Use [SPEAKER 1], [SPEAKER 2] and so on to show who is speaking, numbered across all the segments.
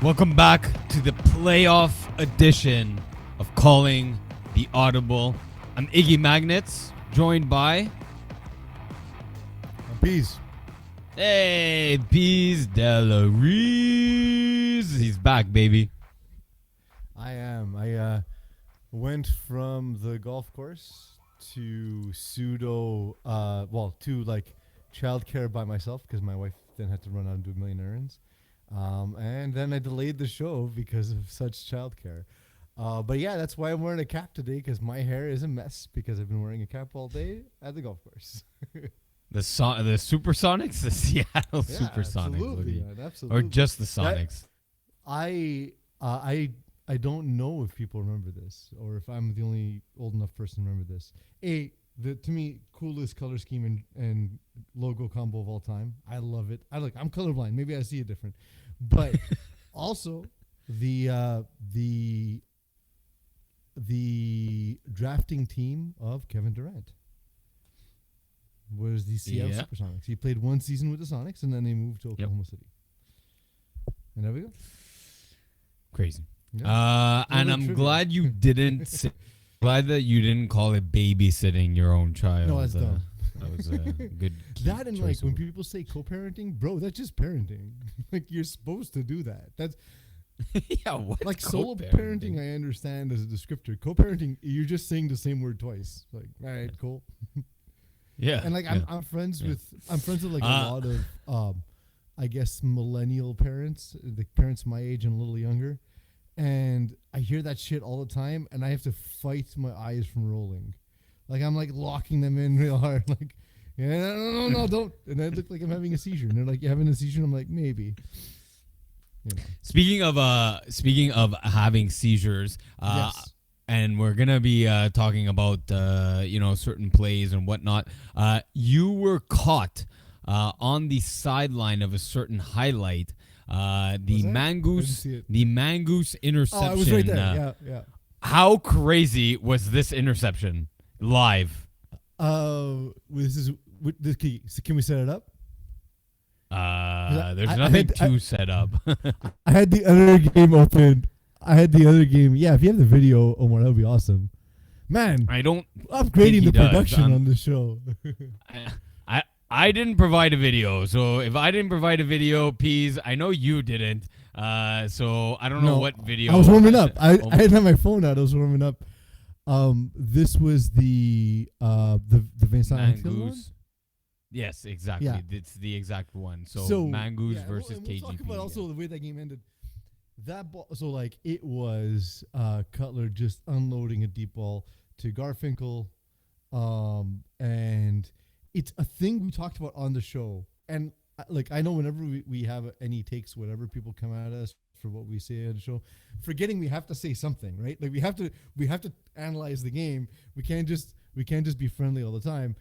[SPEAKER 1] Welcome back to the playoff edition of Calling the Audible. I'm Iggy Magnets, joined by...
[SPEAKER 2] Peace.
[SPEAKER 1] Hey, Peace Delaries. He's back, baby.
[SPEAKER 2] I am. I went from the golf course to to childcare by myself because my wife then had to run out and do a million errands. And then I delayed the show because of such childcare. But yeah, that's why I'm wearing a cap today, because my hair is a mess because I've been wearing a cap all day at the golf course.
[SPEAKER 1] The Supersonics? The Seattle Supersonics.
[SPEAKER 2] Absolutely, man, absolutely.
[SPEAKER 1] Or just the Sonics?
[SPEAKER 2] I don't know if people remember this or if I'm the only old enough person to remember this. To me, coolest color scheme and logo combo of all time. I love it. I'm colorblind. Maybe I see it different. But also the drafting team of Kevin Durant was the Seattle Supersonics. He played one season with the Sonics, and then they moved to Oklahoma City. And there we go.
[SPEAKER 1] Crazy.
[SPEAKER 2] Yeah.
[SPEAKER 1] And I'm glad you didn't. Glad that you didn't call it babysitting your own child.
[SPEAKER 2] No, that's dumb.
[SPEAKER 1] That was a good.
[SPEAKER 2] That and like when people say co-parenting, bro, that's just parenting. Like you're supposed to do that. That's
[SPEAKER 1] what?
[SPEAKER 2] Like solo parenting, I understand as a descriptor. Co-parenting, you're just saying the same word twice. Like, all right, cool.
[SPEAKER 1] Yeah.
[SPEAKER 2] And like I'm friends with like a lot of I guess millennial parents, the parents my age and a little younger. And I hear that shit all the time, and I have to fight my eyes from rolling. Like I'm like locking them in real hard. Like, yeah, no, don't. And I look like I'm having a seizure. And they're like, "You having a seizure?" And I'm like, "Maybe." You know.
[SPEAKER 1] Speaking of having seizures,
[SPEAKER 2] yes.
[SPEAKER 1] And we're gonna be talking about certain plays and whatnot. You were caught on the sideline of a certain highlight. The Mangoose interception.
[SPEAKER 2] Oh, I was right there. Yeah.
[SPEAKER 1] How crazy was this interception live?
[SPEAKER 2] Can we set it up?
[SPEAKER 1] There's nothing to set up.
[SPEAKER 2] I had the other game open. Yeah, if you have the video, Omar, that would be awesome. Man,
[SPEAKER 1] I don't
[SPEAKER 2] upgrading the production on the show.
[SPEAKER 1] I didn't provide a video, so if I didn't provide a video, Peas, I know you didn't. So I don't know what video.
[SPEAKER 2] I was warming up. I didn't have my phone out. I was warming up. This was the Vincent one?
[SPEAKER 1] Yes, exactly.
[SPEAKER 2] Yeah.
[SPEAKER 1] It's the exact one. So Mangoose versus KGP.
[SPEAKER 2] We'll talk about also the way that game ended. That ball. So like it was Cutler just unloading a deep ball to Garfinkel, and it's a thing we talked about on the show. And like I know whenever we have any takes, whatever, people come at us for what we say on the show, forgetting we have to say something, right? Like we have to analyze the game. We can't just be friendly all the time.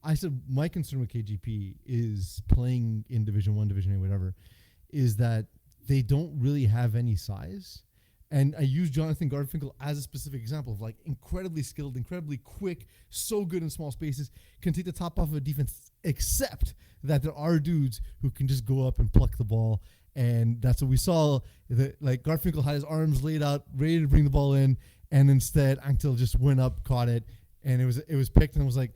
[SPEAKER 2] I said my concern with KGP is playing in Division 1, Division 8, whatever, is that they don't really have any size. And I use Jonathan Garfinkel as a specific example of like incredibly skilled, incredibly quick, so good in small spaces, can take the top off of a defense, except that there are dudes who can just go up and pluck the ball. And that's what we saw. Like Garfinkel had his arms laid out, ready to bring the ball in, and instead Anktil just went up, caught it, and it was picked, and was like,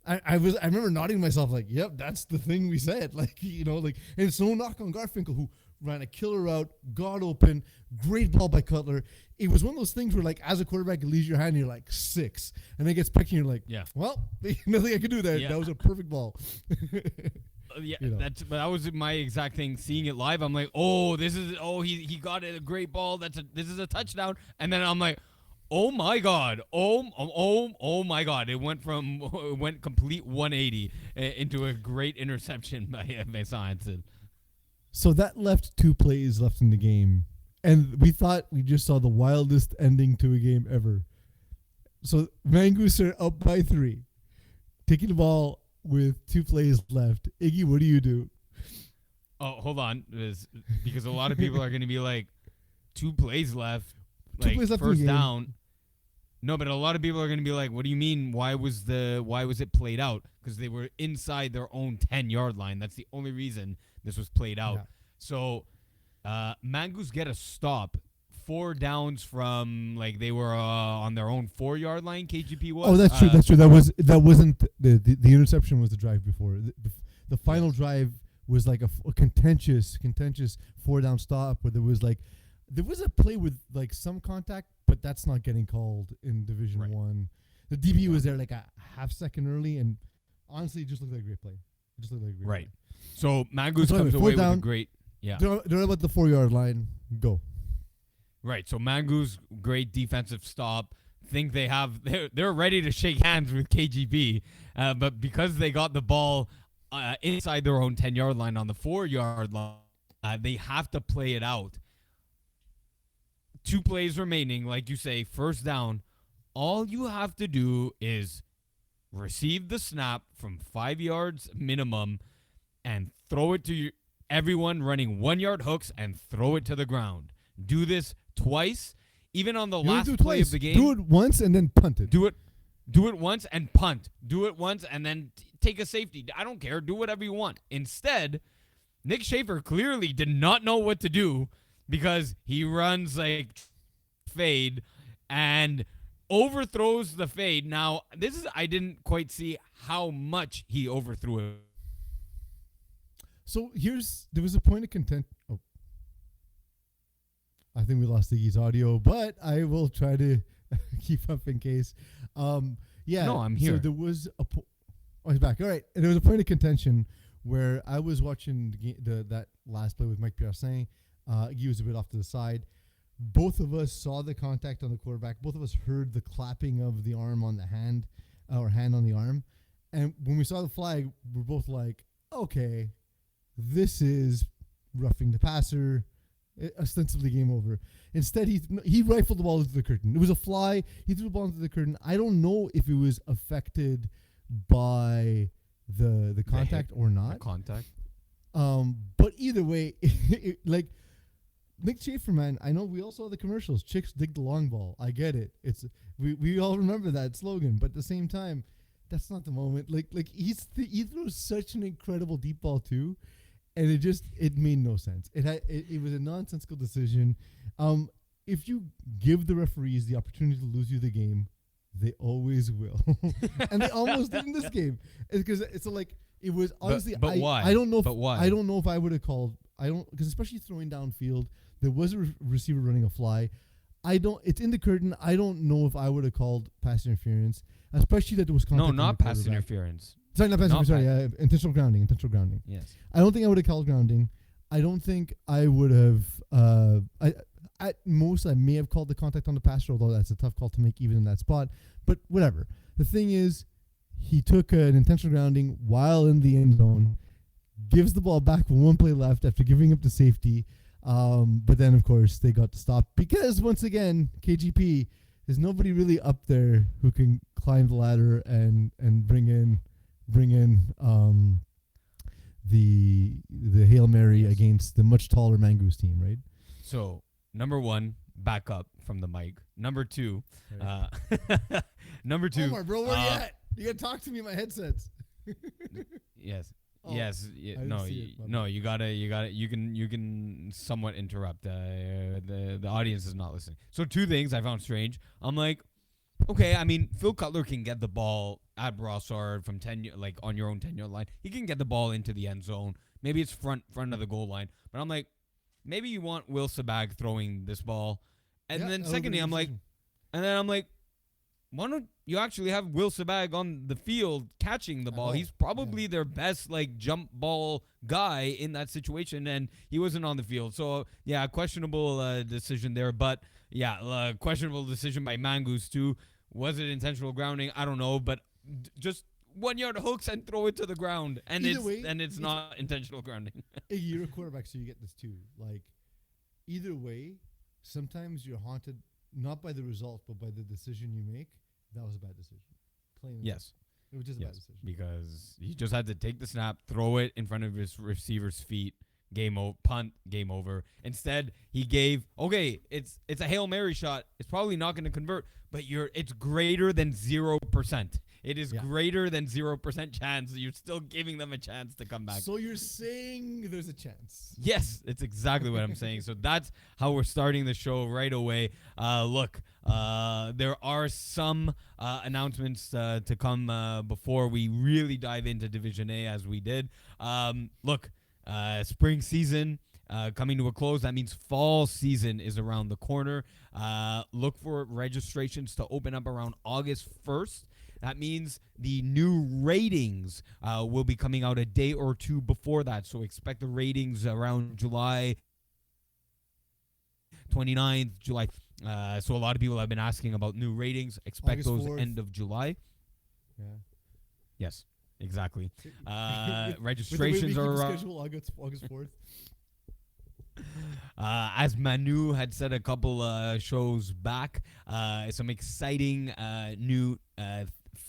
[SPEAKER 2] I remember nodding to myself like, yep, that's the thing we said. Like, and it's no knock on Garfinkel, who ran a killer route, got open, great ball by Cutler. It was one of those things where, like, as a quarterback, you leave your hand and you're like 6, and then it gets picked and you're like, well, nothing I could do there. Yeah. That was a perfect ball.
[SPEAKER 1] That was my exact thing. Seeing it live, I'm like, he got it, a great ball. This is a touchdown. And then I'm like, oh my God. Oh my God. It went complete 180 into a great interception by Vincent.
[SPEAKER 2] So that left 2 plays left in the game, and we thought we just saw the wildest ending to a game ever. So Mangoose are up by 3, taking the ball with 2 plays left. Iggy, what do you do?
[SPEAKER 1] Oh, hold on, because a lot of people are going to be like, 2 plays left, like
[SPEAKER 2] 2 plays left
[SPEAKER 1] first down. No, but a lot of people are going to be like, what do you mean? Why was it played out? Because they were inside their own 10-yard line. That's the only reason this was played out. Yeah. So Mangoes get a stop. 4 downs from like they were on their own 4-yard line. KGP was.
[SPEAKER 2] Oh, that's true. That's true. That wasn't the interception was the drive before. The final drive was like a contentious 4-down stop where there was a play with like some contact, but that's not getting called in Division
[SPEAKER 1] Right.
[SPEAKER 2] 1. The DB was there like a half second early, and honestly, it just looked like a great play. It just looked like a great
[SPEAKER 1] Right.
[SPEAKER 2] play.
[SPEAKER 1] So Mangoes
[SPEAKER 2] So
[SPEAKER 1] comes
[SPEAKER 2] anyway,
[SPEAKER 1] away with a
[SPEAKER 2] down.
[SPEAKER 1] great. Yeah.
[SPEAKER 2] Don't know about the 4-yard line. Go.
[SPEAKER 1] Right. So Mangoes, great defensive stop. Think they're ready to shake hands with KGB, but because they got the ball inside their own 10-yard line on the 4-yard line, they have to play it out. 2 plays remaining, like you say, first down. All you have to do is receive the snap from 5 yards minimum and throw it to everyone running 1-yard hooks and throw it to the ground. Do this twice. Even on the
[SPEAKER 2] You don't
[SPEAKER 1] last
[SPEAKER 2] do it
[SPEAKER 1] play
[SPEAKER 2] twice.
[SPEAKER 1] of the game.
[SPEAKER 2] Do it once and then punt it.
[SPEAKER 1] Do it once and punt. Do it once and then take a safety. I don't care. Do whatever you want. Instead, Nick Schaefer clearly did not know what to do because he runs like fade and overthrows the fade. Now, I didn't quite see how much he overthrew it.
[SPEAKER 2] So there was a point of content. Oh, I think we lost Iggy's audio, but I will try to keep up in case. Yeah.
[SPEAKER 1] No, I'm here.
[SPEAKER 2] So there was oh, he's back. All right. And there was a point of contention where I was watching that last play with Mike Piercin. Iggy was a bit off to the side. Both of us saw the contact on the quarterback. Both of us heard the clapping of the arm on the hand, or hand on the arm. And when we saw the flag, we're both like, okay, this is roughing the passer, ostensibly game over. Instead, he rifled the ball into the curtain. It was a fly. He threw the ball into the curtain. I don't know if it was affected by the contact or not.
[SPEAKER 1] The contact.
[SPEAKER 2] But either way, like Nick Schaefer, man, I know we all saw the commercials. Chicks dig the long ball. I get it. We all remember that slogan, but at the same time, that's not the moment. Like he throws such an incredible deep ball too, and it made no sense. It was a nonsensical decision. If you give the referees the opportunity to lose you the game, they always will, and they almost did in this game. Because it's like it was honestly.
[SPEAKER 1] But why?
[SPEAKER 2] I don't know.
[SPEAKER 1] Why?
[SPEAKER 2] I don't know if I would have called. Because especially throwing downfield, there was a receiver running a fly. It's in the curtain. I don't know if I would have called pass interference, especially that there was contact.
[SPEAKER 1] No,
[SPEAKER 2] on
[SPEAKER 1] not
[SPEAKER 2] the
[SPEAKER 1] pass
[SPEAKER 2] quarterback.
[SPEAKER 1] interference.
[SPEAKER 2] Sorry, not pass interference. Sorry, intentional grounding. Intentional grounding.
[SPEAKER 1] Yes.
[SPEAKER 2] I don't think I would have called grounding. I don't think I would have. At most, I may have called the contact on the passer, although that's a tough call to make even in that spot. But whatever. The thing is, he took an intentional grounding while in the end zone, gives the ball back with 1 play left after giving up the safety. But then, of course, they got to stop because, once again, KGP, there's nobody really up there who can climb the ladder and bring in the Hail Mary against the much taller Mangoose team, right?
[SPEAKER 1] So, number 1, back up from the mic. Number 2,
[SPEAKER 2] Omar, bro, where you at? You gotta talk to me in my headsets.
[SPEAKER 1] Yes.
[SPEAKER 2] Oh,
[SPEAKER 1] Yes. You gotta. You can somewhat interrupt. The audience is not listening. So 2 things I found strange. I'm like, okay. I mean, Phil Cutler can get the ball at Brassard from 10, like on your own 10-yard line. He can get the ball into the end zone. Maybe it's front of the goal line. But I'm like, maybe you want Will Sabag throwing this ball, and then secondly, I'm like, why don't you actually have Will Sabag on the field catching the ball? He's probably their best jump ball guy in that situation, and he wasn't on the field. So yeah, questionable decision there. But yeah, questionable decision by Mangoose too. Was it intentional grounding? I don't know, but just 1-yard hooks and throw it to the ground, and it's not intentional grounding.
[SPEAKER 2] You're a quarterback, so you get this too. Like either way, sometimes you're haunted not by the result, but by the decision you make. That was a bad decision.
[SPEAKER 1] Yes.
[SPEAKER 2] It was just a bad decision.
[SPEAKER 1] Because he just had to take the snap, throw it in front of his receiver's feet, punt, game over. Instead, he gave, it's a Hail Mary shot. It's probably not going to convert, but it's greater than 0%. It is
[SPEAKER 2] Yeah.
[SPEAKER 1] greater than 0% chance. You're still giving them a chance to come back.
[SPEAKER 2] So you're saying there's a chance?
[SPEAKER 1] Yes, it's exactly what I'm saying. So that's how we're starting the show right away. Look, there are some announcements to come before we really dive into Division A as we did. Look, spring season coming to a close. That means fall season is around the corner. Look for registrations to open up around August 1st. That means the new ratings will be coming out a day or two before that. So expect the ratings around July 29th, July. So a lot of people have been asking about new ratings. Expect
[SPEAKER 2] August
[SPEAKER 1] those
[SPEAKER 2] 4th.
[SPEAKER 1] end of July.
[SPEAKER 2] Yeah.
[SPEAKER 1] Yes, exactly.
[SPEAKER 2] With the way we
[SPEAKER 1] Registrations
[SPEAKER 2] keep
[SPEAKER 1] are
[SPEAKER 2] the
[SPEAKER 1] around.
[SPEAKER 2] schedule, August 4th.
[SPEAKER 1] As Manu had said a couple shows back, some exciting new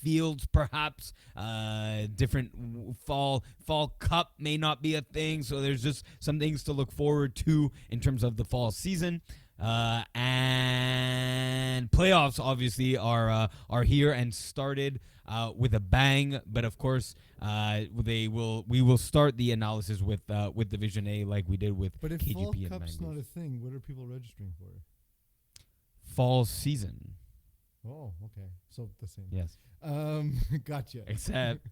[SPEAKER 1] fields, perhaps. Different fall cup may not be a thing, so there's just some things to look forward to in terms of the fall season. And playoffs obviously are here and started with a bang, but of course we will start the analysis with Division A like we did with
[SPEAKER 2] But if
[SPEAKER 1] KGP
[SPEAKER 2] Fall
[SPEAKER 1] and
[SPEAKER 2] Cup's
[SPEAKER 1] Mangrove.
[SPEAKER 2] not a thing, what are people registering for?
[SPEAKER 1] Fall season.
[SPEAKER 2] Oh, okay. So the same.
[SPEAKER 1] Yes.
[SPEAKER 2] Gotcha.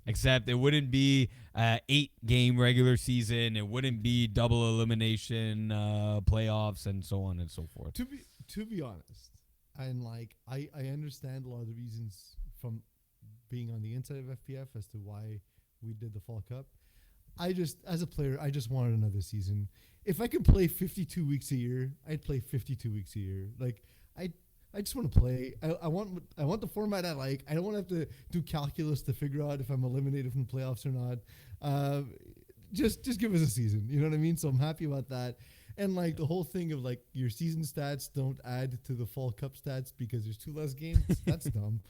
[SPEAKER 1] Except it wouldn't be 8-game regular season. It wouldn't be double elimination playoffs and so on and so forth.
[SPEAKER 2] To be honest, and like I understand a lot of the reasons from being on the inside of FPF as to why we did the Fall Cup. I just, as a player, I just wanted another season. If I could play 52 weeks a year, I'd play 52 weeks a year. Like I just want to play. I want the format I like. I don't want to have to do calculus to figure out if I'm eliminated from the playoffs or not. Just give us a season. You know what I mean? So I'm happy about that. And like the whole thing of like your season stats don't add to the Fall Cup stats because there's 2 less games. That's dumb.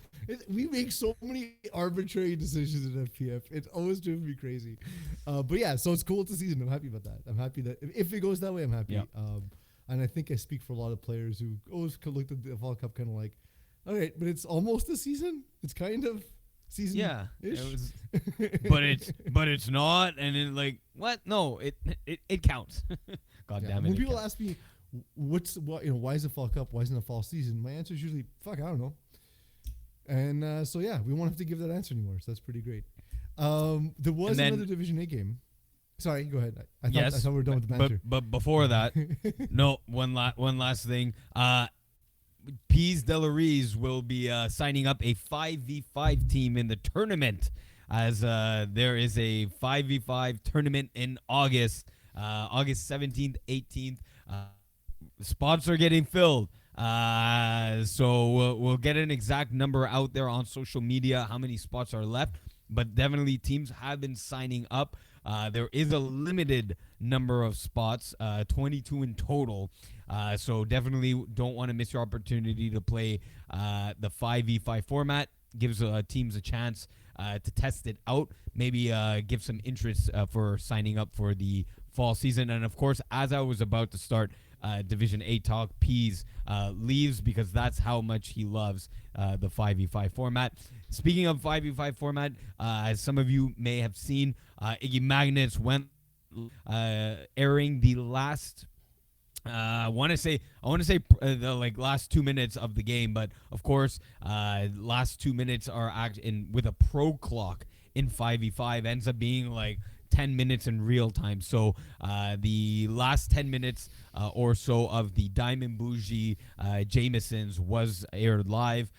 [SPEAKER 2] We make so many arbitrary decisions in FPF. It's always driven me crazy. But yeah, so it's cool. It's a season. I'm happy about that. I'm happy that if it goes that way, I'm happy.
[SPEAKER 1] Yeah.
[SPEAKER 2] And I think I speak for a lot of players who always looked at the Fall Cup kind of like, all right, but it's almost a season. It's kind of season.
[SPEAKER 1] Yeah,
[SPEAKER 2] ish.
[SPEAKER 1] but it's not, and then like what? No, it counts. God damn it!
[SPEAKER 2] When
[SPEAKER 1] it
[SPEAKER 2] people
[SPEAKER 1] counts.
[SPEAKER 2] ask me, why is it Fall Cup? Why isn't it fall season? My answer is usually, fuck, I don't know. And so yeah, we won't have to give that answer anymore. So that's pretty great. There was another Division A game. Sorry, go ahead. I thought we were done with the banter.
[SPEAKER 1] But before that, no, one last thing. Peas Delaries will be signing up a 5v5 team in the tournament, as there is a 5v5 tournament in August 17th, 18th. Spots are getting filled. So we'll get an exact number out there on social media, how many spots are left. But definitely teams have been signing up. There is a limited number of spots, 22 in total. So definitely don't want to miss your opportunity to play the 5v5 format. Gives teams a chance to test it out. Maybe give some interest for signing up for the fall season. And of course, as I was about to start Division A talk, Peas leaves because that's how much he loves the 5v5 format. Speaking of 5v5 format, as some of you may have seen, Iggy Magnets went airing the last I want to say the last 2 minutes of the game, but of course, last 2 minutes are with a pro clock in 5v5 ends up being like 10 minutes in real time. So the last 10 minutes or so of the Diamond Bougie Jamesons was aired live.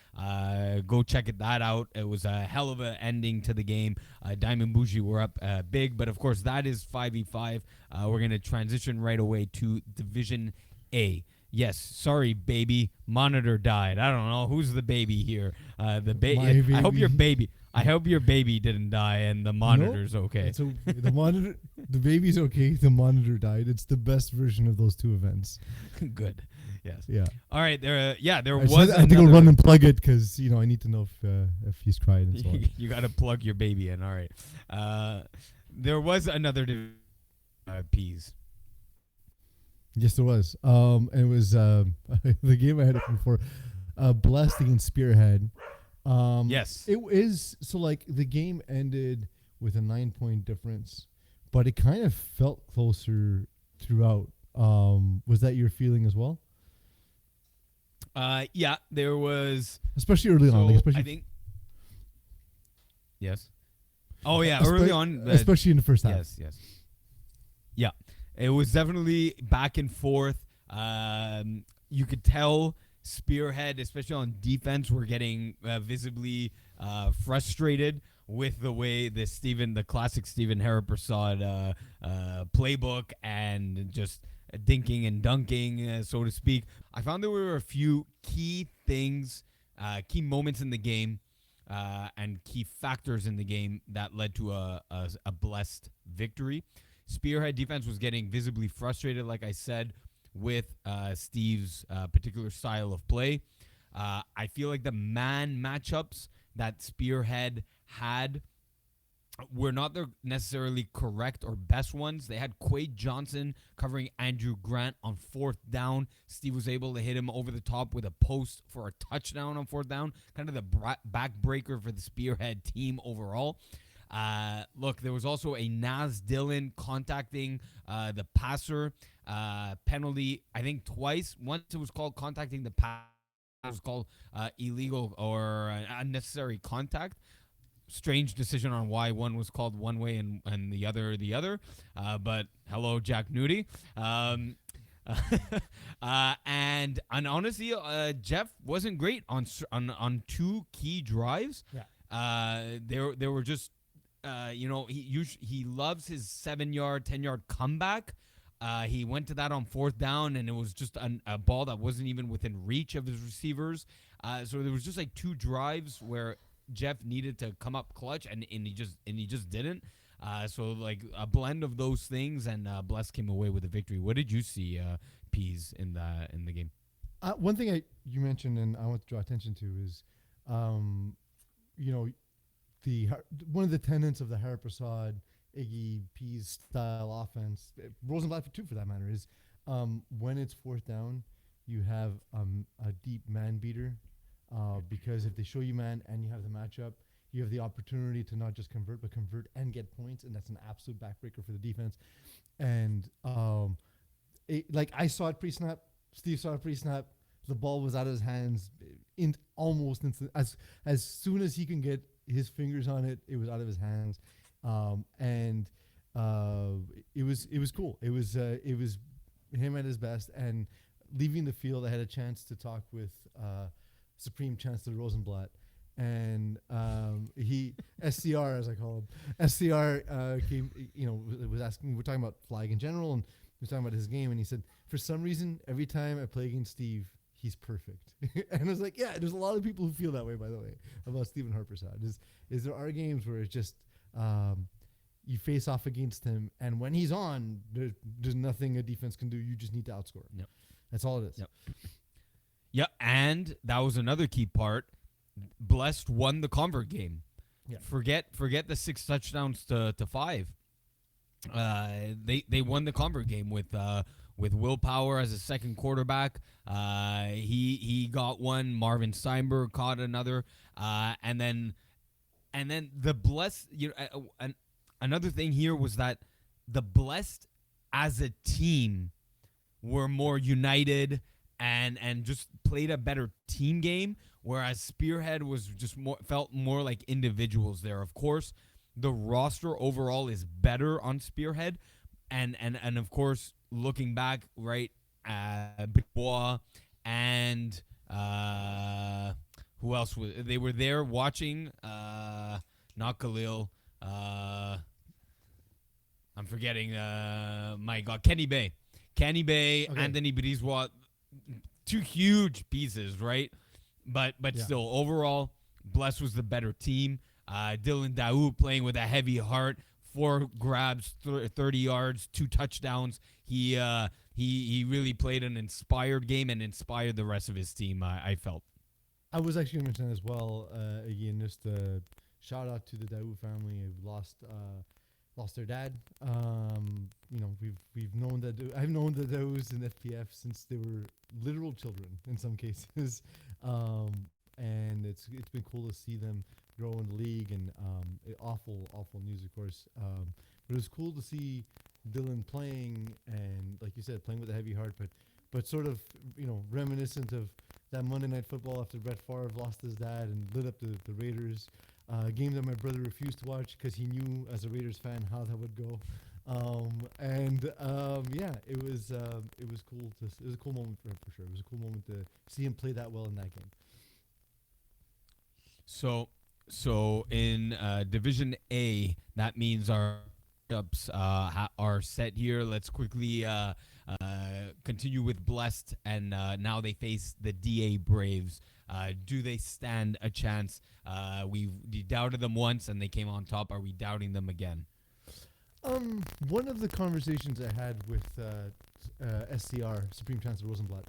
[SPEAKER 1] Go check that out. It was a hell of an ending to the game. Diamond Bougie were up big, but of course that is 5v5. We're going to transition right away to Division A. Yes, sorry, baby. Monitor died. I don't know who's the baby here.
[SPEAKER 2] Baby.
[SPEAKER 1] I hope your baby. I hope your baby didn't die and the monitor's okay.
[SPEAKER 2] So the monitor, the baby's okay. The monitor died. It's the best version of those two events.
[SPEAKER 1] Good. Yes.
[SPEAKER 2] Yeah.
[SPEAKER 1] All right. There
[SPEAKER 2] I
[SPEAKER 1] was.
[SPEAKER 2] I think I'll run and plug it because I need to know if he's cried and so on.
[SPEAKER 1] You got to plug your baby in. All right. There was another Peas.
[SPEAKER 2] Yes, there was. And it was the game I had up before, Blessed against Spearhead.
[SPEAKER 1] Yes.
[SPEAKER 2] It is so like the game ended with a 9 point difference, but it kind of felt closer throughout. Was that your feeling as well?
[SPEAKER 1] Yeah, there was.
[SPEAKER 2] Especially early on, like
[SPEAKER 1] So I think yes. Oh yeah, early on.
[SPEAKER 2] especially in the first half.
[SPEAKER 1] Yes, yes. Yeah, it was definitely back and forth. You could tell Spearhead, especially on defense, were getting visibly frustrated with the way the classic Stephen Haraprasad playbook and just dinking and dunking, so to speak. I found there were a few key things, key moments in the game, and key factors in the game that led to a blessed victory. Spearhead defense was getting visibly frustrated, like I said, with Steve's particular style of play. I feel like the man matchups that Spearhead had were not the necessarily correct or best ones. They had Quade Johnson covering Andrew Grant on fourth down. Steve was able to hit him over the top with a post for a touchdown on fourth down. Kind of the backbreaker for the Spearhead team overall. Look, there was also a Nas Dillon contacting the passer penalty, I think twice. Once it was called contacting the passer. It was called illegal or unnecessary contact. Strange decision on why one was called one way and the other. But hello, Jack Nudie. And honestly, Jeff wasn't great on two key drives.
[SPEAKER 2] Yeah.
[SPEAKER 1] There were just he loves his 7 yard, 10 yard comeback. He went to that on fourth down, and it was just a ball that wasn't even within reach of his receivers. So there was just like two drives where Jeff needed to come up clutch, and he just didn't. So like a blend of those things, and Bless came away with a victory. What did you see, Peas, in the game?
[SPEAKER 2] One thing you mentioned, and I want to draw attention to is, you know, one of the tenets of the Haraprasad Iggy Pease style offense, Rosenblatt too for that matter, is when it's fourth down, you have a deep man beater, because if they show you man and you have the matchup, you have the opportunity to not just convert but convert and get points, and that's an absolute backbreaker for the defense. And like I saw it pre-snap, Steve saw it pre-snap. The ball was out of his hands in almost instant. As soon as he can get his fingers on it, it was out of his hands. And it was cool. It was him at his best. And leaving the field, I had a chance to talk with Supreme Chancellor Rosenblatt, and he SCR, as I call him, SCR came, was asking. We're talking about flag in general, and he was talking about his game, and he said, for some reason, every time I play against Steve, he's perfect. And I was like, yeah, there's a lot of people who feel that way, by the way, about Stephen Harpersad. Is there are games where it's just you face off against him, and when he's on, there's nothing a defense can do. You just need to outscore him.
[SPEAKER 1] Yep.
[SPEAKER 2] That's all it is.
[SPEAKER 1] Yep. Yeah, and that was another key part. Blessed won the convert game.
[SPEAKER 2] Yeah.
[SPEAKER 1] Forget the 6 touchdowns to 5. They won the convert game with Will Power as a second quarterback. He got one. Marvin Steinberg caught another. And then the Blessed. Another thing here was that the Blessed as a team were more united and just played a better team game, whereas Spearhead was just felt more like individuals there. Of course, the roster overall is better on Spearhead, and of course, looking back, right, Bois and who else was they were there watching? Not Khalil. I'm forgetting. My God, Kenny Bay, okay. Anthony Brisebois, two huge pieces, right? But
[SPEAKER 2] Yeah.
[SPEAKER 1] still, overall, Bless was the better team. Dylan Daoud playing with a heavy heart, 4 grabs, 30 yards, 2 touchdowns. He really played an inspired game and inspired the rest of his team. I felt.
[SPEAKER 2] I was actually going to mention as well, again, just a shout out to the Daoud family who lost their dad. We've known that I've known the Daouds in FPF since they were literal children in some cases, and it's been cool to see them grow in the league. And awful news, of course. But it was cool to see Dylan playing, and like you said, playing with a heavy heart, but sort of reminiscent of that Monday Night Football after Brett Favre lost his dad and lit up the Raiders. Game that my brother refused to watch because he knew, as a Raiders fan, how that would go. Yeah, it was cool it was a cool moment for him, for sure. It was a cool moment to see him play that well in that game.
[SPEAKER 1] So in Division A, that means our ups are set here. Let's quickly continue with Blessed, and now they face the DA Braves. Do they stand a chance? We doubted them once, and they came on top. Are we doubting them again?
[SPEAKER 2] One of the conversations I had with SCR, Supreme Chancellor Rosenblatt,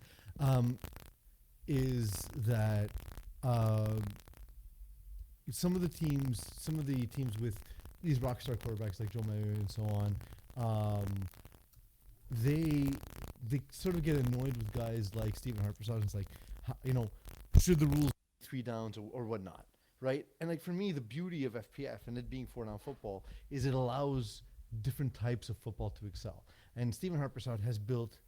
[SPEAKER 2] is that some of the teams with these rock star quarterbacks like Joe Mayo and so on, they sort of get annoyed with guys like Stephen Harper. It's like, should the rules be 3 downs or whatnot, right? And like for me, the beauty of FPF and it being 4-down football is it allows different types of football to excel. And Stephen Harper has built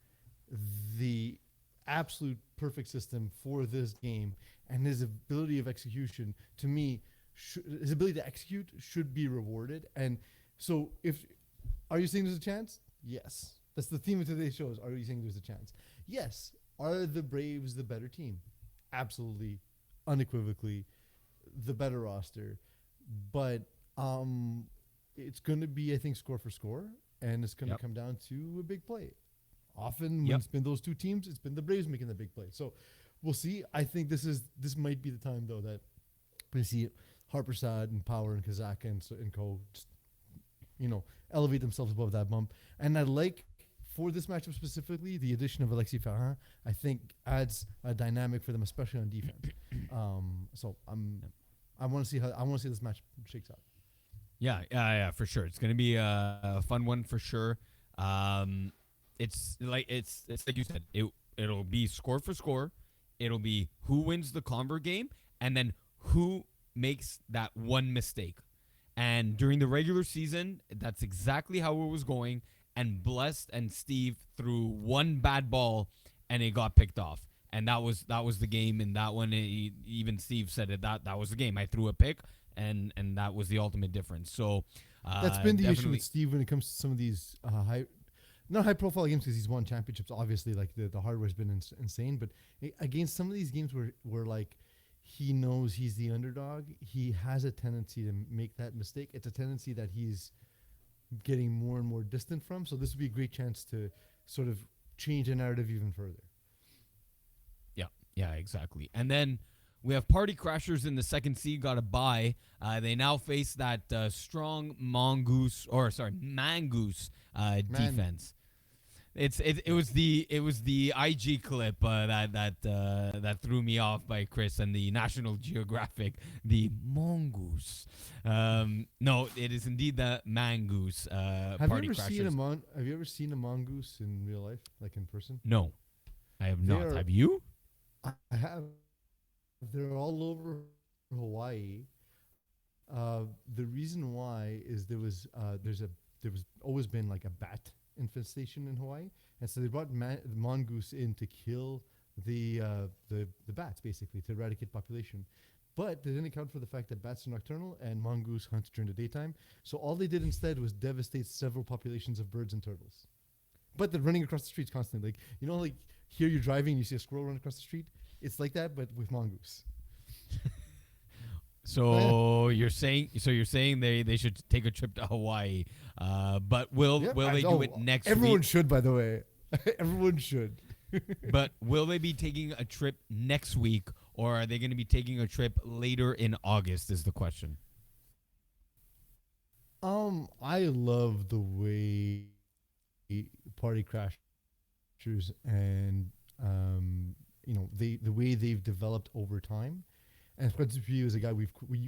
[SPEAKER 2] the absolute perfect system for this game, and his ability of execution, to me, his ability to execute should be rewarded. And so, are you saying there's a chance? Yes. That's the theme of today's show. Are you saying there's a chance? Yes. Are the Braves the better team? Absolutely, unequivocally, the better roster. But it's going to be, I think, score for score, and it's going to come down to a big play. Often, when it's been those two teams, it's been the Braves making the big play. So we'll see. I think this might be the time, though, that we see Harpersad and Power and Kazaka and co just, elevate themselves above that bump. And I like, for this matchup specifically, the addition of Alexis Ferrand, I think, adds a dynamic for them, especially on defense. So I want to see this match shakes out.
[SPEAKER 1] Yeah, for sure. It's gonna be a fun one for sure. It's like you said. It'll be score for score. It'll be who wins the Conver game, and then who makes that one mistake. And during the regular season, that's exactly how it was going. And Blessed and Steve threw one bad ball, and it got picked off. And that was the game. And that one, even Steve said it. That was the game. I threw a pick, and that was the ultimate difference. So
[SPEAKER 2] that's been the issue with Steve when it comes to some of these not high profile games, because he's won championships. Obviously, like the hardware's been insane. But against some of these games where like he knows he's the underdog, he has a tendency to make that mistake. It's a tendency that he's getting more and more distant from. So this would be a great chance to sort of change the narrative even further.
[SPEAKER 1] Yeah, exactly. And then we have Party Crashers in the second seed, got a bye. They now face that strong Mongoose defense. It was the IG clip that threw me off by Chris and the National Geographic, the mongoose. No, it is indeed the mangoose. Party Crashers.
[SPEAKER 2] Have you ever seen a mongoose in real life, like in person?
[SPEAKER 1] No, I have not. Have you?
[SPEAKER 2] I have. They're all over Hawaii. The reason why is there was always been like a bat infestation in Hawaii, and so they brought mongoose in to kill the bats, basically to eradicate population. But they didn't account for the fact that bats are nocturnal and mongoose hunt during the daytime. So all they did instead was devastate several populations of birds and turtles. But they're running across the streets constantly. Like, like here you're driving, you see a squirrel run across the street. It's like that, but with mongoose.
[SPEAKER 1] So you're saying they should take a trip to Hawaii, but will they do it next week?
[SPEAKER 2] Everyone should, by the way. Everyone should.
[SPEAKER 1] But will they be taking a trip next week, or are they going to be taking a trip later in August? Is the question.
[SPEAKER 2] I love the way Party Crashers and the way they've developed over time. And Spencer Pugh is a guy we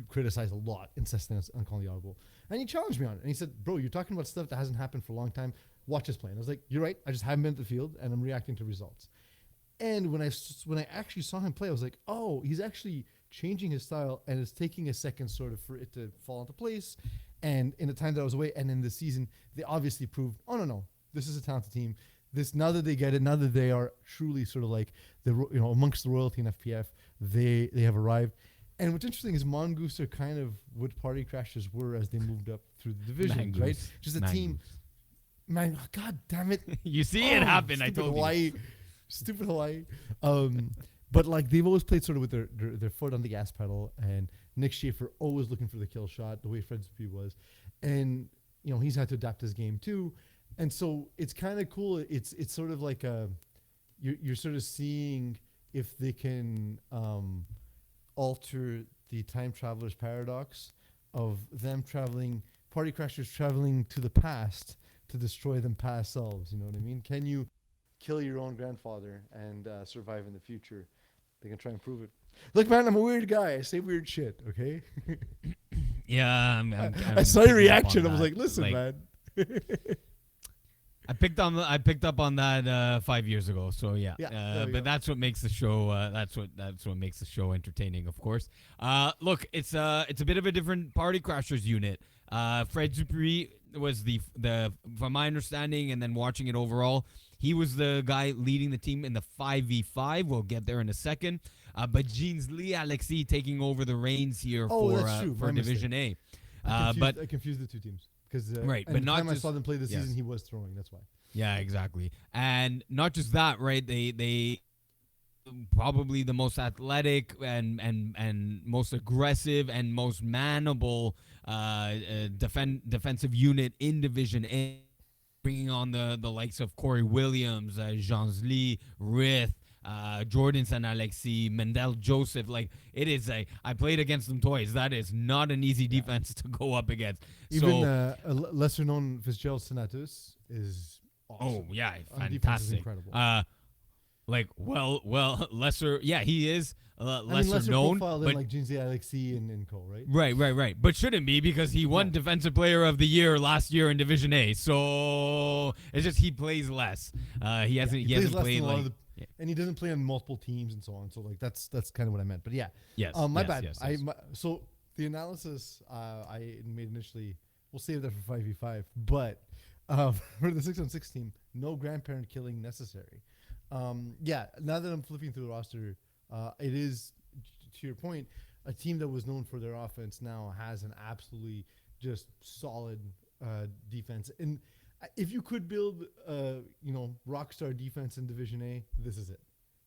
[SPEAKER 2] criticize a lot, insisting on calling the Audible. And he challenged me on it. And he said, bro, you're talking about stuff that hasn't happened for a long time. Watch us play. And I was like, you're right. I just haven't been at the field, and I'm reacting to results. And when I actually saw him play, I was like, oh, he's actually changing his style, and it's taking a second sort of for it to fall into place. And in the time that I was away, and in the season, they obviously proved, oh no, this is a talented team. This now that they get it, now that they are truly sort of like amongst the royalty in FPF, they have arrived. And what's interesting is Mongoose are kind of what Party Crashers were as they moved up through the divisions, right? Just a team. Man, God damn it!
[SPEAKER 1] You see it happen. I told
[SPEAKER 2] Hawaii, stupid Hawaii. But like they've always played sort of with their foot on the gas pedal, and Nick Schaefer always looking for the kill shot, the way Fred Dupuis was, and he's had to adapt his game too, and so it's kind of cool. It's sort of like you're sort of seeing if they can alter the time traveler's paradox of them traveling, Party Crashers traveling to the past to destroy them past selves. You know what I mean? Can you kill your own grandfather and survive in the future? They can try and prove it. Look, man, I'm a weird guy. I say weird shit, okay?
[SPEAKER 1] Yeah,
[SPEAKER 2] I saw your reaction. I was like, listen, man.
[SPEAKER 1] I picked up on that 5 years ago. So yeah, but that's what makes the show. That's what makes the show entertaining, of course. Look, it's a bit of a different Party Crashers unit. Fred Dupuis was the from my understanding, and then watching it overall, he was the guy leading the team in the 5v5. We'll get there in a second. But Jeans Lee Alexis taking over the reins here for Division A.
[SPEAKER 2] I confused the two teams.
[SPEAKER 1] Right, but not
[SPEAKER 2] time
[SPEAKER 1] just,
[SPEAKER 2] I saw them play this season, he was throwing. That's why.
[SPEAKER 1] Yeah, exactly. And not just that, right? They probably the most athletic and most aggressive and most manable defensive unit in Division A, bringing on the likes of Corey Williams, Jean-Lee, Rith, Jordan San Alexis, Mendel Joseph. Like, it is I played against them twice. That is not an easy defense to go up against.
[SPEAKER 2] Even a lesser known Fitzgerald Senatus is awesome.
[SPEAKER 1] Oh yeah,
[SPEAKER 2] fantastic.
[SPEAKER 1] Incredible. Lesser. Yeah, he is lesser known,
[SPEAKER 2] profile
[SPEAKER 1] but
[SPEAKER 2] than like Jeans Alexis and Co. Right?
[SPEAKER 1] Right. But shouldn't be, because he won Defensive Player of the Year last year in Division A. So it's just he plays less. He hasn't played like.
[SPEAKER 2] And he doesn't play on multiple teams and so on. So like that's kind of what I meant. But yeah.
[SPEAKER 1] Yes.
[SPEAKER 2] My bad. Yes. So the analysis I made initially, we'll save that for 5v5. But for the 6-on-6 team, no grandparent killing necessary. Now that I'm flipping through the roster, it is, to your point, a team that was known for their offense now has an absolutely just solid defense. And if you could build, rockstar defense in Division A, this is it.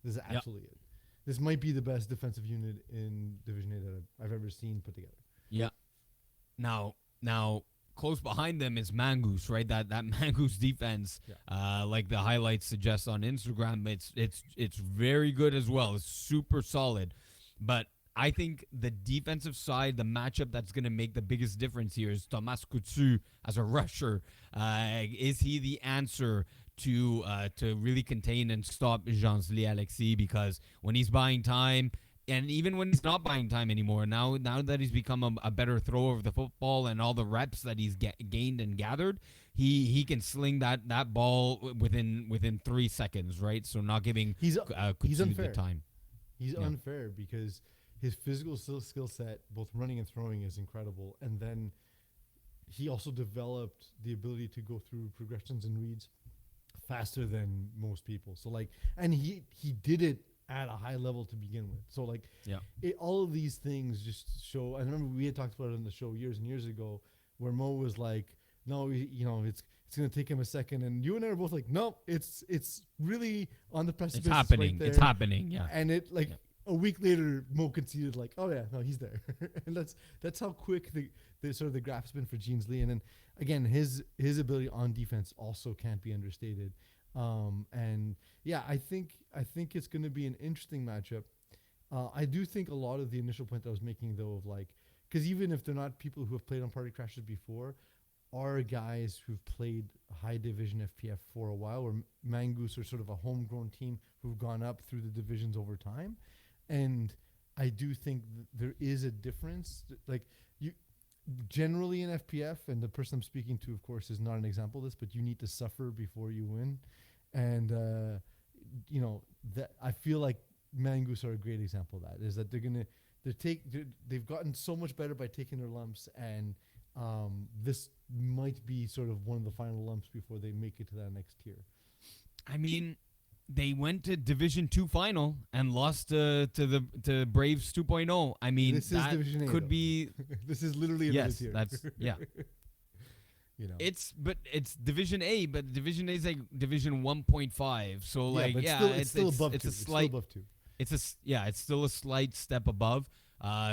[SPEAKER 2] This is absolutely it. This might be the best defensive unit in Division A that I've ever seen put together.
[SPEAKER 1] Yeah. Now, close behind them is Mongoose, right? That Mongoose defense, like the highlights suggest on Instagram, it's very good as well. It's super solid, but I think the defensive side, the matchup that's going to make the biggest difference here is Thomas Coutu as a rusher. Is he the answer to really contain and stop Jean-Lee Alexis? Because when he's buying time, and even when he's not buying time anymore, now that he's become a better thrower of the football and all the reps that he's gained and gathered, he can sling that ball within 3 seconds, right? So not giving
[SPEAKER 2] he's unfair.
[SPEAKER 1] The time.
[SPEAKER 2] He's unfair because his physical skill set, both running and throwing, is incredible. And then he also developed the ability to go through progressions and reads faster than most people. So and he did it at a high level to begin with. So all of these things just show. I remember we had talked about it on the show years and years ago, where Mo was like, "No, it's going to take him a second," and you and I were both like, "No, it's really on the precipice.
[SPEAKER 1] It's happening.
[SPEAKER 2] Right there."
[SPEAKER 1] It's happening. Yeah.
[SPEAKER 2] And it a week later, Mo conceded "Oh yeah, no, he's there," and that's how quick the sort of the graph's been for Jeans Lee. And then again, his ability on defense also can't be understated. I think it's going to be an interesting matchup. I do think a lot of the initial point that I was making, though, of because even if they're not people who have played on Party Crashers before, are guys who've played high division FPF for a while, or Mongoose are sort of a homegrown team who've gone up through the divisions over time. And I do think there is a difference. You generally in FPF, and the person I'm speaking to, of course, is not an example of this, but you need to suffer before you win. And, that I feel like Mangoose are a great example of that. Is that they've gotten so much better by taking their lumps, and this might be sort of one of the final lumps before they make it to that next tier.
[SPEAKER 1] I mean, they went to Division 2 final and lost to Braves 2.0. I mean,
[SPEAKER 2] This is
[SPEAKER 1] that
[SPEAKER 2] Division A,
[SPEAKER 1] could
[SPEAKER 2] though.
[SPEAKER 1] be
[SPEAKER 2] This is literally another
[SPEAKER 1] yes.
[SPEAKER 2] tier.
[SPEAKER 1] That's yeah.
[SPEAKER 2] You know,
[SPEAKER 1] It's Division A, but Division A is like Division 1.5. So like
[SPEAKER 2] but
[SPEAKER 1] it's
[SPEAKER 2] still above
[SPEAKER 1] it's
[SPEAKER 2] two.
[SPEAKER 1] a slight
[SPEAKER 2] It's still above two.
[SPEAKER 1] it's still a slight step above.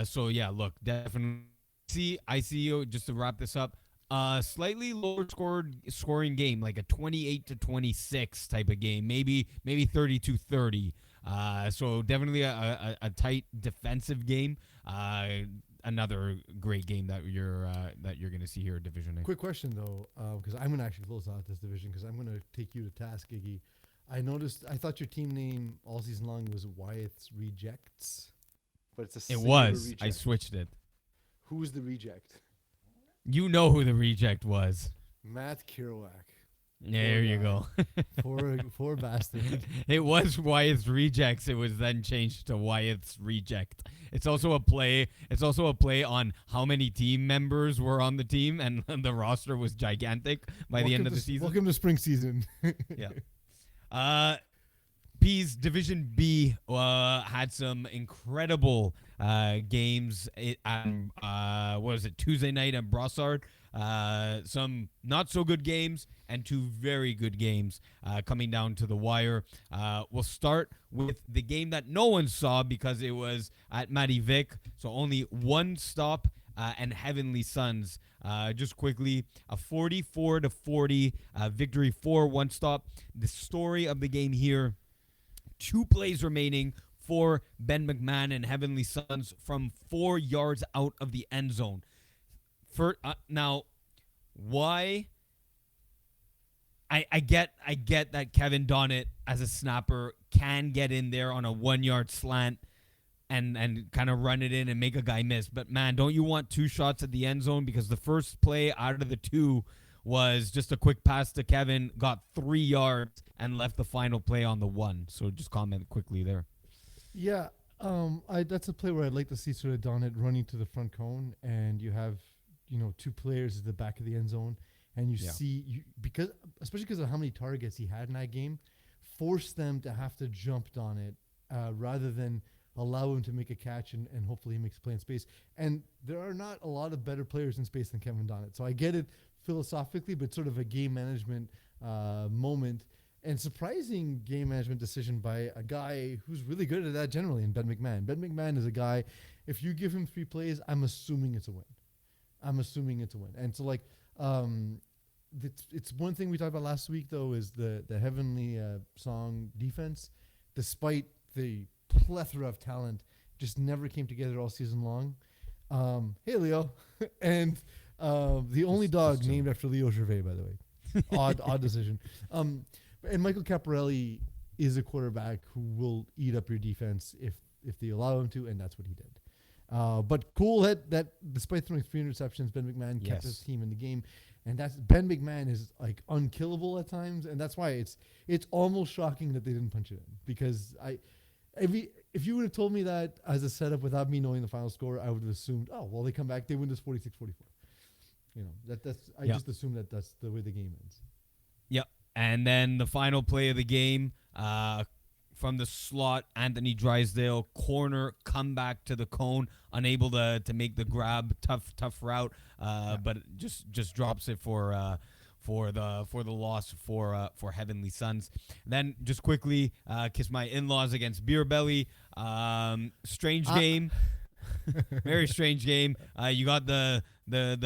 [SPEAKER 1] So yeah, look, definitely I see you just to wrap this up. Slightly lower scoring game, like a 28-26 type of game, maybe 32-30. So definitely a tight defensive game. Another great game that you're gonna see here at Division A.
[SPEAKER 2] Quick question though, because I'm gonna actually close out this division because I'm gonna take you to task, Iggy. I thought your team name all season long was Wyeth's Rejects, but it's a
[SPEAKER 1] It
[SPEAKER 2] singular
[SPEAKER 1] was.
[SPEAKER 2] reject.
[SPEAKER 1] I switched it.
[SPEAKER 2] Who was the reject?
[SPEAKER 1] You know who the reject was.
[SPEAKER 2] Matt Kerouac.
[SPEAKER 1] There you go.
[SPEAKER 2] Poor bastard.
[SPEAKER 1] It was Wyeth's Rejects. It was then changed to Wyeth's Reject. It's also a play. It's also a play on how many team members were on the team, and the roster was gigantic by the end of the season.
[SPEAKER 2] Welcome to spring season.
[SPEAKER 1] Yeah. P's Division B had some incredible games. What was it? Tuesday night at Brossard. Some not so good games and two very good games coming down to the wire. We'll start with the game that no one saw because it was at Matty Vic, so only one stop and Heavenly Sons. Just quickly, a 44-40 victory for one stop. The story of the game here: 2 plays remaining for Ben McMahon and Heavenly Sons from 4 yards out of the end zone. Now, why? I get that Kevin Donnett as a snapper can get in there on a 1-yard slant and kind of run it in and make a guy miss. But man, don't you want 2 shots at the end zone? Because the first play out of the 2 was just a quick pass to Kevin, got 3 yards, and left the final play on the 1. So just comment quickly there.
[SPEAKER 2] Yeah, that's a play where I'd like to see sort of Donnett running to the front cone, and you have 2 players at the back of the end zone, and especially because of how many targets he had in that game, force them to have to jump Donnett rather than allow him to make a catch and hopefully he makes a play in space. And there are not a lot of better players in space than Kevin Donnett. So I get it philosophically, but sort of a game management moment and surprising game management decision by a guy who's really good at that generally in Ben McMahon. Ben McMahon is a guy, if you give him 3 plays, I'm assuming it's a win. And so it's one thing we talked about last week though is the Heavenly Song defense, despite the plethora of talent, just never came together all season long. Hey Leo, and the only dog named after Leo Gervais, by the way. Odd decision. And Michael Caparelli is a quarterback who will eat up your defense if they allow him to, and that's what he did. But cool that despite throwing 3 interceptions, Ben McMahon kept his team in the game, and that's Ben McMahon is like unkillable at times, and that's why it's almost shocking that they didn't punch it in, because if you would have told me that as a setup without me knowing the final score, I would have assumed, oh well, they come back, they win this 46-44. I just assume that that's the way the game ends.
[SPEAKER 1] Yep. And then the final play of the game, from the slot, Anthony Drysdale, corner, come back to the cone, unable to make the grab, tough route, but just drops it for the loss for Heavenly Sons. Then just quickly, Kiss My In-Laws against Beer Belly. Strange game. Very strange game. You got the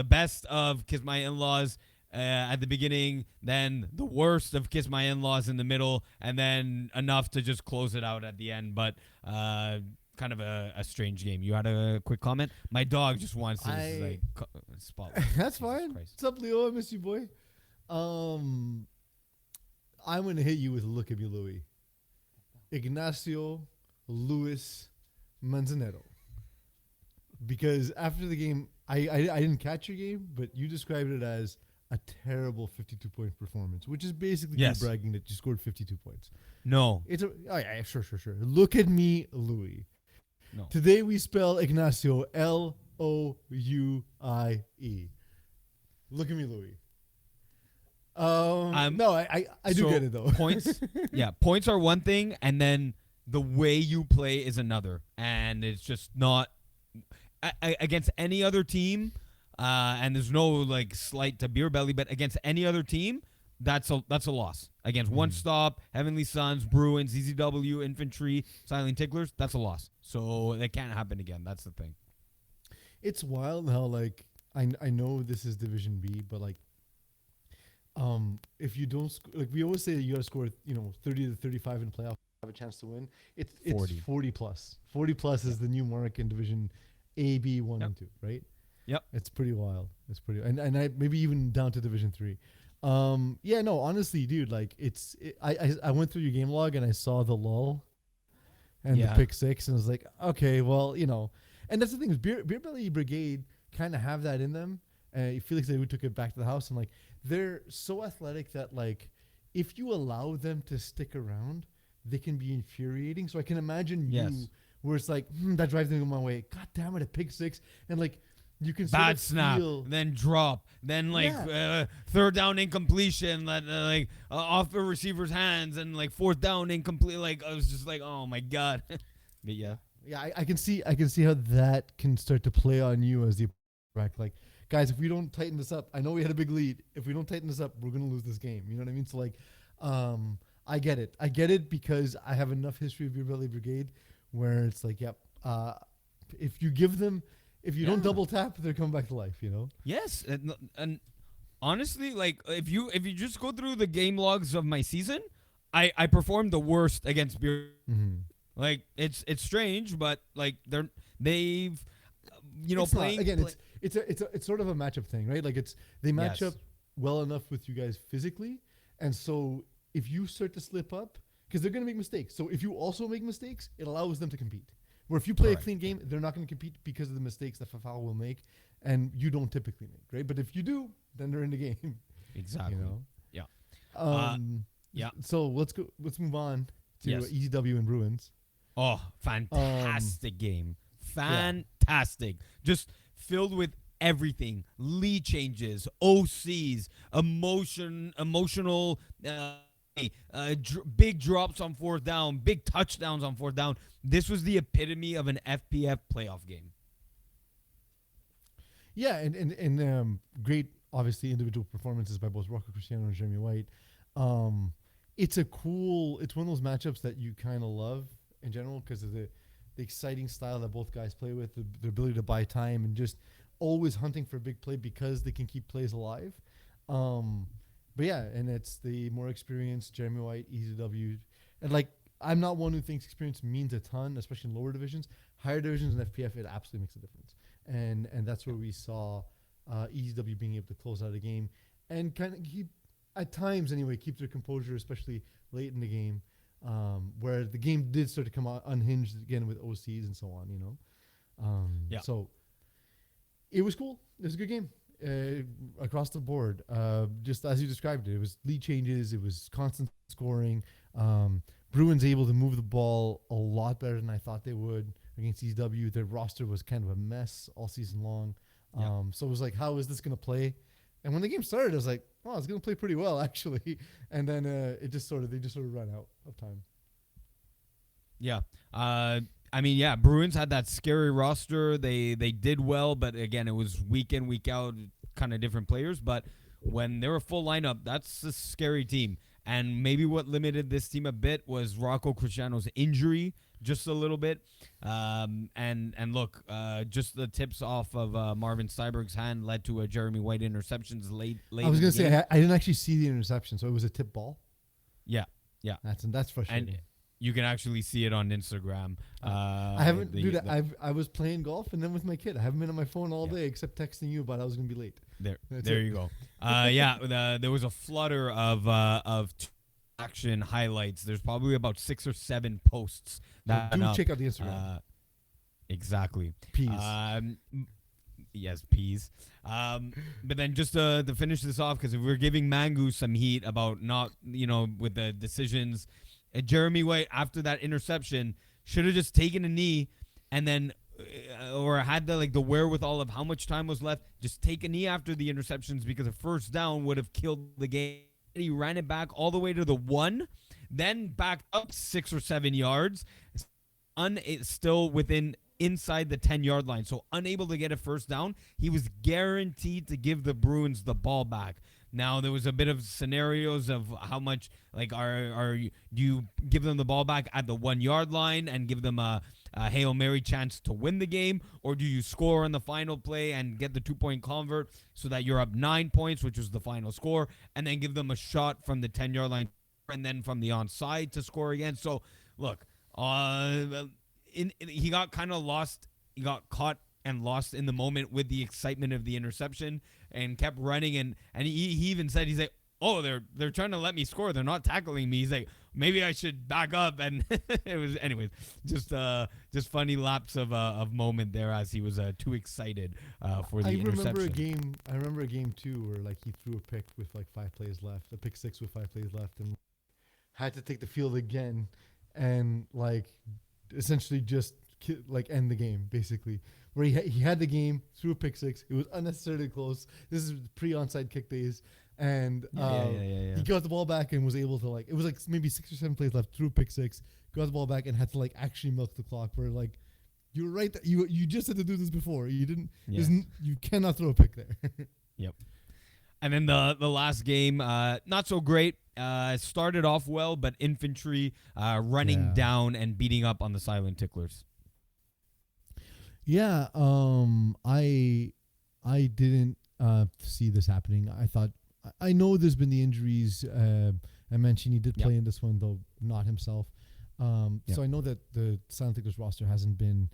[SPEAKER 1] best of Kiss My In-Laws at the beginning, then the worst of Kiss My In-Laws in the middle, and then enough to just close it out at the end. But kind of a strange game. You had a quick comment? My dog just wants to spotlight.
[SPEAKER 2] That's fine. What's up, Leo? I miss you, boy. I'm gonna hit you with Look at Me, Louie. Ignacio Luis Manzanero. Because after the game, I didn't catch your game, but you described it as a terrible 52-point performance, which is basically
[SPEAKER 1] Yes.
[SPEAKER 2] you bragging that you scored 52 points.
[SPEAKER 1] No.
[SPEAKER 2] It's a sure. Look at me, Louis.
[SPEAKER 1] No.
[SPEAKER 2] Today we spell Ignacio Louie. Look at me, Louis. No, I do get it though.
[SPEAKER 1] Points, yeah, points are one thing, and then the way you play is another, and it's just not against any other team. And there's no like slight to Beer Belly, but against any other team, that's a loss. Against One Stop, Heavenly Suns, Bruins, EZW, Infantry, Silent Ticklers, that's a loss. So that can't happen again. That's the thing.
[SPEAKER 2] It's wild how like I know this is Division B, but like if you don't like we always say that you got to score 30 to 35 in playoff to have a chance to win. It's 40 plus. 40 plus is the new mark in Division A, B, 1 and 2, right?
[SPEAKER 1] Yep.
[SPEAKER 2] It's pretty wild. It's pretty and I maybe even down to Division 3. Yeah, no, honestly, dude, like I went through your game log and I saw the lull and the pick six and I was like, okay, well, and that's the thing is Beer Belly Brigade kind of have that in them. Felix they took it back to the house and like they're so athletic that like if you allow them to stick around, they can be infuriating. So I can imagine you where it's like that drives them my way. God damn it, a pick six and like. You can
[SPEAKER 1] bad snap, then drop, then like third down incompletion, off the receiver's hands, and like fourth down incomplete. Like I was just like, oh my god. But yeah,
[SPEAKER 2] I can see how that can start to play on you as the back. Like, guys, if we don't tighten this up, I know we had a big lead. If we don't tighten this up, we're gonna lose this game. You know what I mean? So like, I get it because I have enough history of Beer Belly Brigade where it's like, if you give them. If you don't double tap, they're coming back to life,
[SPEAKER 1] Yes, and honestly, like if you just go through the game logs of my season, I performed the worst against Beer.
[SPEAKER 2] Mm-hmm.
[SPEAKER 1] Like it's strange, but like they've
[SPEAKER 2] it's
[SPEAKER 1] playing
[SPEAKER 2] again. It's sort of a matchup thing, right? Like they match up well enough with you guys physically, and so if you start to slip up, because they're gonna make mistakes. So if you also make mistakes, it allows them to compete. Where if you play a clean game, they're not going to compete because of the mistakes that Fafal will make, and you don't typically make, right? But if you do, then they're in the game.
[SPEAKER 1] Exactly. Yeah.
[SPEAKER 2] Yeah. So let's move on to EZW and Bruins.
[SPEAKER 1] Oh, fantastic game. Fantastic. Just filled with everything. Lead changes, OCs, emotional big drops on fourth down, big touchdowns on fourth down. This was the epitome of an FPF playoff game.
[SPEAKER 2] Yeah, and great, obviously, individual performances by both Rocco Cristiano and Jeremy White. It's one of those matchups that you kind of love in general because of the exciting style that both guys play with, the ability to buy time and just always hunting for a big play because they can keep plays alive. But yeah, and it's the more experienced Jeremy White, EZW. And like, I'm not one who thinks experience means a ton, especially in lower divisions. Higher divisions in FPF, it absolutely makes a difference. And that's where we saw EZW being able to close out a game and kind of keep, at times anyway, keep their composure, especially late in the game, where the game did start to come out unhinged again with OCs and so on, So it was cool. It was a good game. Across the board, just as you described it was lead changes, it was constant scoring. Bruins able to move the ball a lot better than I thought they would against EZW. Their roster was kind of a mess all season long. So it was like, how is this going to play? And when the game started, I was like, oh, it's going to play pretty well actually. And then they just sort of ran out of time.
[SPEAKER 1] Yeah. Bruins had that scary roster. They did well, but again, it was week in, week out, kind of different players. But when they're a full lineup, that's a scary team. And maybe what limited this team a bit was Rocco Cristiano's injury, just a little bit. And look, just the tips off of Marvin Steiberg's hand led to a Jeremy White interceptions late.
[SPEAKER 2] I was going to say, I didn't actually see the interception, so it was a tip ball.
[SPEAKER 1] Yeah.
[SPEAKER 2] That's frustrating.
[SPEAKER 1] And you can actually see it on Instagram.
[SPEAKER 2] I haven't, dude. I was playing golf and then with my kid. I haven't been on my phone all day except texting you about I was gonna be late.
[SPEAKER 1] There you go. There was a flutter of action highlights. There's probably about 6 or 7 posts.
[SPEAKER 2] Do check out the Instagram.
[SPEAKER 1] Exactly.
[SPEAKER 2] Peace.
[SPEAKER 1] Yes, peas. But then just to finish this off, because if we're giving Mangu some heat about not, with the decisions, Jeremy White, after that interception, should have just taken a knee and then, or had the wherewithal of how much time was left, just take a knee after the interceptions, because a first down would have killed the game. He ran it back all the way to the 1, then backed up 6 or 7 yards, still within inside the 10-yard line, so unable to get a first down. He was guaranteed to give the Bruins the ball back. Now there was a bit of scenarios of how much, do you give them the ball back at the 1-yard line and give them a Hail Mary chance to win the game, or do you score on the final play and get the 2-point convert so that you're up 9 points, which was the final score, and then give them a shot from the 10-yard line and then from the onside to score again. So look, he got kind of lost. He got caught and lost in the moment with the excitement of the interception and kept running. And he even said, he's like, oh, they're trying to let me score. They're not tackling me. He's like, maybe I should back up. And it was, anyways, just funny lapse of moment there as he was too excited for the interception.
[SPEAKER 2] I remember a game too where he threw a pick with 5 plays left, a pick 6 with 5 plays left, and had to take the field again and essentially just end the game, basically, where he had the game, threw a pick 6. It was unnecessarily close. This is pre-onside kick days, and he got the ball back and was able to it was maybe 6 or 7 plays left, threw a pick 6, got the ball back and had to actually milk the clock. Where you were right, you just had to do this before. You didn't. Yes. You cannot throw a pick there.
[SPEAKER 1] Yep. And then the last game, not so great. Started off well, but infantry running down and beating up on the silent ticklers.
[SPEAKER 2] Yeah, I didn't see this happening. I know there's been the injuries. I mentioned he did play in this one, though not himself. So I know that the silent ticklers roster hasn't been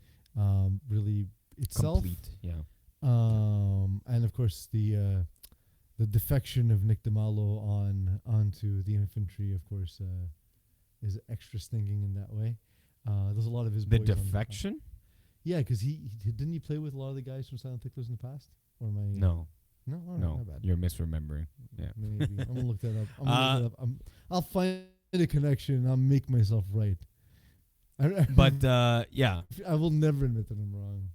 [SPEAKER 2] really itself
[SPEAKER 1] complete. Yeah.
[SPEAKER 2] And of course the defection of Nick DeMalo onto the infantry, of course, is extra stinging in that way. There's a lot of his
[SPEAKER 1] the
[SPEAKER 2] boys
[SPEAKER 1] defection.
[SPEAKER 2] Yeah, because he didn't he play with a lot of the guys from Silent Ticklers in the past? Or am I?
[SPEAKER 1] No.
[SPEAKER 2] No, all right,
[SPEAKER 1] no,
[SPEAKER 2] not bad.
[SPEAKER 1] You're misremembering. Yeah,
[SPEAKER 2] maybe I'm gonna look that up. I'll find a connection and I'll make myself right.
[SPEAKER 1] But yeah,
[SPEAKER 2] I will never admit that I'm wrong.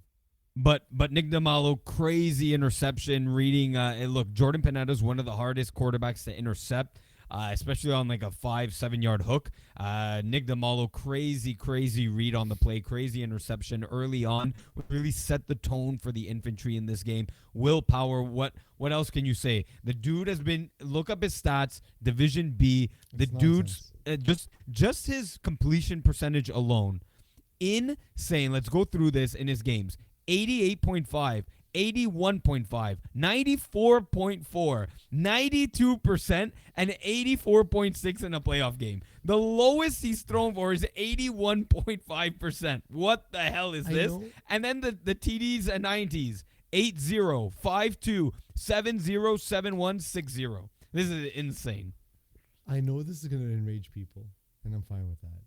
[SPEAKER 1] But Nick DeMalo, crazy interception. Reading, look, Jordan Panetta's one of the hardest quarterbacks to intercept, especially on a 5-7 yard hook. Nick DeMalo, crazy read on the play, crazy interception early on. Really set the tone for the infantry in this game. Willpower. What else can you say? The dude has been. Look up his stats. Division B. The dude's just his completion percentage alone, insane. Let's go through this in his games. 88.5, 81.5, 94.4, 92%, and 84.6 in a playoff game. The lowest he's thrown for is 81.5%. What the hell is this? And then the TDs and 90s, 8-0, 5-2, 7-0, 7-1, 6-0. This is insane.
[SPEAKER 2] I know this is going to enrage people, and I'm fine with that.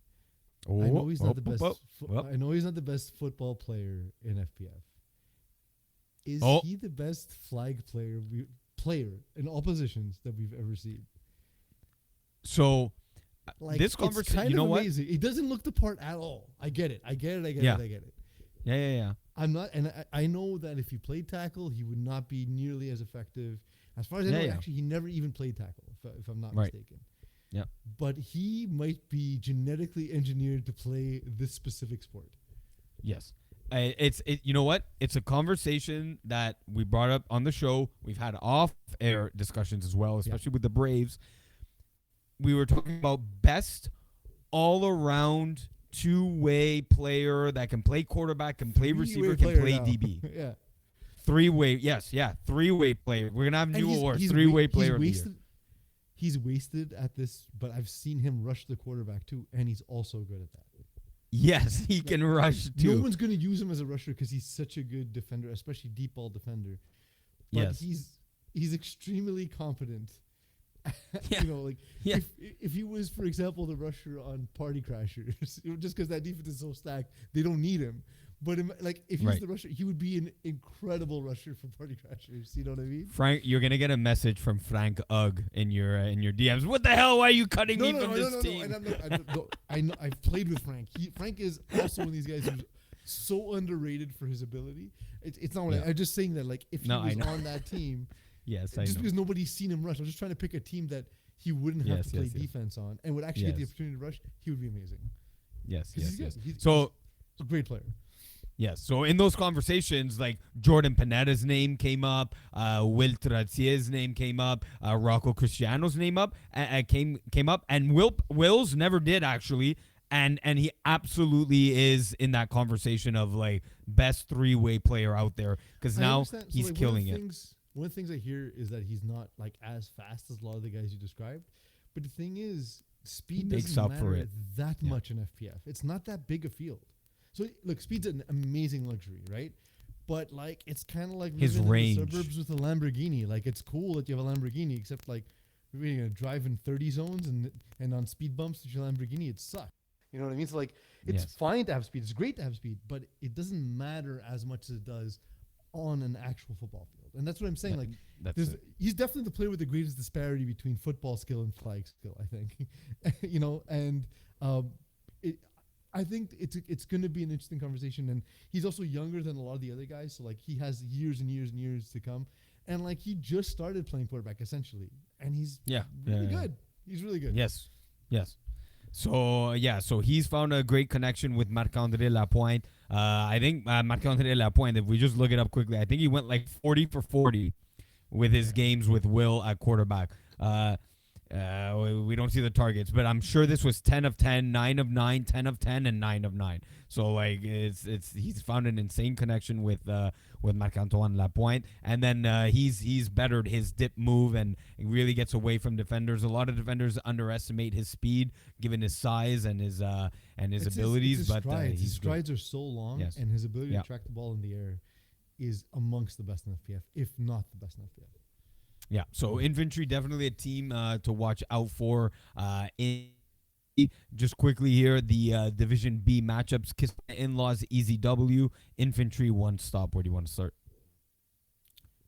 [SPEAKER 2] I know he's not the best. I know he's not the best football player in FPF. Is he the best flag player in all positions that we've ever seen?
[SPEAKER 1] So, this conversation, you know
[SPEAKER 2] amazing. He doesn't look the part at all. I get it. I get it.
[SPEAKER 1] Yeah.
[SPEAKER 2] I'm not, and I know that if he played tackle, he would not be nearly as effective. As far as I know, actually, he never even played tackle, if I'm not mistaken.
[SPEAKER 1] Yeah,
[SPEAKER 2] but he might be genetically engineered to play this specific sport.
[SPEAKER 1] Yes, you know what? It's a conversation that we brought up on the show. We've had off-air discussions as well, especially with the Braves. We were talking about best all-around two-way player that can play quarterback, can play receiver, can play DB.
[SPEAKER 2] Yeah,
[SPEAKER 1] three-way. Yes, three-way player. We're gonna have new awards. Three-way player of the year.
[SPEAKER 2] He's wasted at this, but I've seen him rush the quarterback too, and he's also good at that.
[SPEAKER 1] Yes, he can rush too.
[SPEAKER 2] No one's going to use him as a rusher because he's such a good defender, especially deep ball defender. But he's extremely competent. If he was, for example, the rusher on Party Crashers, just because that defense is so stacked, they don't need him. But like if he was
[SPEAKER 1] Right.
[SPEAKER 2] the rusher, he would be an incredible rusher for Party Crashers. You know what I mean?
[SPEAKER 1] Frank, you're gonna get a message from Frank Ugg in your DMs. What the hell? Why are you cutting me from this team?
[SPEAKER 2] And I know I've played with Frank. Frank is also one of these guys who's so underrated for his ability. It's not.
[SPEAKER 1] Yeah.
[SPEAKER 2] I'm just saying that like if he
[SPEAKER 1] No, I
[SPEAKER 2] was
[SPEAKER 1] know.
[SPEAKER 2] on that team,
[SPEAKER 1] Yes, I
[SPEAKER 2] just
[SPEAKER 1] know.
[SPEAKER 2] because nobody's seen him rush, I'm just trying to pick a team that he wouldn't have
[SPEAKER 1] Yes,
[SPEAKER 2] to play
[SPEAKER 1] yes, yes.
[SPEAKER 2] defense on and would actually get the
[SPEAKER 1] Yes.
[SPEAKER 2] opportunity to rush. He would be amazing.
[SPEAKER 1] Yes,
[SPEAKER 2] 'Cause
[SPEAKER 1] yes,
[SPEAKER 2] he's
[SPEAKER 1] yes.
[SPEAKER 2] good. He's
[SPEAKER 1] So
[SPEAKER 2] a great player.
[SPEAKER 1] yes, so in those conversations, like Jordan Panetta's name came up, Will Trazier's name came up, Rocco Cristiano's name up, came up, and Will's never did actually, and he absolutely is in that conversation of like best 3-way player out there because
[SPEAKER 2] I
[SPEAKER 1] now
[SPEAKER 2] understand. So,
[SPEAKER 1] he's
[SPEAKER 2] like,
[SPEAKER 1] killing it.
[SPEAKER 2] One of the things I hear is that he's not like as fast as a lot of the guys you described. But the thing is, speed
[SPEAKER 1] makes
[SPEAKER 2] doesn't
[SPEAKER 1] up for
[SPEAKER 2] matter
[SPEAKER 1] it.
[SPEAKER 2] that
[SPEAKER 1] Yeah.
[SPEAKER 2] much in FPF. It's not that big a field. So look, speed's an amazing luxury, right? But like it's kind of like
[SPEAKER 1] His
[SPEAKER 2] living
[SPEAKER 1] range.
[SPEAKER 2] in the suburbs with a Lamborghini. Like it's cool that you have a Lamborghini, except like you're gonna drive in 30 zones and on speed bumps with your Lamborghini, it sucks. You know what I mean? So like it's
[SPEAKER 1] Yes.
[SPEAKER 2] fine to have speed. It's great to have speed, but it doesn't matter as much as it does on an actual football field. And that's what I'm saying.
[SPEAKER 1] That-
[SPEAKER 2] Like
[SPEAKER 1] That's
[SPEAKER 2] there's,
[SPEAKER 1] it.
[SPEAKER 2] he's definitely the player with the greatest disparity between football skill and flag skill, I think. You know, and I think it's going to be an interesting conversation. And he's also younger than a lot of the other guys, so like he has years and years and years to come. And like he just started playing quarterback essentially, and he's
[SPEAKER 1] Yeah,
[SPEAKER 2] really
[SPEAKER 1] yeah.
[SPEAKER 2] good. He's really good.
[SPEAKER 1] Yes, yes. So so he's found a great connection with Marc-André Lapointe. I think Marc-André Lapointe, if we just look it up quickly, I think he went like 40 for 40 with his games with Will at quarterback. We don't see the targets, but I'm sure this was 10 of 10, 9 of 9, 10 of 10, and 9 of 9. So like he's found an insane connection with Marc-Antoine Lapointe, and then he's bettered his dip move and really gets away from defenders. A lot of defenders underestimate his speed, given his size and his
[SPEAKER 2] It's
[SPEAKER 1] abilities,
[SPEAKER 2] his
[SPEAKER 1] but
[SPEAKER 2] strides.
[SPEAKER 1] he's
[SPEAKER 2] His
[SPEAKER 1] good.
[SPEAKER 2] strides are so long,
[SPEAKER 1] Yes.
[SPEAKER 2] and his ability
[SPEAKER 1] Yeah.
[SPEAKER 2] to track the ball in the air is amongst the best in FPF, if not the best in FPF.
[SPEAKER 1] Yeah, so infantry definitely a team to watch out for. Just quickly here, the Division B matchups: Kiss In-Laws, Easy W, Infantry, one stop. Where do you want to start?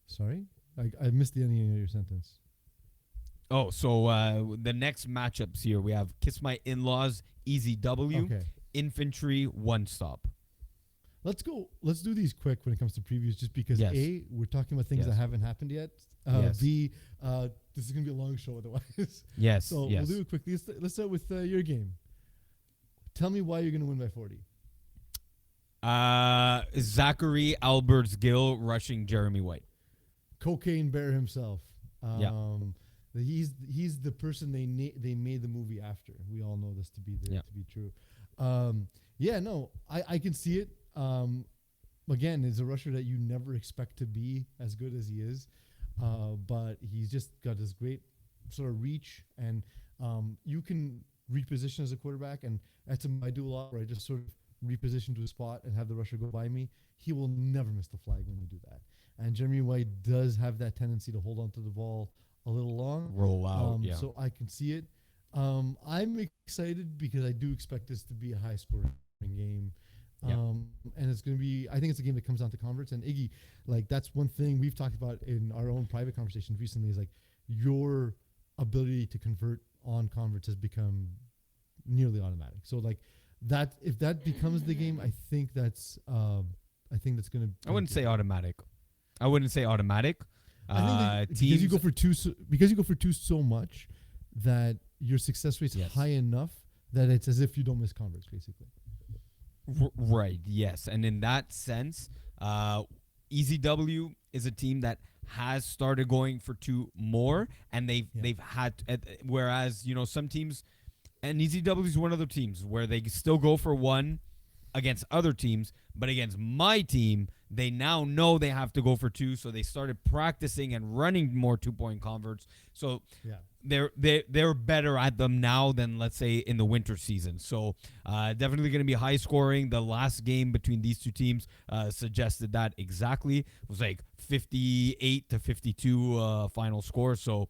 [SPEAKER 2] Sorry, I missed the ending of your sentence.
[SPEAKER 1] Oh, so the next matchups here we have Kiss My In-Laws, Easy W,
[SPEAKER 2] Okay,
[SPEAKER 1] Infantry, one stop.
[SPEAKER 2] let's go. Let's do these quick when it comes to previews, just because
[SPEAKER 1] Yes.
[SPEAKER 2] A, we're talking about things that
[SPEAKER 1] Yes.
[SPEAKER 2] haven't happened yet.
[SPEAKER 1] Yes.
[SPEAKER 2] B, this is gonna be a long show otherwise.
[SPEAKER 1] Yes,
[SPEAKER 2] So
[SPEAKER 1] yes.
[SPEAKER 2] we'll do it quickly. Let's start with your game. Tell me why you're gonna win by 40.
[SPEAKER 1] Zachary Alberts Gill rushing Jeremy White.
[SPEAKER 2] Cocaine Bear himself.
[SPEAKER 1] Yeah.
[SPEAKER 2] He's the person they made the movie after. We all know this to be
[SPEAKER 1] Yeah.
[SPEAKER 2] true. I can see it. Again, is a rusher that you never expect to be as good as he is, but he's just got this great sort of reach, and you can reposition as a quarterback, and that's something I do a lot, where I just sort of reposition to a spot and have the rusher go by me. He will never miss the flag when you do that. And Jeremy White does have that tendency to hold on to the ball a little long.
[SPEAKER 1] Roll out, yeah.
[SPEAKER 2] So I can see it. I'm excited because I do expect this to be a high scoring game.
[SPEAKER 1] Yeah.
[SPEAKER 2] And it's going to be, I think it's a game that comes down to converts. And Iggy, like that's one thing we've talked about in our own private conversations recently, is like your ability to convert on converts has become nearly automatic. So like that, if that becomes the game, I think that's going to.
[SPEAKER 1] I wouldn't say automatic. I think
[SPEAKER 2] that because you go for two so much that your success rate's
[SPEAKER 1] Yes.
[SPEAKER 2] high enough that it's as if you don't miss converts, basically.
[SPEAKER 1] Right, yes. And in that sense, Easy W is a team that has started going for two more, and they've had, whereas, some teams, and Easy W is one of the teams where they still go for one against other teams, but against my team, they now know they have to go for two, so they started practicing and running more 2-point converts. So
[SPEAKER 2] Yeah.
[SPEAKER 1] they're better at them now than, let's say, in the winter season. So definitely going to be high scoring. The last game between these two teams suggested that exactly. It was like 58-52 final score. So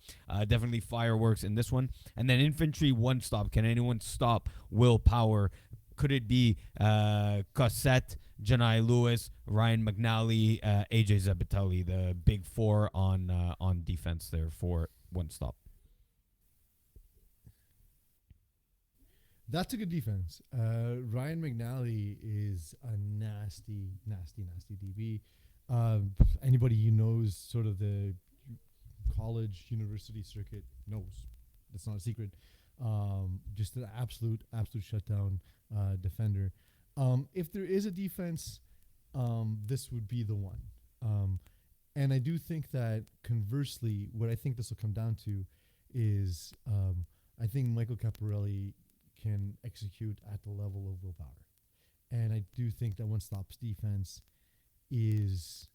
[SPEAKER 1] definitely fireworks in this one. And then Infantry, one stop. Can anyone stop Will Power? Could it be Cossette, Janai Lewis, Ryan McNally, AJ Zabatelli, the big four on defense there for one stop.
[SPEAKER 2] That's a good defense. Ryan McNally is a nasty DB. Anybody who knows sort of the college university circuit knows. That's not a secret. Just an absolute shutdown defender. If there is a defense, this would be the one. And I do think that conversely, what I think this will come down to is I think Michael Caparelli can execute at the level of willpower. And I do think that one-stop's defense is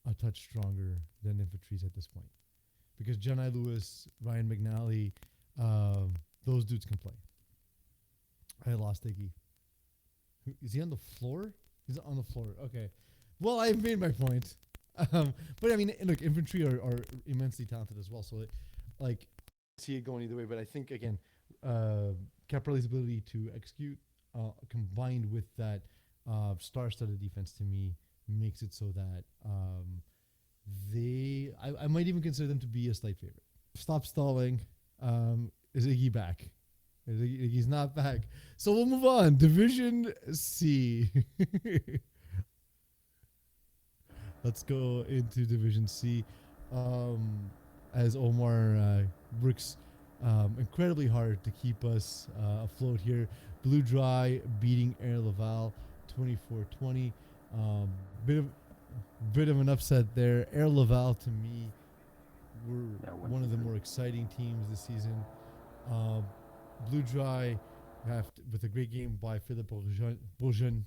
[SPEAKER 2] a touch stronger than infantry's at this point. Because Janai Lewis, Ryan McNally, those dudes can play. I lost Iggy. Is he on the floor? He's on the floor. Okay. Well, I've made my point. But I mean, look, infantry are immensely talented as well. So, see it going either way. But I think, again, Caprelli's ability to execute combined with that star-studded defense to me makes it so that I might even consider them to be a slight favorite. Stop stalling. Is Iggy back? Iggy's not back. So we'll move on. Division C. Let's go into Division C. As Omar works incredibly hard to keep us afloat here. Blue Dry beating Air Laval 24-20. Bit of an upset there. Air Laval, to me, were one of the more exciting teams this season. Blue Dry, with a great game by Philippe Beaujean,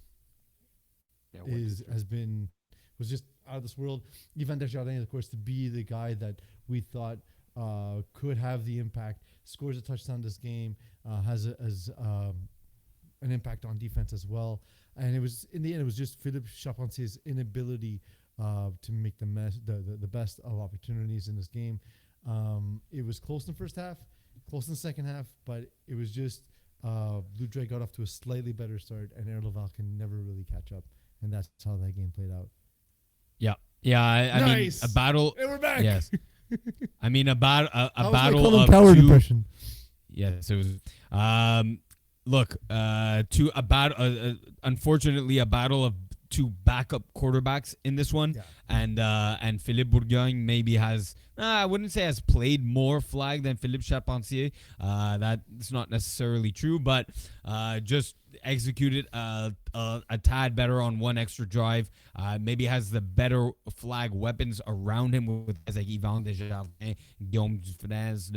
[SPEAKER 2] was just out of this world. Yvan Desjardins, of course, to be the guy that we thought could have the impact, scores a touchdown this game, has an impact on defense as well. And it was, in the end, it was just Philippe Charpentier's inability to make the best of opportunities in this game. It was close in the first half, close in the second half, but it was just Blue Dry got off to a slightly better start, and Air Laval can never really catch up, and that's how that game played out.
[SPEAKER 1] Yeah. I mean, a battle.
[SPEAKER 2] Hey, we're back.
[SPEAKER 1] Yes. I mean, a battle
[SPEAKER 2] of
[SPEAKER 1] coward
[SPEAKER 2] impression.
[SPEAKER 1] Yes, it was. Look, unfortunately, a battle of two backup quarterbacks in this one, and Philippe Bourgogne maybe has, I wouldn't say has played more flag than Philippe Charpentier. That's not necessarily true, but just executed a tad better on one extra drive. Maybe has the better flag weapons around him with guys like Yvan Desjardins, Guillaume Dufresne,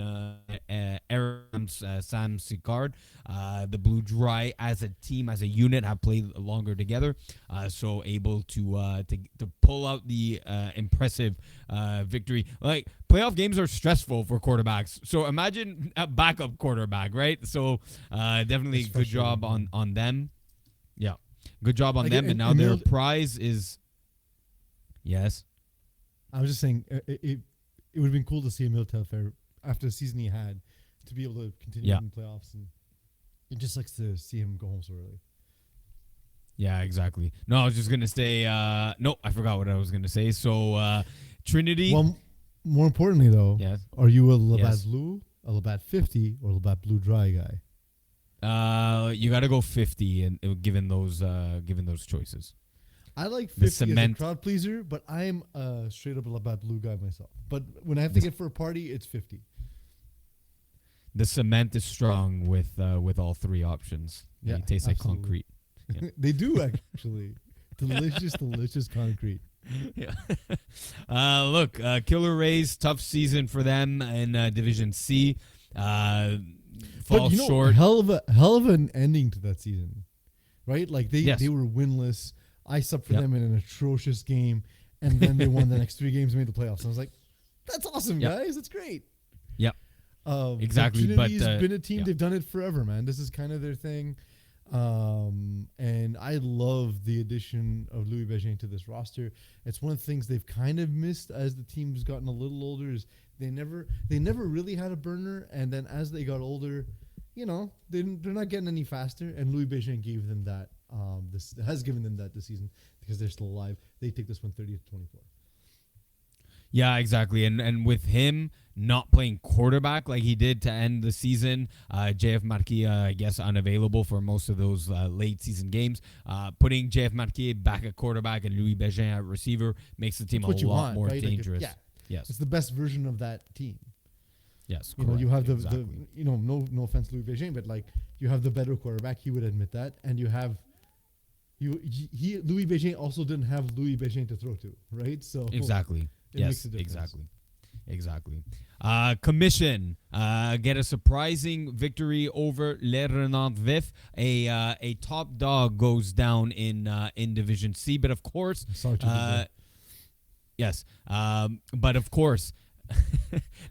[SPEAKER 1] Sam Sicard. The Blue Dry as a team, as a unit, have played longer together, so able to pull out the impressive victory. Like, playoff games are stressful for quarterbacks, so imagine a backup quarterback, right? So definitely good job on them. Yeah, good job on them. And now their prize is, yes.
[SPEAKER 2] I was just saying it would have been cool to see Emile Telfair after the season he had to be able to continue in the playoffs, and it just likes to see him go home so early.
[SPEAKER 1] Yeah, exactly. No, I was just gonna say. No, I forgot what I was gonna say. So Trinity.
[SPEAKER 2] Well, more importantly, though,
[SPEAKER 1] yes.
[SPEAKER 2] Are you a Labatt Blue, a Labatt 50, or a Labatt Blue Dry guy?
[SPEAKER 1] You got to go 50, and given those choices.
[SPEAKER 2] I like 50 as a crowd pleaser, but I'm a straight up Labatt Blue guy myself. But when I have to get for a party, it's 50.
[SPEAKER 1] The cement is strong with all three options.
[SPEAKER 2] Yeah,
[SPEAKER 1] it tastes like concrete. Yeah.
[SPEAKER 2] They do actually. delicious concrete.
[SPEAKER 1] Yeah. Look, Killer Rays, tough season for them in Division C. Falls short.
[SPEAKER 2] Hell of an ending to that season, right? Like they were winless. I subbed for them in an atrocious game, and then they won the next 3 games and made the playoffs. I was like, "That's awesome, guys! That's great."
[SPEAKER 1] Yep. Exactly.
[SPEAKER 2] Trinity's been a team. They've done it forever, man. This is kind of their thing. And I love the addition of Louis Bégin to this roster. It's one of the things they've kind of missed as the team's gotten a little older. Is they never really had a burner, and then as they got older, they're not getting any faster, and Louis Beijing gave them that. This has given them that this season because they're still alive. They take this one 30-24.
[SPEAKER 1] Yeah, exactly. And with him not playing quarterback like he did to end the season, JF Marquis, I guess, unavailable for most of those late season games. Putting JF Marquis back at quarterback and Louis Begin at receiver makes the team a lot more dangerous. Yes.
[SPEAKER 2] It's the best version of that team.
[SPEAKER 1] Yes,
[SPEAKER 2] you have the
[SPEAKER 1] exactly.
[SPEAKER 2] no offense to Louis Beijing, but like you have the better quarterback. He would admit that, and you have Louis Beijing also didn't have Louis Beijing to throw to, right? So
[SPEAKER 1] exactly.
[SPEAKER 2] It makes a
[SPEAKER 1] Yes,
[SPEAKER 2] difference.
[SPEAKER 1] exactly. Commission get a surprising victory over Le Renard Vif. A top dog goes down in Division C, but of course,
[SPEAKER 2] Sorry to
[SPEAKER 1] yes, but of course,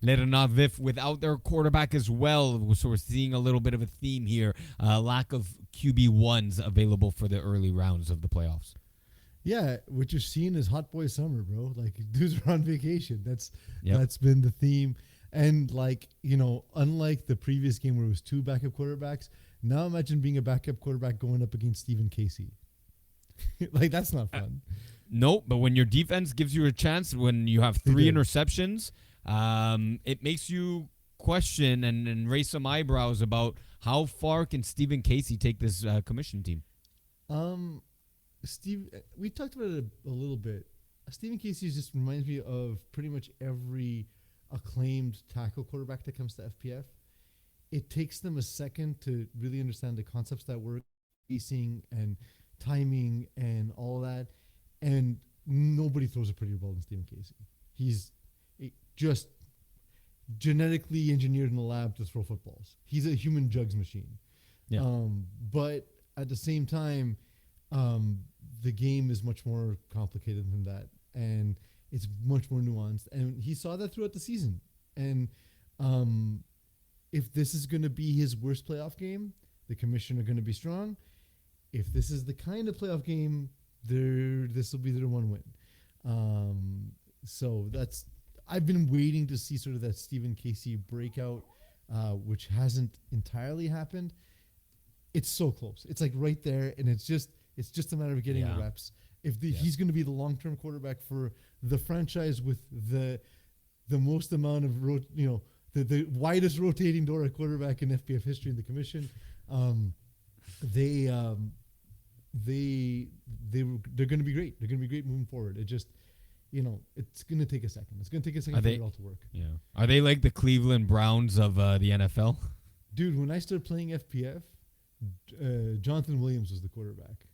[SPEAKER 1] Le Renard Vif without their quarterback as well. So we're seeing a little bit of a theme here. Lack of QB1s available for the early rounds of the playoffs.
[SPEAKER 2] Yeah, what you're seeing is hot boy summer, bro. Like dudes are on vacation. That's
[SPEAKER 1] Yep.
[SPEAKER 2] been the theme. And like, unlike the previous game where it was two backup quarterbacks, now imagine being a backup quarterback going up against Stephen Casey. Like that's not fun.
[SPEAKER 1] No, but when your defense gives you a chance, when you have three
[SPEAKER 2] did.
[SPEAKER 1] interceptions, it makes you question and raise some eyebrows about how far can Stephen Casey take this commission team.
[SPEAKER 2] Steve, we talked about it a little bit. Stephen Casey just reminds me of pretty much every acclaimed tackle quarterback that comes to FPF. It takes them a second to really understand the concepts that work, spacing and timing and all that. And nobody throws a prettier ball than Stephen Casey. He's just genetically engineered in the lab to throw footballs. He's a human jugs machine.
[SPEAKER 1] Yeah.
[SPEAKER 2] But at the same time, the game is much more complicated than that, and it's much more nuanced. And he saw that throughout the season. And if this is going to be his worst playoff game, the commission are going to be strong. If this is the kind of playoff game, this will be their one win. So I've been waiting to see sort of that Stephen Casey breakout, which hasn't entirely happened. It's so close. It's like right there, and it's just a matter of getting the reps. If he's going to be the long-term quarterback for the franchise with the most amount of the widest rotating door at quarterback in FPF history in the commission, they're going to be great. They're going to be great moving forward. It just it's going to take a second. It's going to take a second for it all to work.
[SPEAKER 1] Yeah. Are they like the Cleveland Browns of the NFL?
[SPEAKER 2] Dude, when I started playing FPF, Jonathan Williams was the quarterback.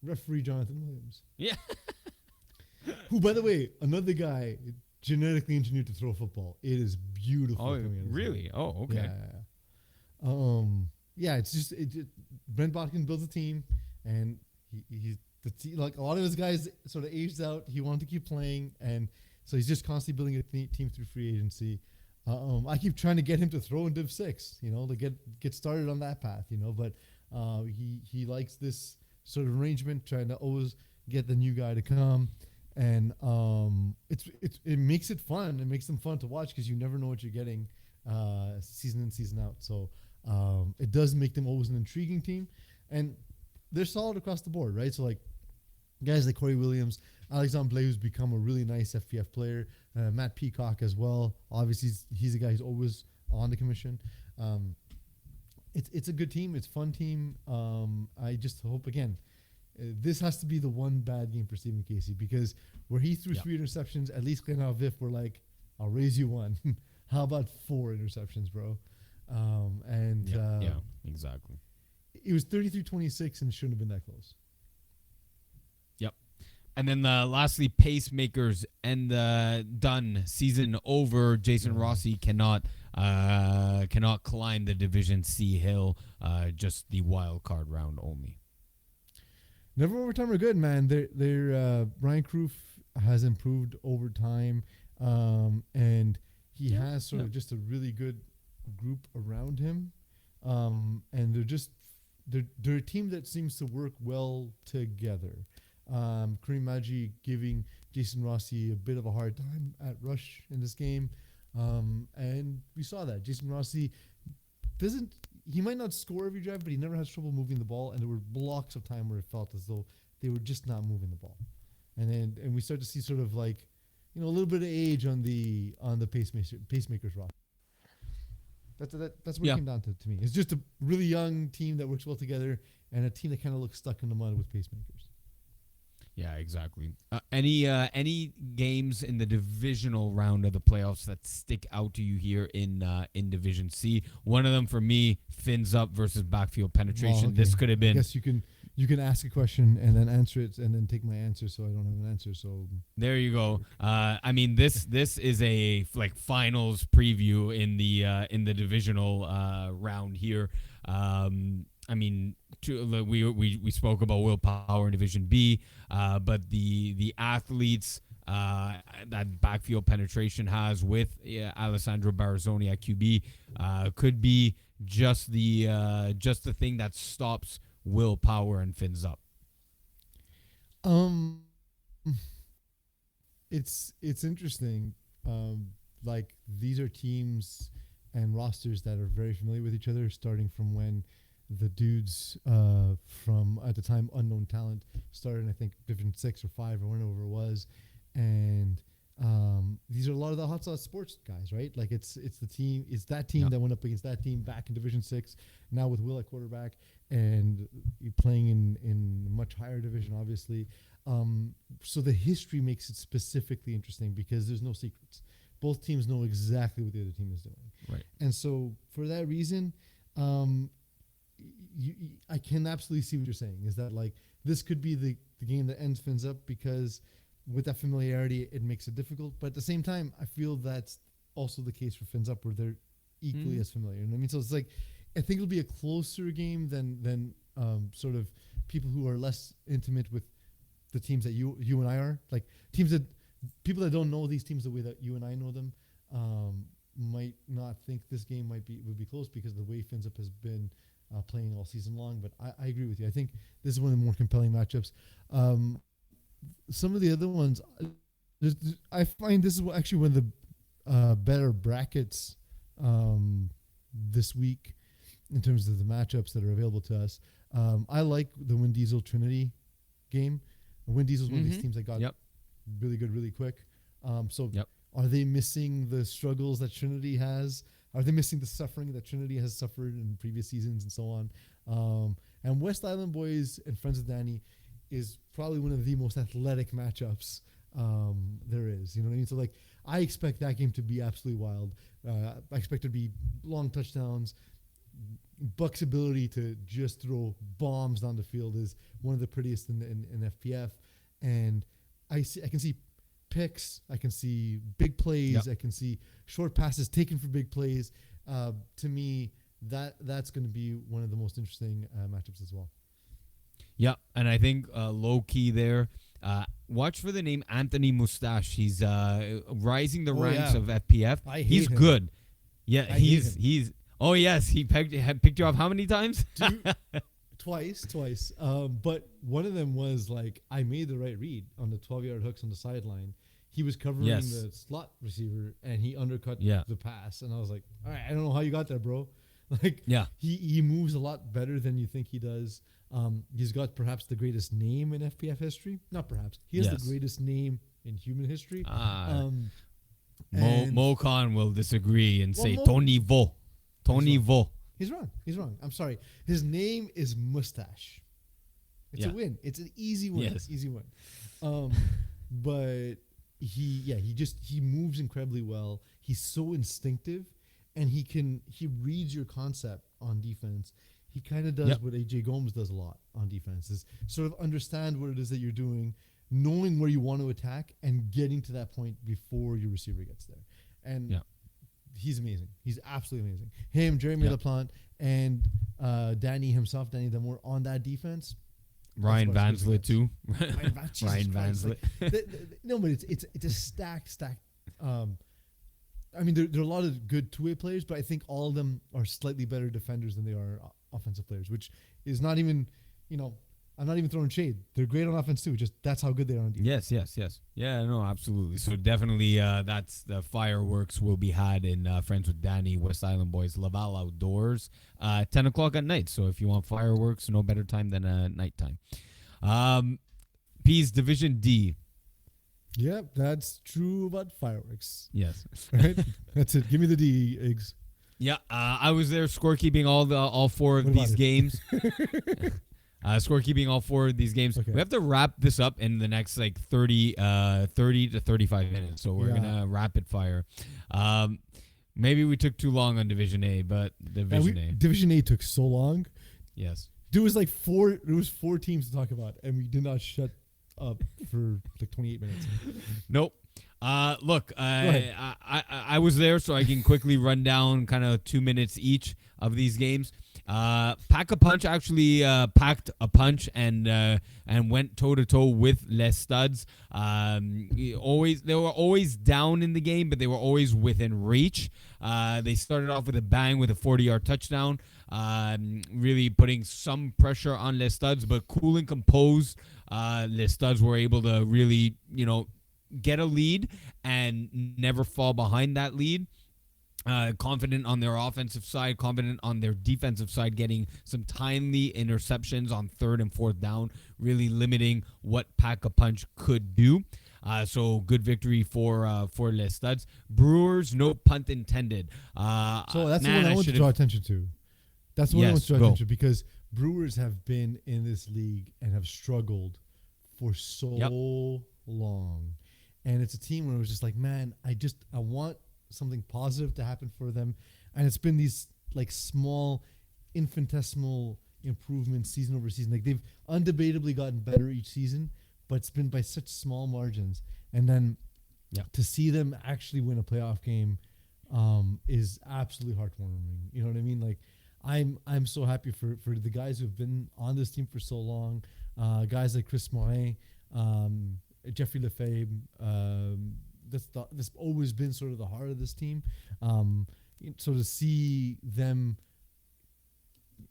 [SPEAKER 2] Referee Jonathan Williams.
[SPEAKER 1] Yeah.
[SPEAKER 2] Who, by the way, another guy genetically engineered to throw football. It is beautiful.
[SPEAKER 1] Oh, really? Oh, okay.
[SPEAKER 2] Yeah. It's just Brent Botkin builds a team, and he's like a lot of his guys sort of aged out. He wanted to keep playing, and so he's just constantly building a team through free agency. I keep trying to get him to throw in Div 6, to get started on that path, but he likes this sort of arrangement, trying to always get the new guy to come, and it makes it fun. It makes them fun to watch because you never know what you're getting season in, season out. So it does make them always an intriguing team, and they're solid across the board, right? So like guys like Corey Williams, Alexandre Blais, who's become a really nice FPF player, Matt Peacock as well. Obviously, he's a guy who's always on the commission. It's a good team. It's a fun team. I just hope, again, this has to be the one bad game for Stephen Casey, because where he threw 3 interceptions, at least Glenn Vif were like, I'll raise you one. How about 4 interceptions, bro?
[SPEAKER 1] Exactly.
[SPEAKER 2] It was 33-26 and it shouldn't have been that close.
[SPEAKER 1] Yep. And then lastly, pacemakers and done, season over. Jason Rossi cannot climb the Division C hill, just the wild card round only.
[SPEAKER 2] Never overtime are good, man. They're Brian Kroof has improved over time, and he has sort of just a really good group around him, and they're a team that seems to work well together. Kareem Maji giving Jason Rossi a bit of a hard time at rush in this game, and we saw that Jason Rossi he might not score every drive, but he never has trouble moving the ball. And there were blocks of time where it felt as though they were just not moving the ball. And we start to see sort of like, a little bit of age on the pacemakers roster. That's what it came down to me. It's just a really young team that works well together and a team that kind of looks stuck in the mud with pacemakers.
[SPEAKER 1] Yeah, exactly. Any games in the divisional round of the playoffs that stick out to you here in Division C? One of them for me, fins up versus backfield penetration.
[SPEAKER 2] Well, okay.
[SPEAKER 1] This could have been.
[SPEAKER 2] I guess you can ask a question and then answer it and then take my answer, so I don't have an answer. So
[SPEAKER 1] there you go. I mean, this is a finals preview in the divisional round here. I mean, we spoke about willpower in Division B, but the athletes that backfield penetration has with Alessandro Barazzoni at QB could be just the thing that stops willpower and fins up.
[SPEAKER 2] It's interesting. Like, these are teams and rosters that are very familiar with each other, starting from when the dudes from, at the time, Unknown Talent started in, I think, Division 6 or 5 or whatever it was. And these are a lot of the Hot Sauce Sports guys, right? Like, it's that team that went up against that team back in Division 6, now with Will at quarterback, and playing in a much higher division, obviously. So the history makes it specifically interesting because there's no secrets. Both teams know exactly what the other team is doing.
[SPEAKER 1] Right.
[SPEAKER 2] And so for that reason, I can absolutely see what you're saying, is that, like, this could be the game that ends fins up, because with that familiarity, it makes it difficult. But at the same time, I feel that's also the case for fins up, where they're equally as familiar. You know what I mean? So it's like, I think it'll be a closer game than sort of people who are less intimate with the teams that you and I are. Like, people that don't know these teams the way that you and I know them might not think this game would be close, because of the way fins up has been playing all season long. But I agree with you. I think this is one of the more compelling matchups. Some of the other ones, I find this is actually one of the better brackets this week in terms of the matchups that are available to us. I like the Win Diesel Trinity game. Win Diesel is one of these teams that got really good really quick. Are they missing the struggles that Trinity has? Are they missing the suffering that Trinity has suffered in previous seasons and so on? And West Island Boys and Friends of Danny is probably one of the most athletic matchups there is. You know what I mean? So, like, I expect that game to be absolutely wild. I expect it to be long touchdowns. Buck's ability to just throw bombs down the field is one of the prettiest in FPF. And I can see picks. I can see big plays. I can see short passes taken for big plays. To me, that's going to be one of the most interesting matchups as well.
[SPEAKER 1] Yeah, and I think low key there. Watch for the name Anthony Mustache. He's rising the ranks of FPF. He's good. Yeah, he's. Oh yes, he picked you up how many times?
[SPEAKER 2] Twice. But one of them was like, I made the right read on the 12-yard hooks on the sideline. He was covering the slot receiver and he undercut the pass, and I was like, all right, I don't know how you got there, bro. Like, he moves a lot better than you think he does. He's got perhaps the greatest name in FPF history. Not perhaps. He has the greatest name in human history.
[SPEAKER 1] Mo Khan will disagree and say Tony Vo. Tony Vo.
[SPEAKER 2] He's wrong. I'm sorry. His name is Mustache. It's a win. It's an easy win.
[SPEAKER 1] Yes.
[SPEAKER 2] Easy win. But he moves incredibly well. He's so instinctive, and he reads your concept on defense. He kind of does what AJ Gomes does a lot on defense, is sort of understand what it is that you're doing, knowing where you want to attack, and getting to that point before your receiver gets there. And he's amazing. He's absolutely amazing. Him, Jeremy LaPlante, and Danny Demore on that defense.
[SPEAKER 1] Ryan Vanzlet too.
[SPEAKER 2] Ryan Vanzlet. No, but it's a stacked. I mean, there are a lot of good two-way players, but I think all of them are slightly better defenders than they are offensive players, which is not even, I'm not even throwing shade. They're great on offense too. Just that's how good they are on defense.
[SPEAKER 1] Yes. Yeah, no, absolutely. So definitely, that's the fireworks will be had in Friends with Danny, West Island Boys, Laval Outdoors, 10 o'clock at night. So if you want fireworks, no better time than nighttime. P's Division D.
[SPEAKER 2] Yep, that's true about fireworks.
[SPEAKER 1] Yes.
[SPEAKER 2] Right? That's it. Give me the D, Iggs.
[SPEAKER 1] Yeah, I was there scorekeeping all four of
[SPEAKER 2] What
[SPEAKER 1] these
[SPEAKER 2] about it?
[SPEAKER 1] games. Scorekeeping all four of these games.
[SPEAKER 2] Okay.
[SPEAKER 1] We have to wrap this up in the next like 30 to 35 minutes. So we're gonna rapid fire. Maybe we took too long on Division A, but Division A.
[SPEAKER 2] Division A took so long.
[SPEAKER 1] Yes.
[SPEAKER 2] There was like four teams to talk about, and we did not shut up for like 28 minutes.
[SPEAKER 1] Nope. Look,
[SPEAKER 2] ahead.
[SPEAKER 1] I was there, so I can quickly run down kind of 2 minutes each of these games. Pack a Punch actually packed a punch and went toe to toe with Les Studs. They were always down in the game, but they were always within reach. They started off with a bang with a 40-yard touchdown, really putting some pressure on Les Studs, but cool and composed. Les Studs were able to really, get a lead and never fall behind that lead. Confident on their offensive side, confident on their defensive side, getting some timely interceptions on 3rd and 4th down, really limiting what Pack a Punch could do. So good victory for Les Studs. Brewers, no punt intended.
[SPEAKER 2] So that's the one I want to draw attention to. That's the one I want to draw attention to, because Brewers have been in this league and have struggled for so long. And it's a team where it was just like, man, I want something positive to happen for them. And it's been these like small infinitesimal improvements season over season. Like they've undebatably gotten better each season, but it's been by such small margins. And then to see them actually win a playoff game is absolutely heartwarming. You know what I mean? Like I'm so happy for the guys who've been on this team for so long. Guys like Chris Morin, Jeffrey Lefebvre, that's always been sort of the heart of this team. So to see them,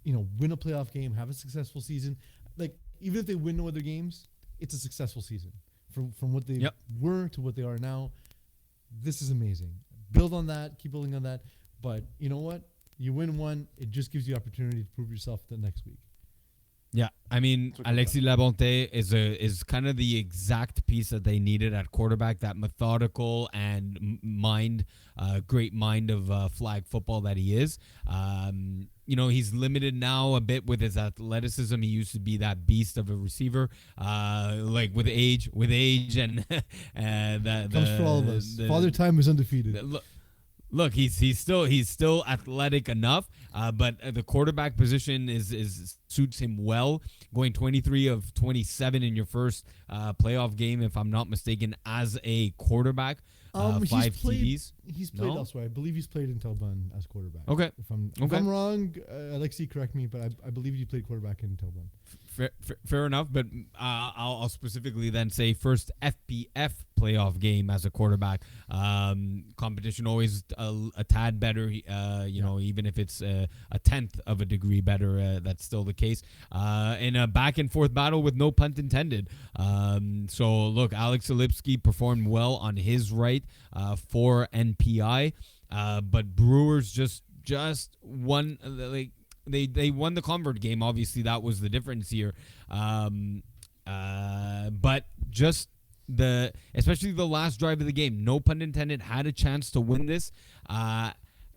[SPEAKER 2] win a playoff game, have a successful season, like even if they win no other games, it's a successful season. From what they were to what they are now, this is amazing. Build on that, keep building on that. But you know what? You win one, it just gives you opportunity to prove yourself the next week.
[SPEAKER 1] Yeah, I mean, Alexis Labonte is kind of the exact piece that they needed at quarterback, that methodical and great mind of flag football that he is. He's limited now a bit with his athleticism. He used to be that beast of a receiver, like with age and that
[SPEAKER 2] comes for all of us. Father Time is undefeated.
[SPEAKER 1] Look, he's still athletic enough, but the quarterback position is suits him well. Going 23 of 27 in your first playoff game, if I'm not mistaken, as a quarterback. 5 TDs.
[SPEAKER 2] He's played elsewhere. I believe he's played in Telbun as quarterback.
[SPEAKER 1] Okay.
[SPEAKER 2] If I'm wrong, Alexi, correct me, but I believe you played quarterback in Telbun.
[SPEAKER 1] Fair enough, but I'll specifically then say first FPF playoff game as a quarterback. Competition always a tad better, even if it's a 10th of a degree better, that's still the case. In a back and forth battle with no punt intended. So look, Alex Olipsky performed well on his right for NPI, but Brewers just won They won the convert game. Obviously, that was the difference here. But just especially the last drive of the game, no pun intended, had a chance to win this.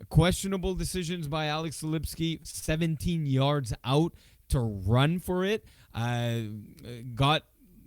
[SPEAKER 1] Questionable decisions by Alex Lipsky, 17 yards out to run for it.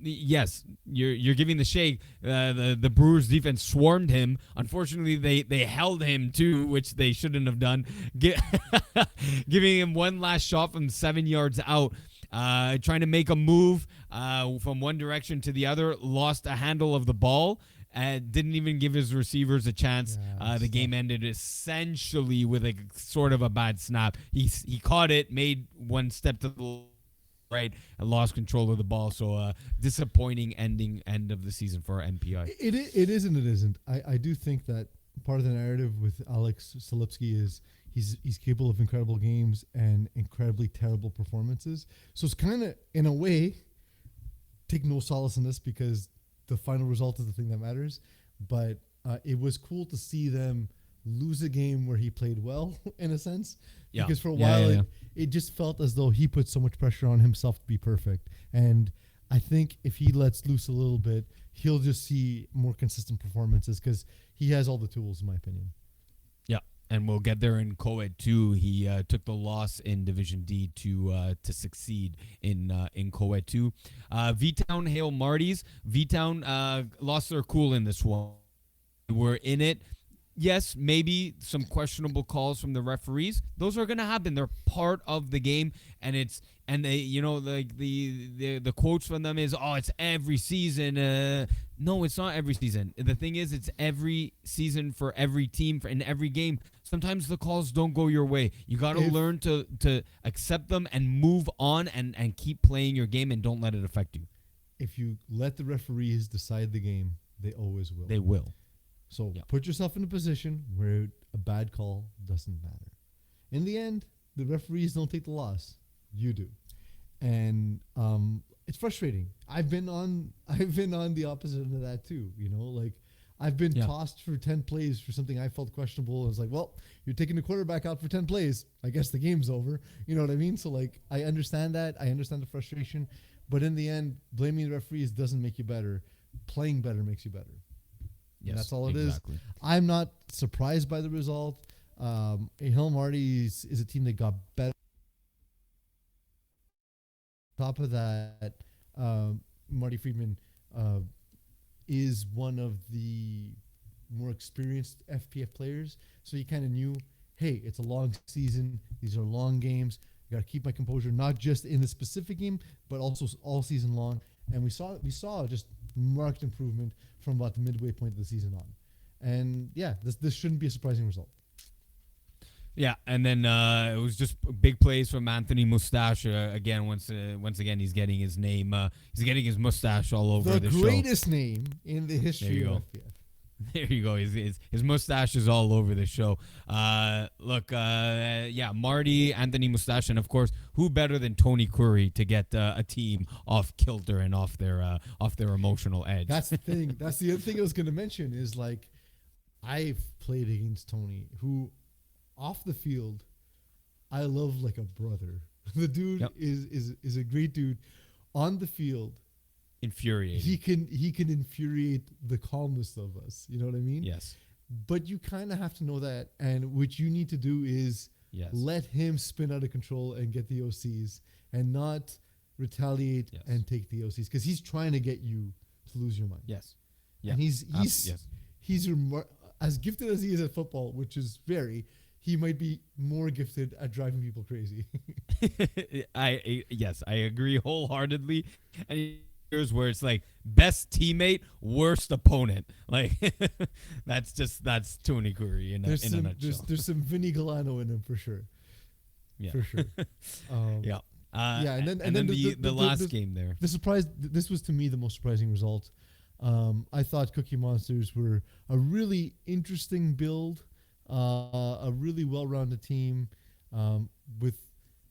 [SPEAKER 1] Yes, you're giving the shake. The Brewers defense swarmed him. Unfortunately, they held him too, which they shouldn't have done. Giving him one last shot from 7 yards out. Trying to make a move from one direction to the other. Lost a handle of the ball. Didn't even give his receivers a chance. The game ended essentially with a sort of a bad snap. He caught it, made one step to the right, and lost control of the ball. So disappointing end of the season for NPI.
[SPEAKER 2] It is and it isn't. I do think that part of the narrative with Alex Solipsky is He's capable of incredible games and incredibly terrible performances. So it's kind of, in a way, take no solace in this because the final result is the thing that matters. But it was cool to see them lose a game where he played well, in a sense.
[SPEAKER 1] Yeah.
[SPEAKER 2] Because for a while,
[SPEAKER 1] yeah.
[SPEAKER 2] it just felt as though he put so much pressure on himself to be perfect. And I think if he lets loose a little bit, he'll just see more consistent performances because he has all the tools, in my opinion.
[SPEAKER 1] Yeah, and we'll get there in co-ed too. He took the loss in Division D to succeed in co-ed too. V-Town Hail Marty's. V-Town lost their cool in this one. We're in it. Yes, maybe some questionable calls from the referees. Those are gonna happen. They're part of the game, and they, like the quotes from them is, "Oh, it's every season." No, it's not every season. The thing is, it's every season for every team in every game. Sometimes the calls don't go your way. You got to learn to accept them and move on and keep playing your game and don't let it affect you.
[SPEAKER 2] If you let the referees decide the game, they always will.
[SPEAKER 1] They will.
[SPEAKER 2] So put yourself in a position where a bad call doesn't matter. In the end, the referees don't take the loss. You do. And it's frustrating. I've been on the opposite end of that too. Like I've been tossed for 10 plays for something I felt questionable. I was like, well, you're taking the quarterback out for 10 plays. I guess the game's over. You know what I mean? So like, I understand that. I understand the frustration. But in the end, blaming the referees doesn't make you better. Playing better makes you better. Yes, that's all it is. I'm not surprised by the result. Hill Marty's is a team that got better. On top of that, Marty Friedman is one of the more experienced FPF players. So he kind of knew, hey, it's a long season. These are long games. I got to keep my composure, not just in the specific game, but also all season long. And we saw just marked improvement from about the midway point of the season on. And yeah, this shouldn't be a surprising result.
[SPEAKER 1] Yeah, and then it was just big plays from Anthony Mustache again. Once again, he's getting his name. He's getting his mustache all over the show.
[SPEAKER 2] The greatest name in the history of FPF.
[SPEAKER 1] There you go. His mustache is all over the show. Marty, Anthony Mustache, and of course, who better than Tony Curry to get a team off kilter and off their emotional edge.
[SPEAKER 2] That's the thing. That's the other thing I was going to mention is like, I've played against Tony, who off the field, I love like a brother. The dude is a great dude. On the field,
[SPEAKER 1] infuriating.
[SPEAKER 2] He can infuriate the calmest of us. You know what I mean?
[SPEAKER 1] Yes.
[SPEAKER 2] But you kind of have to know that, and what you need to do is let him spin out of control and get the OCs, and not retaliate and take the OCs, because he's trying to get you to lose your mind.
[SPEAKER 1] Yes. Yeah.
[SPEAKER 2] And he's as gifted as he is at football, which is he might be more gifted at driving people crazy.
[SPEAKER 1] I agree wholeheartedly. And here's where it's like best teammate, worst opponent. Like that's Tony Curry in a nutshell.
[SPEAKER 2] There's some Vinny Galano in him for sure.
[SPEAKER 1] Yeah,
[SPEAKER 2] for sure.
[SPEAKER 1] And then the last game there.
[SPEAKER 2] The surprise. This was to me the most surprising result. I thought Cookie Monsters were a really interesting build. A really well-rounded team with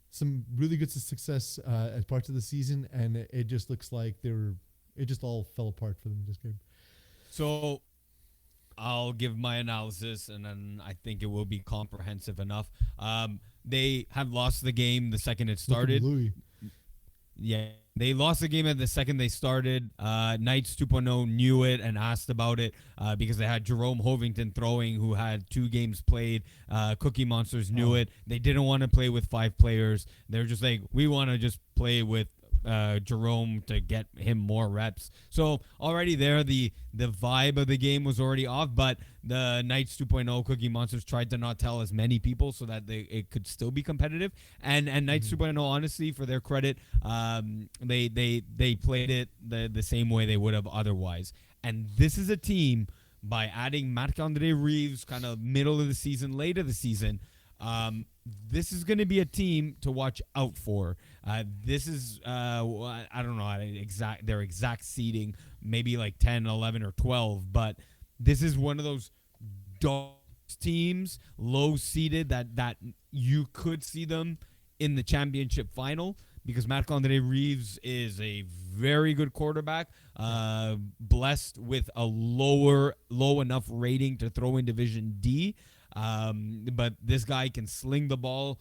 [SPEAKER 2] some really good success at parts of the season, and it just looks like it just all fell apart for them this game.
[SPEAKER 1] So I'll give my analysis, and then I think it will be comprehensive enough. They had lost the game the second it started. Yeah, they lost the game at the second they started. Knights 2.0 knew it and asked about it because they had Jerome Hovington throwing, who had 2 games played. Cookie Monsters knew it. They didn't want to play with 5 players. They're just like, we want to just play with Jerome to get him more reps. So already there, the vibe of the game was already off, but the Knights 2.0 Cookie Monsters tried to not tell as many people so that it could still be competitive. And Knights 2.0, honestly, for their credit, they played it the same way they would have otherwise. And this is a team, by adding Marc-Andre Reeves kind of middle of the season, late of the season, this is going to be a team to watch out for. This is, I don't know their exact seeding, maybe like 10, 11, or 12, but this is one of those dog teams, low seeded, that you could see them in the championship final because Marc-Andre Reeves is a very good quarterback, blessed with a low enough rating to throw in Division D. But this guy can sling the ball,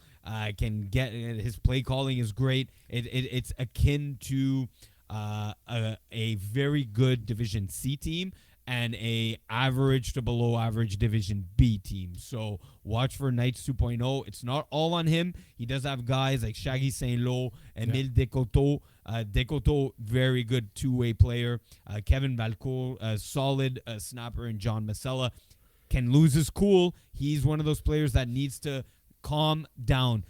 [SPEAKER 1] can get his play calling is great. It's akin to a very good Division C team and a average to below average Division B team. So watch for Knights 2.0. It's not all on him. He does have guys like Shaggy Saint-Lô, Emile Decoteau. Decoteau, very good two-way player. Kevin Valcourt, solid snapper, and John Masella can lose his cool. He's one of those players that needs to calm down.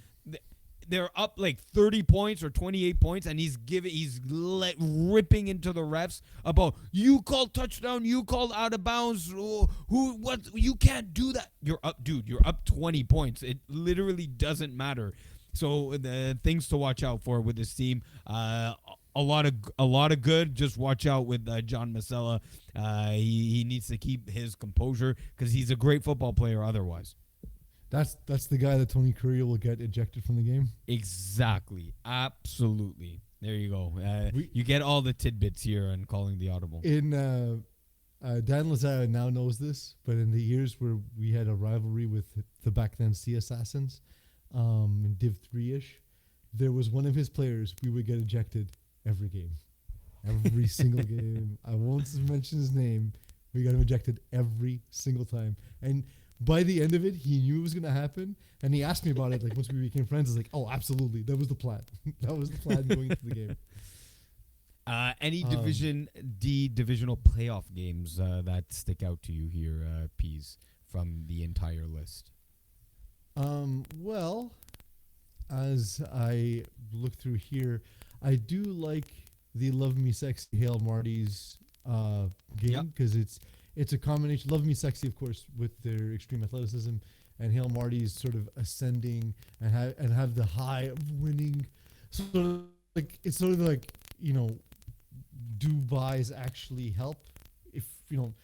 [SPEAKER 1] They're up like 30 points or 28 points, and he's ripping into the refs about, you called touchdown, you called out of bounds, what, you can't do that. You're up, dude, you're up 20 points. It literally doesn't matter. So the things to watch out for with this team, a lot of good. Just watch out with John Masella. He needs to keep his composure because he's a great football player otherwise.
[SPEAKER 2] That's the guy that Tony Curry will get ejected from the game.
[SPEAKER 1] Exactly. Absolutely. There you go. You get all the tidbits here on calling the audible.
[SPEAKER 2] In Dan Lazara now knows this, but in the years where we had a rivalry with the back then Sea Assassins, in Div 3-ish, there was one of his players we would get ejected every game. Every single game. I won't mention his name. We got him ejected every single time. And by the end of it, he knew it was going to happen. And he asked me about it. Like, once we became friends, I was like, oh, absolutely. That was the plan. That was the plan going into the game.
[SPEAKER 1] Any Division D divisional playoff games that stick out to you here, Pease, from the entire list?
[SPEAKER 2] Well, as I look through here, I do like the Love Me Sexy Hail Marty's game because it's a combination. Love Me Sexy, of course, with their extreme athleticism, and Hail Marty's sort of ascending and have the high of winning. Sort of like it's sort of like, you know, do buys actually help if, you know,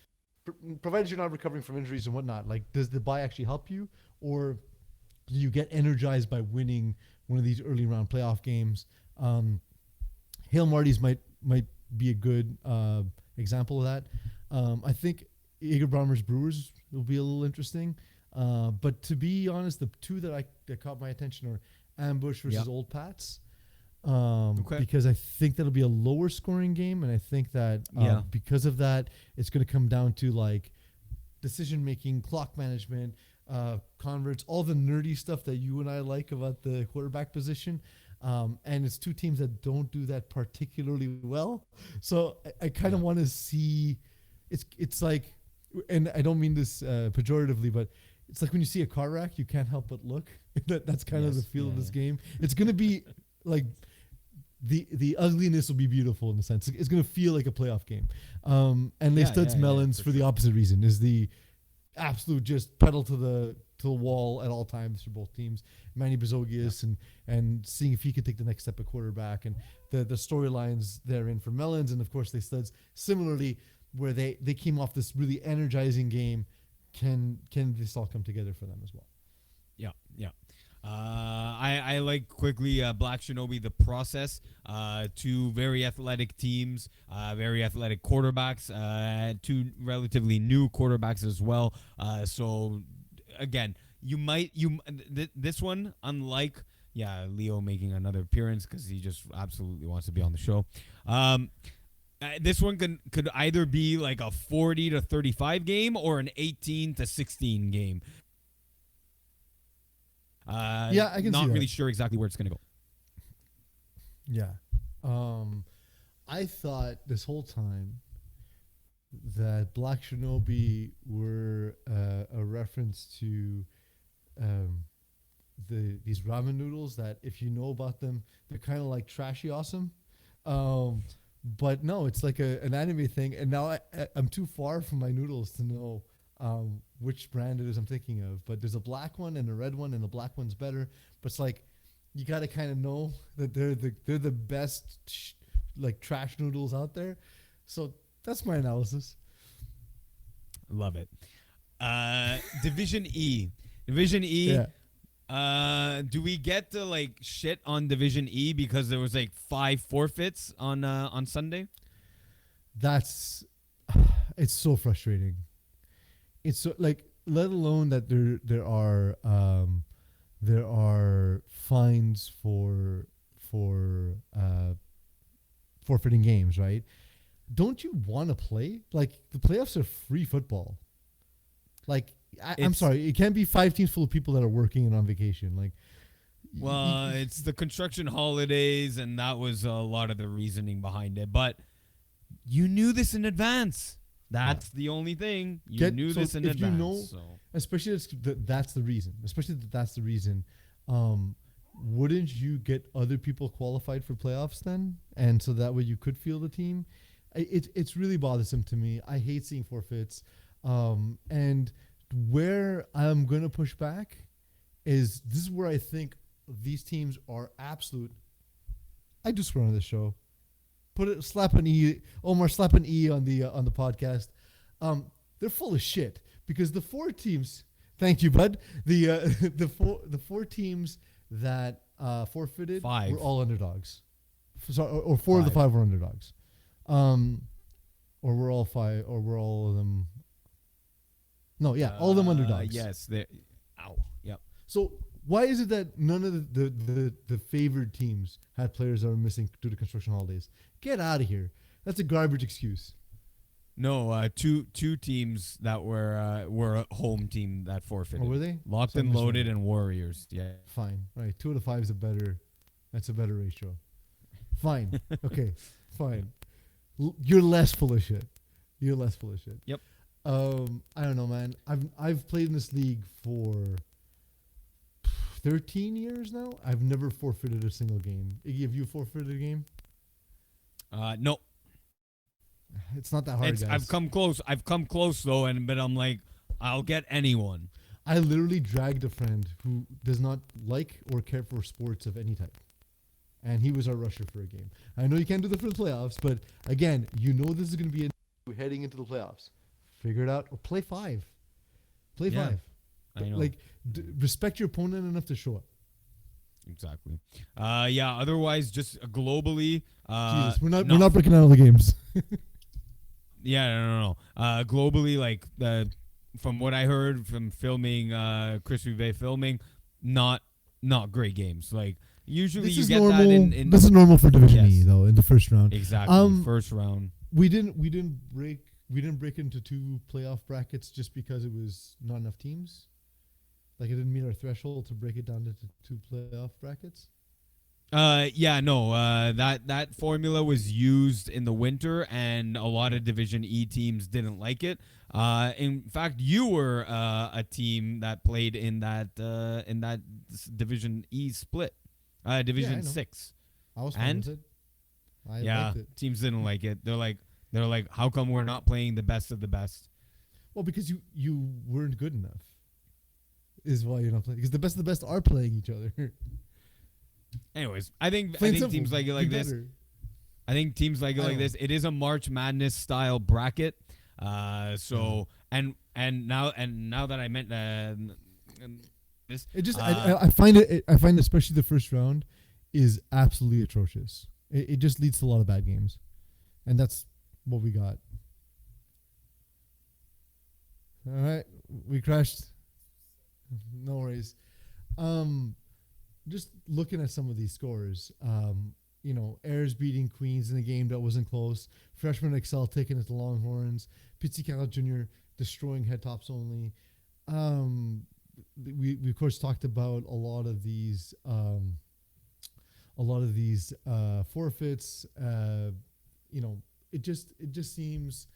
[SPEAKER 2] provided you're not recovering from injuries and whatnot. Like, does the buy actually help you, or do you get energized by winning one of these early round playoff games? Hail Marty's might be a good example of that. I think Eager Bromers Brewers will be a little interesting. But to be honest, the two that caught my attention are Ambush versus Old Pats. Because I think that'll be a lower scoring game, and I think that because of that, it's going to come down to like decision making, clock management, converts, all the nerdy stuff that you and I like about the quarterback position. And it's two teams that don't do that particularly well. So I kind of want to see. It's like, and I don't mean this pejoratively, but it's like when you see a car wreck, you can't help but look. That's kind of the feel of this game. It's going to be like the ugliness will be beautiful in the sense it's going to feel like a playoff game. And Les Studs Melons for the opposite reason is the absolute just pedal to the wall at all times for both teams. Manny Bazogias and seeing if he could take the next step at quarterback, and the storylines therein for Melons, and of course Les Studs similarly, where they came off this really energizing game. Can this all come together for them as well?
[SPEAKER 1] Yeah. I like quickly Black Shinobi, the process. Two very athletic teams, very athletic quarterbacks, two relatively new quarterbacks as well. So again, this one, unlike Leo making another appearance because he just absolutely wants to be on the show. This one could either be like a 40-35 game or an 18-16 game.
[SPEAKER 2] I can
[SPEAKER 1] not
[SPEAKER 2] see
[SPEAKER 1] really
[SPEAKER 2] that.
[SPEAKER 1] sure exactly where it's gonna go.
[SPEAKER 2] Yeah. I thought this whole time that Black Shinobi were a reference to these ramen noodles that, if you know about them, they're kind of like trashy awesome. But no, it's like an anime thing. And now I'm too far from my noodles to know which brand it is I'm thinking of. But there's a black one and a red one, and the black one's better. But it's like you got to kind of know that they're the best like trash noodles out there. So that's my analysis.
[SPEAKER 1] Love it. Division E. Division E.
[SPEAKER 2] Yeah,
[SPEAKER 1] Do we get to like shit on Division E because there was like 5 forfeits on Sunday?
[SPEAKER 2] that's it's so frustrating. It's so like, let alone that there are fines for forfeiting games, right? Don't you want to play? Like, the playoffs are free football. Like, I'm
[SPEAKER 1] It's
[SPEAKER 2] sorry, it can't be 5 teams full of people that are working and on vacation. Like,
[SPEAKER 1] Well, it's the construction holidays, and that was a lot of the reasoning behind it. But you knew this in advance. That's the only thing. You knew
[SPEAKER 2] so
[SPEAKER 1] this in
[SPEAKER 2] if you
[SPEAKER 1] advance.
[SPEAKER 2] know,
[SPEAKER 1] So.
[SPEAKER 2] especially that's the reason. Especially that's the reason. Um, wouldn't you get other people qualified for playoffs then, and so that way you could field the team? It's really bothersome to me. I hate seeing forfeits. And where I'm gonna push back is, this is where I think these teams are absolute. I just swear on this show. Slap an E, Omar, slap an E on the podcast. They're full of shit, because the 4 teams. Thank you, bud. The four teams that forfeited
[SPEAKER 1] 5.
[SPEAKER 2] were all underdogs. Or 4 of the
[SPEAKER 1] 5.
[SPEAKER 2] 5 were underdogs. Or were all 5, or were all of them? No, yeah, all of them underdogs.
[SPEAKER 1] Yes. Ow. Yep.
[SPEAKER 2] So why is it that none of the favored teams had players that were missing due to construction holidays? Get out of here. That's a garbage excuse.
[SPEAKER 1] No, two teams that were a home team that forfeited.
[SPEAKER 2] Oh, were they?
[SPEAKER 1] Locked
[SPEAKER 2] So I
[SPEAKER 1] and
[SPEAKER 2] misread
[SPEAKER 1] Loaded
[SPEAKER 2] it.
[SPEAKER 1] and Warriors. Yeah.
[SPEAKER 2] Fine. All right. 2 out of 5 is that's a better ratio. Fine. Okay. Fine. You're less full of shit. You're less full of shit.
[SPEAKER 1] Yep.
[SPEAKER 2] I don't know, man. I've played in this league for 13 years now. I've never forfeited a single game. Iggy, have you forfeited a game?
[SPEAKER 1] No.
[SPEAKER 2] It's not that hard, guys.
[SPEAKER 1] I've come close. I've come close though, but I'm like, I'll get anyone.
[SPEAKER 2] I literally dragged a friend who does not like or care for sports of any type, and he was our rusher for a game. I know you can't do that for the playoffs, but again, you know this is going to be heading into the playoffs. Figure it out or play 5. Play
[SPEAKER 1] Yeah,
[SPEAKER 2] 5.
[SPEAKER 1] I know.
[SPEAKER 2] Like, respect your opponent enough to show up.
[SPEAKER 1] Exactly. Yeah. Otherwise, just globally.
[SPEAKER 2] Jesus, we're not breaking out all the games.
[SPEAKER 1] Yeah, no. Globally, like from what I heard from filming, Chris Rivet filming, not great games. Like usually
[SPEAKER 2] This
[SPEAKER 1] you
[SPEAKER 2] is
[SPEAKER 1] get
[SPEAKER 2] normal.
[SPEAKER 1] that in
[SPEAKER 2] This is normal for Division E,
[SPEAKER 1] Yes.
[SPEAKER 2] though, in the first round.
[SPEAKER 1] exactly first round.
[SPEAKER 2] We didn't break into 2 playoff brackets just because it was not enough teams. Like, it didn't meet our threshold to break it down into 2 playoff brackets.
[SPEAKER 1] Yeah, no. That formula was used in the winter, and a lot of Division E teams didn't like it. In fact, you were a team that played in that Division E split, Division
[SPEAKER 2] I know.
[SPEAKER 1] 6.
[SPEAKER 2] I was fine
[SPEAKER 1] And?
[SPEAKER 2] with it. I
[SPEAKER 1] Yeah,
[SPEAKER 2] liked it.
[SPEAKER 1] teams didn't like it. They're like, how come we're not playing the best of the best?
[SPEAKER 2] Well, because you weren't good enough. Is why you're not playing. Because the best of the best are playing each other.
[SPEAKER 1] Anyways, I think
[SPEAKER 2] Plain
[SPEAKER 1] teams
[SPEAKER 2] simple.
[SPEAKER 1] like it
[SPEAKER 2] Be
[SPEAKER 1] like this.
[SPEAKER 2] better.
[SPEAKER 1] I think teams like it
[SPEAKER 2] I
[SPEAKER 1] like
[SPEAKER 2] don't
[SPEAKER 1] this. It is a March Madness style bracket. So and now that I meant this,
[SPEAKER 2] It just I find especially the first round is absolutely atrocious. It just leads to a lot of bad games, and that's what we got. All right, we crashed. No worries. Just looking at some of these scores, Ayers beating Queens in a game that wasn't close. Freshman Excel taking it to Longhorns. Pizzicato Jr. destroying head tops only. We of course talked about a lot of these forfeits. It just seems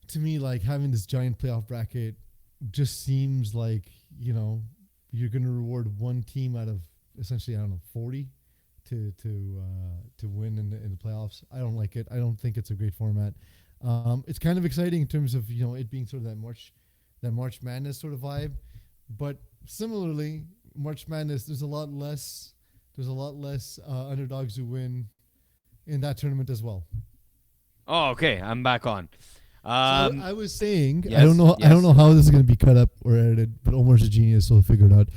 [SPEAKER 2] to me like having this giant playoff bracket just seems like you're going to reward one team out of essentially 40 to win in the playoffs. I don't like it. I don't think it's a great format. It's kind of exciting in terms of it being sort of that March Madness sort of vibe, but similarly, March Madness there's a lot less underdogs who win in that tournament as well.
[SPEAKER 1] Oh, okay. I'm back on.
[SPEAKER 2] I was saying,
[SPEAKER 1] yes,
[SPEAKER 2] I don't know
[SPEAKER 1] yes.
[SPEAKER 2] how this is going to be cut up or edited, but Omar's a genius, so he'll figure it out.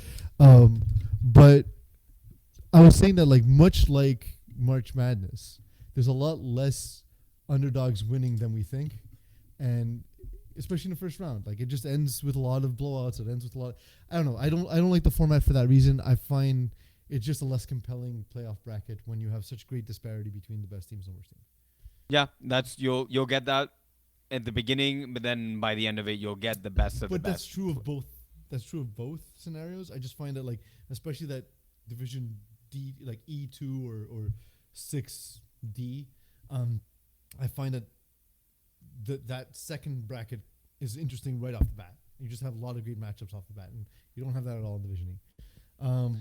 [SPEAKER 2] But I was saying that, like, much like March Madness, there's a lot less underdogs winning than we think, and especially in the first round, like, it just ends with a lot of blowouts. It ends with a lot. I don't know. I don't like the format for that reason. I find it's just a less compelling playoff bracket when you have such great disparity between the best teams and worst teams.
[SPEAKER 1] Yeah, that's you'll get that at the beginning, but then by the end of it, you'll get the best of the
[SPEAKER 2] But that's
[SPEAKER 1] best.
[SPEAKER 2] true of both. That's true of both scenarios. I just find that, like, especially that division D, like E2 or 6D, I find that that second bracket is interesting right off the bat. You just have a lot of great matchups off the bat, and you don't have that at all in Division E.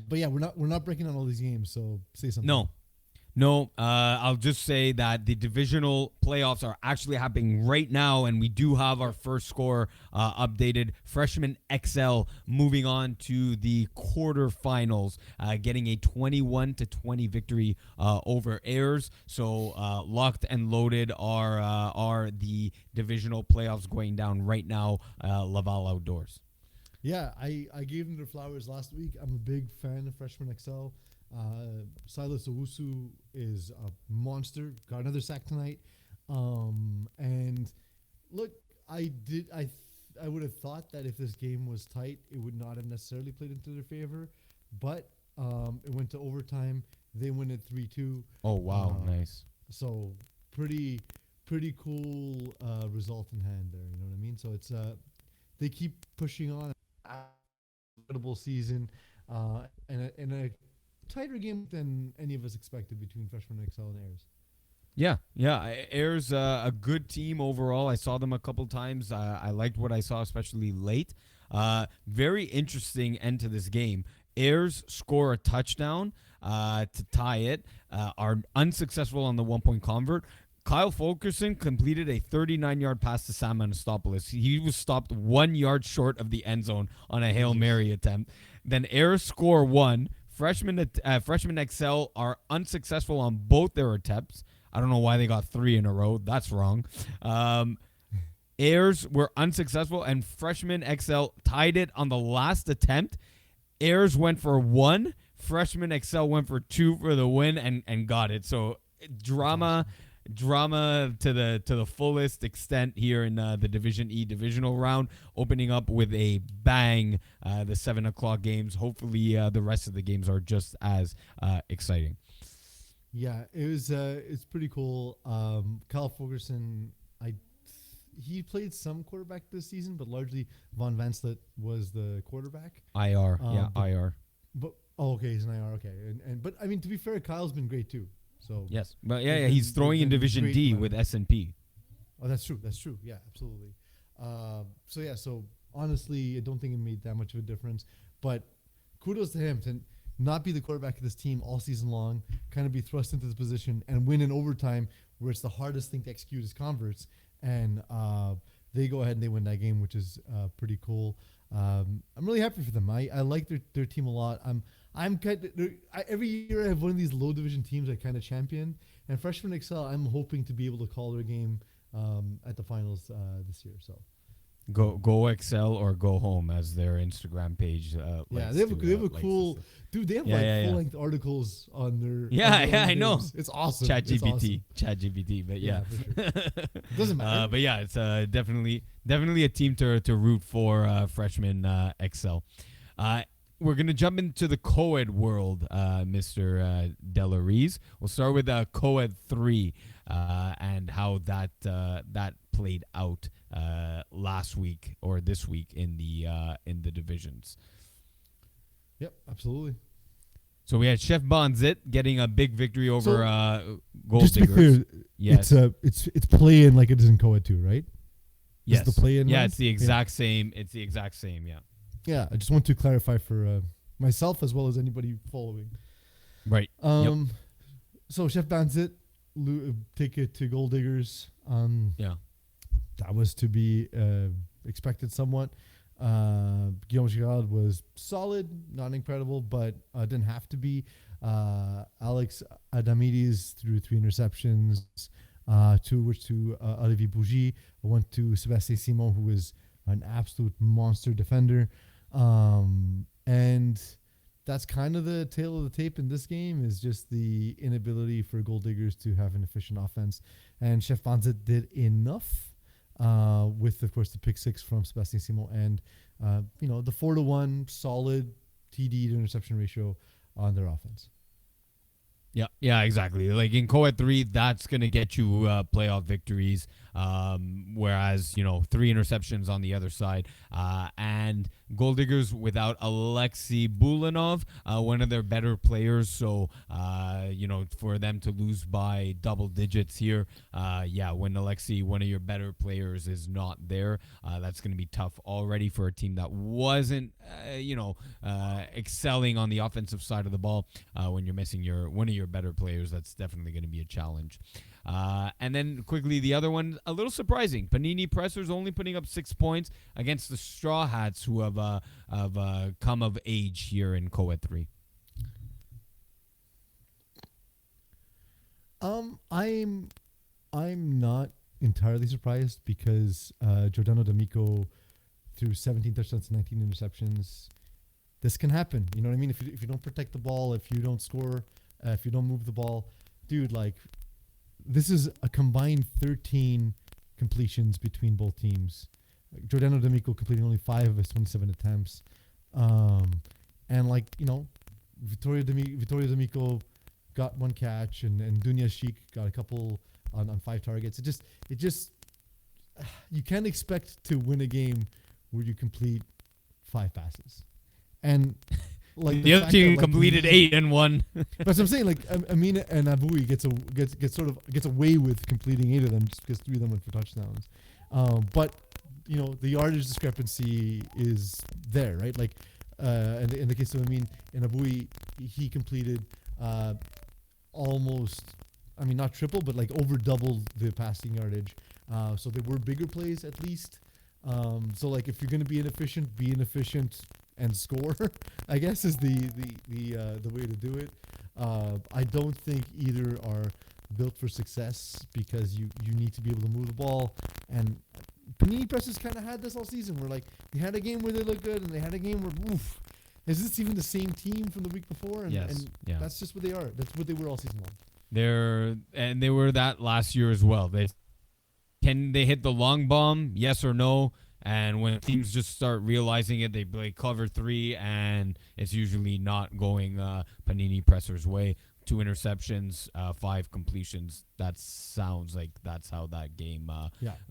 [SPEAKER 2] But yeah, we're not breaking down all these games. So say something.
[SPEAKER 1] No, I'll just say that the divisional playoffs are actually happening right now, and we do have our first score updated. Freshman XL moving on to the quarterfinals, getting a 21-20 victory over Ayers. So locked and loaded are the divisional playoffs going down right now. Laval Outdoors.
[SPEAKER 2] Yeah, I gave them their flowers last week. I'm a big fan of Freshman XL. Silas Owusu is a monster. Got another sack tonight. And look, I would have thought that if this game was tight, it would not have necessarily played into their favor. But it went to overtime. They win it 3-2.
[SPEAKER 1] Oh wow, nice.
[SPEAKER 2] So pretty cool result in hand there. You know what I mean? So it's they keep pushing on. Incredible season, and a tighter game than any of us expected between Freshman XL and Ayers.
[SPEAKER 1] Yeah. Ayers a good team overall. I saw them a couple times. I liked what I saw, especially late. Very interesting end to this game. Ayers score a touchdown to tie it. Are unsuccessful on the 1-point convert. Kyle Fulkerson completed a 39-yard pass to Sam Anastopoulos. He was stopped 1 yard short of the end zone on a Hail Mary attempt. Then Ayers score one. Freshman XL are unsuccessful on both their attempts. I don't know why they got 3 in a row. That's wrong. Ayers were unsuccessful, and Freshman XL tied it on the last attempt. Ayers went for 1. Freshman XL went for 2 for the win and got it. So drama to the fullest extent here in the Division E divisional round, opening up with a bang. The 7:00 games. Hopefully, the rest of the games are just as exciting.
[SPEAKER 2] Yeah, it's pretty cool. Kyle Fulkerson, he played some quarterback this season, but largely Von Vanslet was the quarterback.
[SPEAKER 1] IR, IR.
[SPEAKER 2] But okay, he's an IR. Okay, but I mean, to be fair, Kyle's been great too. So
[SPEAKER 1] yes, but he's throwing in Division D with S&P.
[SPEAKER 2] Oh, that's true. Yeah, absolutely. So honestly, I don't think it made that much of a difference. But kudos to him to not be the quarterback of this team all season long, kind of be thrust into this position and win in overtime, where it's the hardest thing to execute as converts. And they go ahead and they win that game, which is pretty cool. I'm really happy for them. I like their team a lot. Every year I have one of these low division teams I kind of champion, and Freshman XL, I'm hoping to be able to call their game at the finals this year. So
[SPEAKER 1] Go XL or go home, as their Instagram page.
[SPEAKER 2] Yeah, they have a cool dude. They have full length articles on their.
[SPEAKER 1] I know.
[SPEAKER 2] It's awesome.
[SPEAKER 1] ChatGPT, but yeah.
[SPEAKER 2] For sure. Doesn't matter.
[SPEAKER 1] But yeah, it's definitely a team to root for. Freshman XL. We're gonna jump into the co-ed world, Mr. Delarize. We'll start with co-ed 3 and how that played out last week or this week in the divisions.
[SPEAKER 2] Yep, absolutely.
[SPEAKER 1] So we had Chef Bonzit getting a big victory over Gold
[SPEAKER 2] Just to be
[SPEAKER 1] Diggers.
[SPEAKER 2] clear,
[SPEAKER 1] Yes.
[SPEAKER 2] it's play-in like it is in co-ed too, right?
[SPEAKER 1] Yes.
[SPEAKER 2] Is the play-in
[SPEAKER 1] yeah,
[SPEAKER 2] round?
[SPEAKER 1] it's the exact same. It's the exact same. Yeah.
[SPEAKER 2] Yeah, I just want to clarify for myself as well as anybody following.
[SPEAKER 1] Right.
[SPEAKER 2] So Chef Banzit take it to Gold Diggers.
[SPEAKER 1] Yeah.
[SPEAKER 2] That was to be expected somewhat. Guillaume Girard was solid, not incredible, but didn't have to be. Alex Adamides threw 3 interceptions. two which to Olivier Bougie, one to Sebastien Simon, who is an absolute monster defender. And that's kind of the tail of the tape in this game, is just the inability for Gold Diggers to have an efficient offense. And Chef Banzet did enough with, of course, the pick six from Sebastien Simon and, the 4-1 solid TD to interception ratio on their offense.
[SPEAKER 1] Yeah, exactly. Like in Co-Ed 3, that's going to get you playoff victories, whereas, 3 interceptions on the other side. And Gold Diggers without Alexei Bulanov, one of their better players. So, for them to lose by double digits here, when Alexei, one of your better players, is not there, that's going to be tough already for a team that wasn't, excelling on the offensive side of the ball. When you're missing one of your better players, that's definitely going to be a challenge. And then quickly, the other one, a little surprising. Panini Pressers only putting up 6 points against the Straw Hats, who have come of age here in Co-Ed 3.
[SPEAKER 2] I'm not entirely surprised because Giordano D'Amico threw 17 touchdowns, 19 interceptions. This can happen. You know what I mean? If you don't protect the ball, if you don't score, if you don't move the ball, dude, this is a combined 13 completions between both teams. Giordano D'Amico completing only 5 of his 27 attempts. And Vittorio D'Amico got 1 catch, and Dunya Sheik got a couple on 5 targets. It just you can't expect to win a game where you complete 5 passes. And
[SPEAKER 1] the other team completed 8 and 1.
[SPEAKER 2] That's what I'm saying. Amina and Abui gets away with completing 8 of them just because 3 of them went for touchdowns. But the yardage discrepancy is there, right? In the case of Amin and Abui, he completed almost, not triple, but over double the passing yardage. So they were bigger plays at least. If you're going to be inefficient and score, I guess is the way to do it. I don't think either are built for success because you need to be able to move the ball. And Panini Pressers kind of had this all season where they had a game where they looked good and they had a game where is this even the same team from the week before? And,
[SPEAKER 1] yes,
[SPEAKER 2] and that's just what they are. That's what they were all season long.
[SPEAKER 1] They were that last year as well. Can they hit the long bomb? Yes or no? And when teams just start realizing it, they play cover 3, and it's usually not going Panini Presser's way. 2 interceptions, 5 completions. That sounds like that's how that game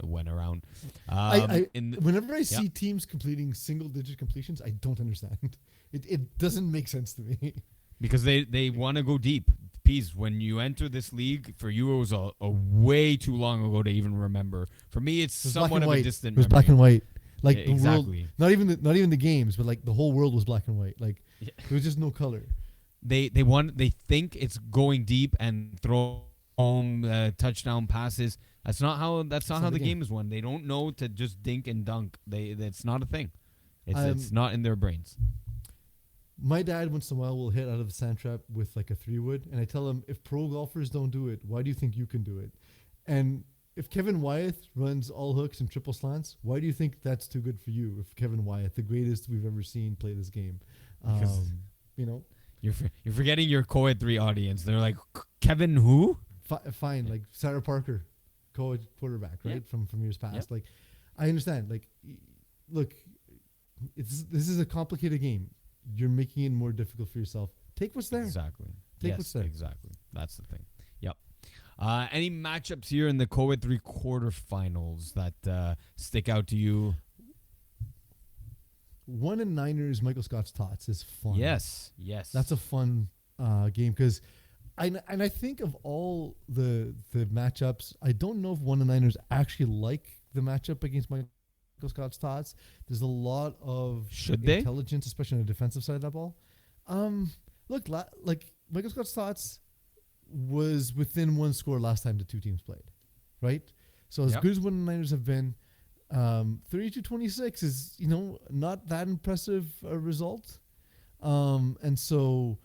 [SPEAKER 1] went around.
[SPEAKER 2] Whenever I see teams completing single-digit completions, I don't understand. It doesn't make sense to me.
[SPEAKER 1] Because they want to go deep. Peas, when you enter this league, for you it was a way too long ago to even remember. For me, it's somewhat of a distant memory.
[SPEAKER 2] It was black and white.
[SPEAKER 1] Exactly.
[SPEAKER 2] The world, not even the games, but the whole world was black and white. There was just no color.
[SPEAKER 1] They think it's going deep and throw home touchdown passes. That's not how the game is won. They don't know to just dink and dunk. That's not a thing. It's not in their brains.
[SPEAKER 2] My dad once in a while will hit out of the sand trap with a 3-wood, and I tell him, if pro golfers don't do it, why do you think you can do it? And if Kevin Wyeth runs all hooks and triple slants, why do you think that's too good for you? If Kevin Wyeth, the greatest we've ever seen, play this game,
[SPEAKER 1] you're forgetting your Co-Ed 3 audience. They're like, Kevin who?
[SPEAKER 2] Fine, Sarah Parker, Co-Ed quarterback, right, from years past. I understand. Look, this is a complicated game. You're making it more difficult for yourself. Take what's there.
[SPEAKER 1] Exactly.
[SPEAKER 2] What's there.
[SPEAKER 1] Exactly. That's the thing. Yep. Any matchups here in the Co-Ed 3 quarterfinals that stick out to you?
[SPEAKER 2] 1 and Niners, Michael Scott's Tots is fun.
[SPEAKER 1] Yes.
[SPEAKER 2] That's a fun game because I think of all the matchups, I don't know if 1 and Niners actually like the matchup against Michael Scott's Tots. There's a lot of intelligence, especially on the defensive side of that ball. Look, Michael Scott's Tots was within 1 score last time the 2 teams played, right? So as good as 1 and Niners have been, 32-26 is not that impressive a result, and so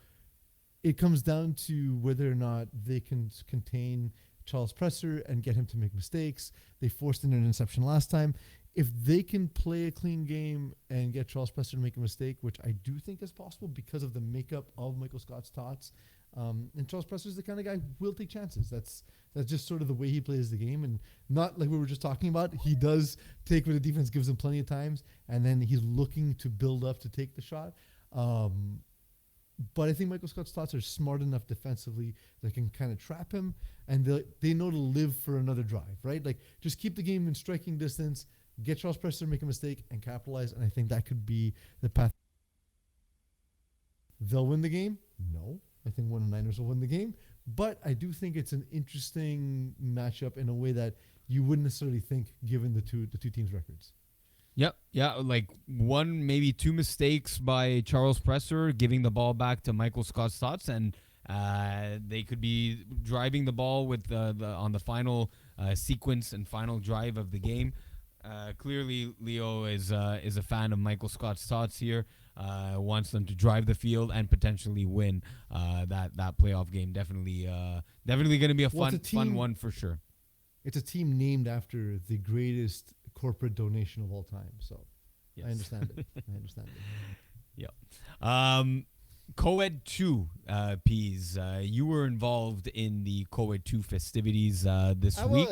[SPEAKER 2] it comes down to whether or not they can contain Charles Presser and get him to make mistakes. They forced an interception last time. If they can play a clean game and get Charles Presser to make a mistake, which I do think is possible because of the makeup of Michael Scott's tots, and Charles Presser is the kind of guy who will take chances. That's just sort of the way he plays the game, and not like we were just talking about. He does take what the defense gives him plenty of times, and then he's looking to build up to take the shot. But I think Michael Scott's thoughts are smart enough defensively that can kind of trap him, and they know to live for another drive, right? Like, just keep the game in striking distance, get Charles Presser to make a mistake, and capitalize, and I think that could be the path. They'll win the game? No. I think one of the Niners will win the game, but I do think it's an interesting matchup in a way that you wouldn't necessarily think given the two teams' records.
[SPEAKER 1] Yep. Yeah. Like one, maybe two mistakes by Charles Presser, giving the ball back to Michael Scott Stotts, and they could be driving the ball with on the final sequence and final drive of the game. Clearly, Leo is a fan of Michael Scott Stotts here. Wants them to drive the field and potentially win that playoff game. Definitely going to be a fun one for sure.
[SPEAKER 2] It's a team named after the greatest corporate donation of all time. So yes. I understand it.
[SPEAKER 1] Yeah. Co-ed 2, Peas. You were involved in the Co-ed 2 festivities this week.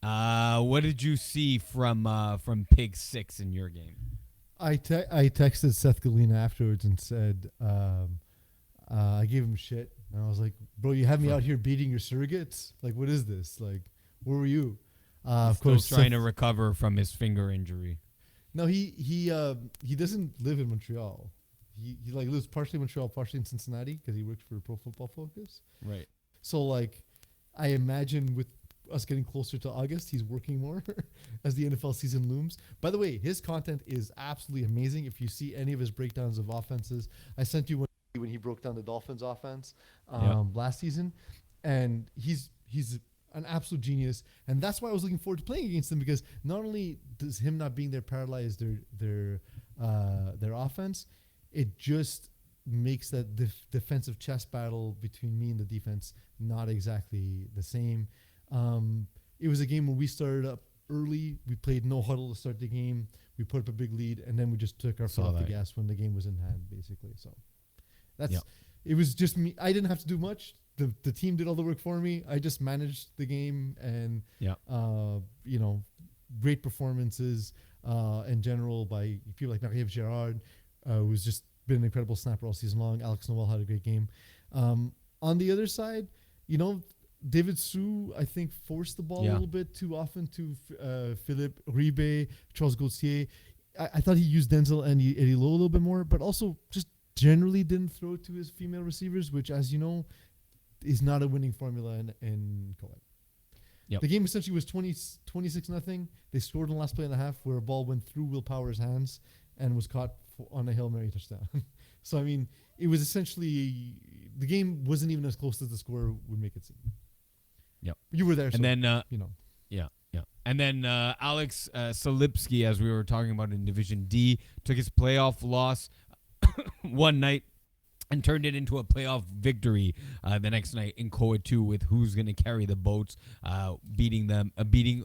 [SPEAKER 2] I was.
[SPEAKER 1] What did you see from Pig 6 in your game?
[SPEAKER 2] I texted Seth Galina afterwards and said, I gave him shit. And I was like, bro, you had me out here beating your surrogates? Like, what is this? Like, where were you? Of course,
[SPEAKER 1] trying to recover from his finger injury.
[SPEAKER 2] No, he doesn't live in Montreal. He like lives partially in Montreal, partially in Cincinnati because he works for Pro Football Focus.
[SPEAKER 1] Right.
[SPEAKER 2] So like, I imagine with us getting closer to August, he's working more as the NFL season looms. By the way, his content is absolutely amazing. If you see any of his breakdowns of offenses, I sent you one when he broke down the Dolphins offense last season, and he's an absolute genius, and that's why I was looking forward to playing against him, because not only does him not being there paralyze their offense, it just makes that defensive chess battle between me and the defense not exactly the same. It was a game where we started up early. We played no huddle to start the game. We put up a big lead, and then we just took our foot off the gas when the game was in hand, basically. So it was just me. I didn't have to do much. The team did all the work for me. I just managed the game, and great performances in general by people like Marie-Ève Girard, who's just been an incredible snapper all season long. Alex Noel had a great game. On the other side, David Sue, I think, forced the ball a little bit too often to Philippe Ribe, Charles Gauthier. I thought he used Denzel and Eddie Lowe a little bit more, but also just generally didn't throw to his female receivers, which, as you know, is not a winning formula in co-ed. Yep. The game essentially was 26-0. They scored in the last play and a half where a ball went through Will Power's hands and was caught on a Hail Mary touchdown. So, I mean, it was essentially, the game wasn't even as close as the score would make it seem.
[SPEAKER 1] Yep.
[SPEAKER 2] You were there,
[SPEAKER 1] and
[SPEAKER 2] so,
[SPEAKER 1] then, Yeah. And then Alex Salipsky, as we were talking about in Division D, took his playoff loss one night and turned it into a playoff victory the next night in Co-ed 2 with Who's Gonna Carry the Boats, beating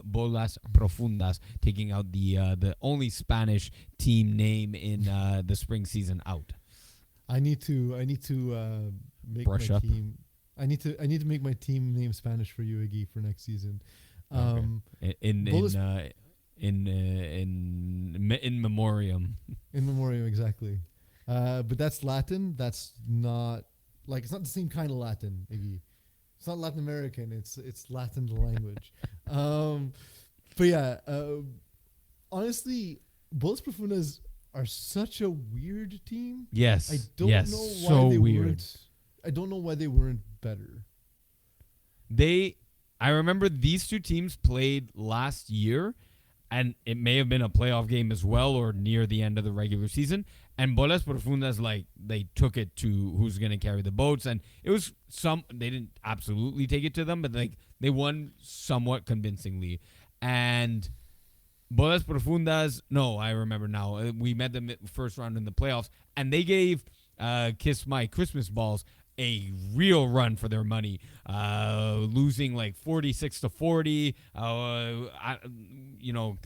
[SPEAKER 1] Bolas Profundas, taking out the only Spanish team name in the spring season out.
[SPEAKER 2] I need to make
[SPEAKER 1] Brush
[SPEAKER 2] my
[SPEAKER 1] up.
[SPEAKER 2] team. I need to make my team name Spanish for you, Iggy, for next season.
[SPEAKER 1] In memoriam.
[SPEAKER 2] In memoriam, exactly. But that's Latin. That's not it's not the same kind of Latin, Iggy. It's not Latin American. It's Latin the language. But yeah, honestly, Bolas Profundas are such a weird team.
[SPEAKER 1] Yes.
[SPEAKER 2] I don't know why weird. I don't know why they weren't better.
[SPEAKER 1] I remember these two teams played last year, and it may have been a playoff game as well, or near the end of the regular season. And Bolas Profundas, they took it to Who's Gonna Carry the Boats, and it was they didn't absolutely take it to them, but they won somewhat convincingly. And Bolas Profundas, no, I remember now. We met them at the first round in the playoffs, and they gave Kiss My Christmas Balls a real run for their money, losing like 46-40.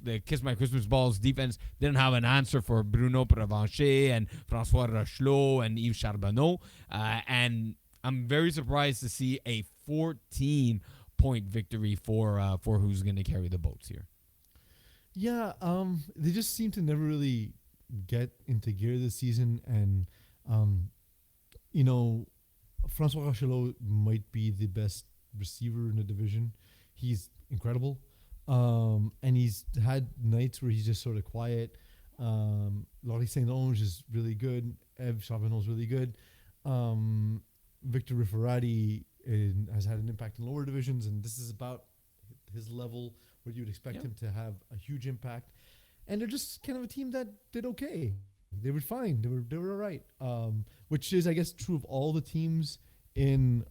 [SPEAKER 1] The Kiss My Christmas Balls defense didn't have an answer for Bruno Prevanché and François Rochelot and Yves Charbonneau. And I'm very surprised to see a 14-point victory for who's going to carry the boats here.
[SPEAKER 2] Yeah, they just seem to never really get into gear this season, and François Rochelot might be the best receiver in the division. He's incredible, and he's had nights where he's just sort of quiet. Laurie Saint-Onge is really good. Eve Charbonneau is really good. Victor Rifferati has had an impact in lower divisions, and this is about his level where you would expect him to have a huge impact. And they're just kind of a team that did okay. They were fine. They were all right. Which is, I guess, true of all the teams in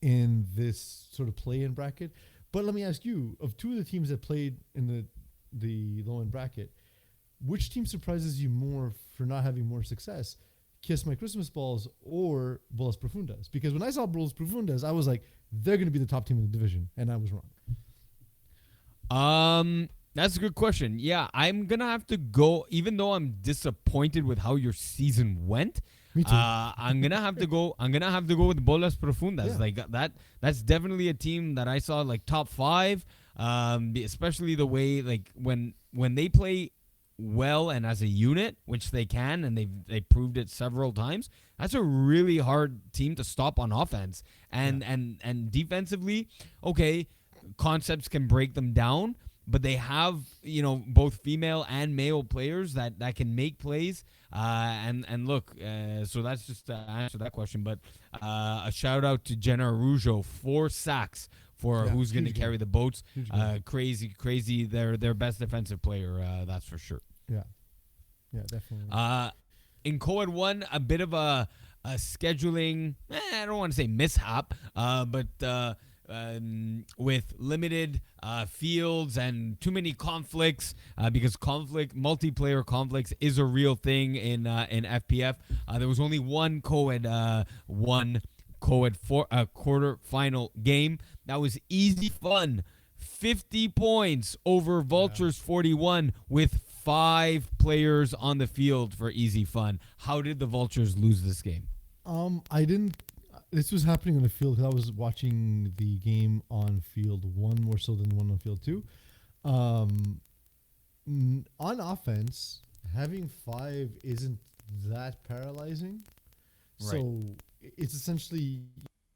[SPEAKER 2] this sort of play-in bracket. But let me ask you, of two of the teams that played in the low-end bracket, which team surprises you more for not having more success? Kiss My Christmas Balls or Bolas Profundas? Because when I saw Bolas Profundas, I was like, they're going to be the top team in the division, and I was wrong.
[SPEAKER 1] That's a good question. Yeah, I'm gonna have to go. Even though I'm disappointed with how your season went,
[SPEAKER 2] Me too.
[SPEAKER 1] I'm gonna have to go. I'm gonna have to go with Bolas Profundas.
[SPEAKER 2] Yeah.
[SPEAKER 1] Like that. That's definitely a team that I saw like top 5. Especially the way like when they play well and as a unit, which they can, and they proved it several times. That's a really hard team to stop on offense, and defensively. Okay, concepts can break them down, but they have, both female and male players that can make plays. And look, so that's just to answer that question. But a shout out to Jenna Rougeau, 4 sacks for who's going to carry the boats. Crazy. Their best defensive player, that's for sure.
[SPEAKER 2] Yeah, definitely.
[SPEAKER 1] In co-ed 1, a bit of a scheduling, I don't want to say mishap, but with limited fields and too many conflicts, because multiplayer conflicts is a real thing in FPF. There was only one co-ed quarter-final game. That was Easy Fun, 50 points over Vultures 41 with 5 players on the field for Easy Fun. How did the Vultures lose this game?
[SPEAKER 2] I didn't. This was happening on the field because I was watching the game on field 1 more so than one on field 2. On offense, having 5 isn't that paralyzing.
[SPEAKER 1] Right.
[SPEAKER 2] So it's essentially you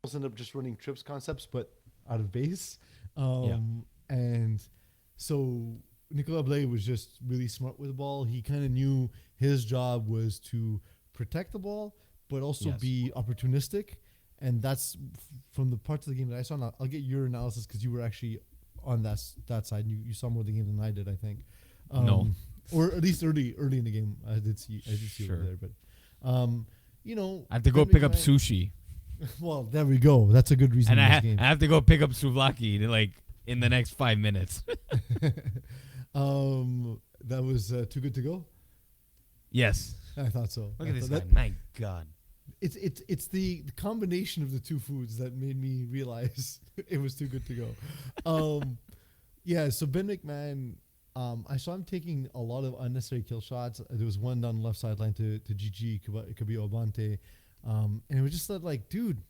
[SPEAKER 2] almost end up just running trips concepts, but out of base. And so Nicolas Blais was just really smart with the ball. He kind of knew his job was to protect the ball, but also be opportunistic. And that's from the parts of the game that I saw. Now, I'll get your analysis because you were actually on that side. You saw more of the game than I did, I think.
[SPEAKER 1] No,
[SPEAKER 2] or at least early in the game, I did see
[SPEAKER 1] sure.
[SPEAKER 2] over there. But
[SPEAKER 1] I have to go pick up sushi,
[SPEAKER 2] well, there we go. That's a good reason.
[SPEAKER 1] and I
[SPEAKER 2] game.
[SPEAKER 1] have to go pick up souvlaki like in the next 5 minutes.
[SPEAKER 2] That was too good to go.
[SPEAKER 1] Yes.
[SPEAKER 2] I thought so.
[SPEAKER 1] Look at this guy. My God.
[SPEAKER 2] It's the combination of the two foods that made me realize it was too good to go. So Ben McMahon, I saw him taking a lot of unnecessary kill shots. There was one down the left sideline to Gigi Kabio Obante, and it was just like, dude,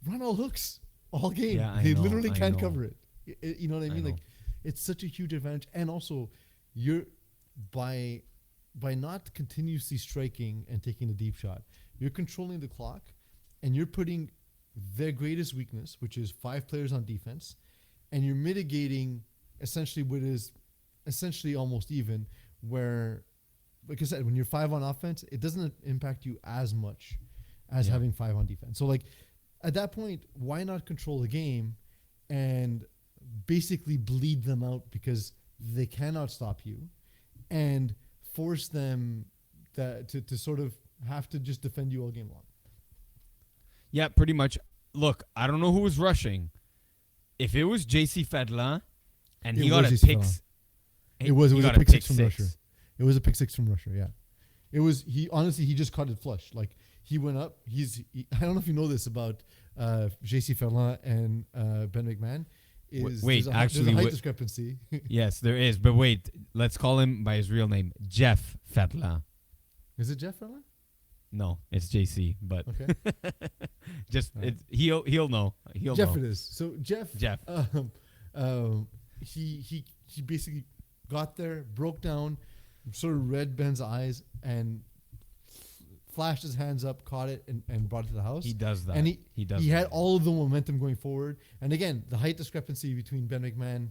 [SPEAKER 2] run all hooks all game.
[SPEAKER 1] Yeah,
[SPEAKER 2] They
[SPEAKER 1] know,
[SPEAKER 2] literally can't
[SPEAKER 1] know.
[SPEAKER 2] cover it. You know what I mean?
[SPEAKER 1] know.
[SPEAKER 2] Like, it's such a huge advantage, and also you're by not continuously striking and taking the deep shot, you're controlling the clock, and you're putting their greatest weakness, which is 5 players on defense, and you're mitigating essentially what is essentially almost even, where, like I said, when you're 5 on offense, it doesn't impact you as much as having 5 on defense. So, like, at that point, why not control the game and basically bleed them out because they cannot stop you, and force them to sort of have to just defend you all game long.
[SPEAKER 1] Yeah, pretty much. Look, I don't know who was rushing. If it was JC Fedlin and he got a pick,
[SPEAKER 2] it was a pick six from Rusher. It was a pick 6 from Rusher. Yeah, it was. He just caught it flush. Like, he went up. I don't know if you know this about JC Ferland and Ben McMahon.
[SPEAKER 1] Wait, actually,
[SPEAKER 2] there's a height discrepancy.
[SPEAKER 1] yes, there is. But wait, let's call him by his real name, Jeff Fetla.
[SPEAKER 2] Is it Jeff Ferland?
[SPEAKER 1] No, it's JC. But
[SPEAKER 2] Okay.
[SPEAKER 1] just
[SPEAKER 2] Right.
[SPEAKER 1] he'll know. He'll
[SPEAKER 2] Jeff
[SPEAKER 1] know.
[SPEAKER 2] it is. So Jeff. He basically got there, broke down, sort of read Ben's eyes, and flashed his hands up, caught it, and brought it to the house.
[SPEAKER 1] He does that.
[SPEAKER 2] And
[SPEAKER 1] he does.
[SPEAKER 2] He had
[SPEAKER 1] that.
[SPEAKER 2] all of the momentum going forward. And again, the height discrepancy between Ben McMahon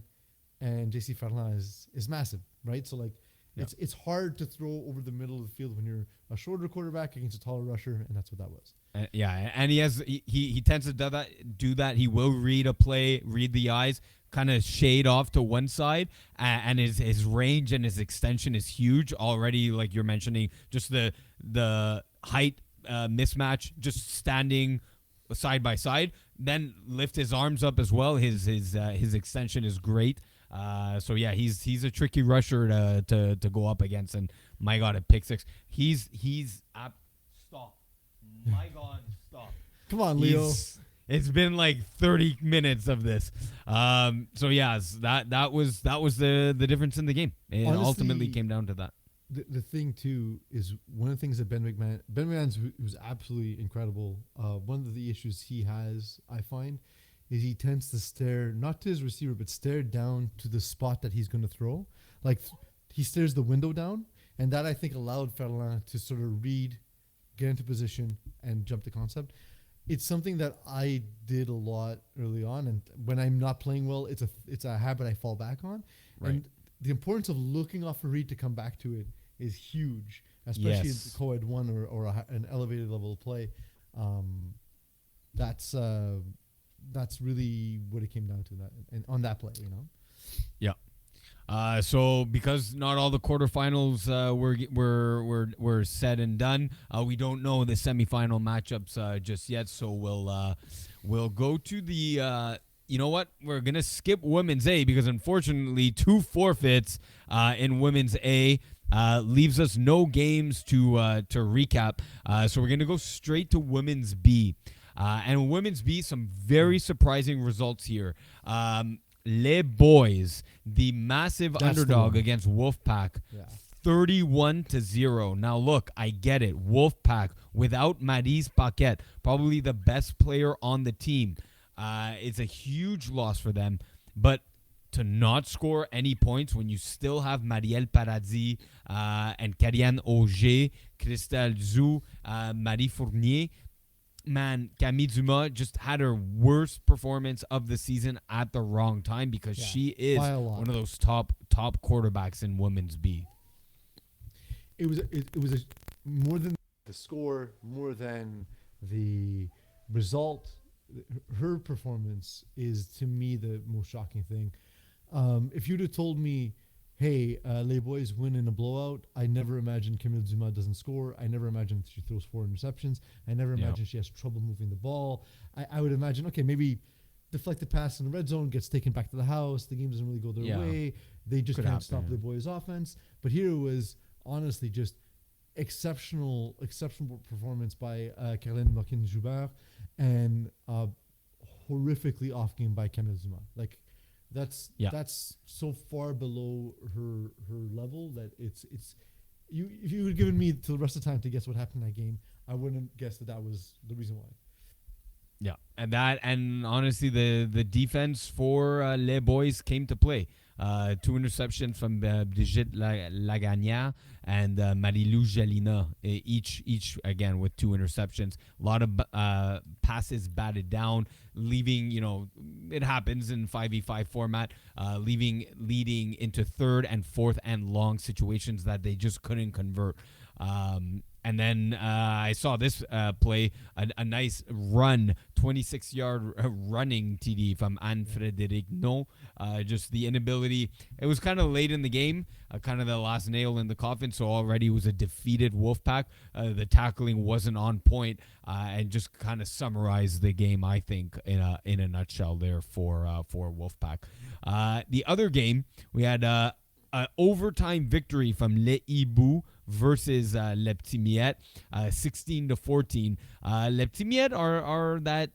[SPEAKER 2] and JC Ferland is massive, right? So like,
[SPEAKER 1] Yeah.
[SPEAKER 2] it's hard to throw over the middle of the field when you're a shorter quarterback against a taller rusher, and that's what that was.
[SPEAKER 1] Yeah, and he tends to do that. He will read a play, read the eyes, kind of shade off to one side, and his range and his extension is huge already. Like you're mentioning, just the height mismatch, just standing side by side, then lift his arms up as well. His extension is great. So yeah, he's a tricky rusher to go up against, and my God, at pick six, he's stop. My God, stop.
[SPEAKER 2] Come on, Leo.
[SPEAKER 1] It's been like 30 minutes of this. So yeah, that was the difference in the game. It
[SPEAKER 2] Honestly,
[SPEAKER 1] ultimately came down to that.
[SPEAKER 2] The thing too is one of the things that Ben McMahon's who's absolutely incredible. One of the issues he has, I find, is he tends to stare not to his receiver, but stare down to the spot that he's going to throw. Like he stares the window down, and that I think allowed Ferland to sort of read, get into position, and jump the concept. It's something that I did a lot early on, and when I'm not playing well, it's a habit I fall back on.
[SPEAKER 1] Right.
[SPEAKER 2] And the importance of looking off a read to come back to it is huge, especially in co-ed one or an elevated level of play. That's really what it came down to and on that play, you know.
[SPEAKER 1] Yeah. So because not all the quarterfinals were said and done, we don't know the semifinal matchups just yet. So we'll go to the. You know what? We're gonna skip women's A because unfortunately 2 forfeits in women's A leaves us no games to recap. So we're gonna go straight to women's B. And women's B, some very surprising results here. Les Boys, the massive underdog against Wolfpack, 31-0. Now look, I get it. Wolfpack without Maryse Paquette, probably the best player on the team. It's a huge loss for them, but to not score any points when you still have Marielle Paradis and Karianne Auger, Christelle Zou, Marie Fournier. Man, Camille Dumas just had her worst performance of the season at the wrong time because she is one of those top quarterbacks in women's B.
[SPEAKER 2] It was more than the score, more than the result. Her performance is to me the most shocking thing. If you'd have told me, hey, Les Boys win in a blowout, I never imagined Camille Dumas doesn't score. I never imagined she throws 4 interceptions. I never imagined she has trouble moving the ball. I would imagine, okay, maybe deflected pass in the red zone gets taken back to the house. The game doesn't really go their way. They just can't stop Les Boys' offense. But here it was honestly just exceptional performance by Caroline Marquin-Joubert and horrifically off game by Camille Dumas. Like, that's so far below her level that it's you. If you had given me till the rest of the time to guess what happened in that game, I wouldn't guess that was the reason why.
[SPEAKER 1] Yeah, and honestly, the defense for Les Boys came to play. 2 interceptions from Brigitte Lagagnère and Marie-Lou Jalina, each again with 2 interceptions. A lot of passes batted down, leaving, it happens in 5v5 format, leading into 3rd and 4th and long situations that they just couldn't convert. And then I saw this play, a nice run, 26-yard running TD from Anne-Frédérique No. Just the inability. It was kind of late in the game, kind of the last nail in the coffin, so already it was a defeated Wolfpack. The tackling wasn't on point, and just kind of summarized the game, I think, in a nutshell there for Wolfpack. The other game, we had an overtime victory from Les Hiboux versus Le Petit Miette, 16-14. Le Petit Miette are that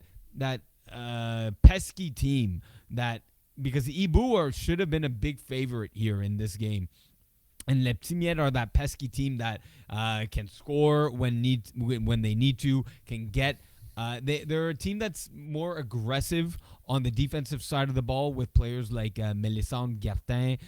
[SPEAKER 1] pesky team that, because Ibu should have been a big favorite here in this game. And Les Petits Miettes are that pesky team that can score when they need to, can get. They're a team that's more aggressive on the defensive side of the ball with players like Melisande Gertin,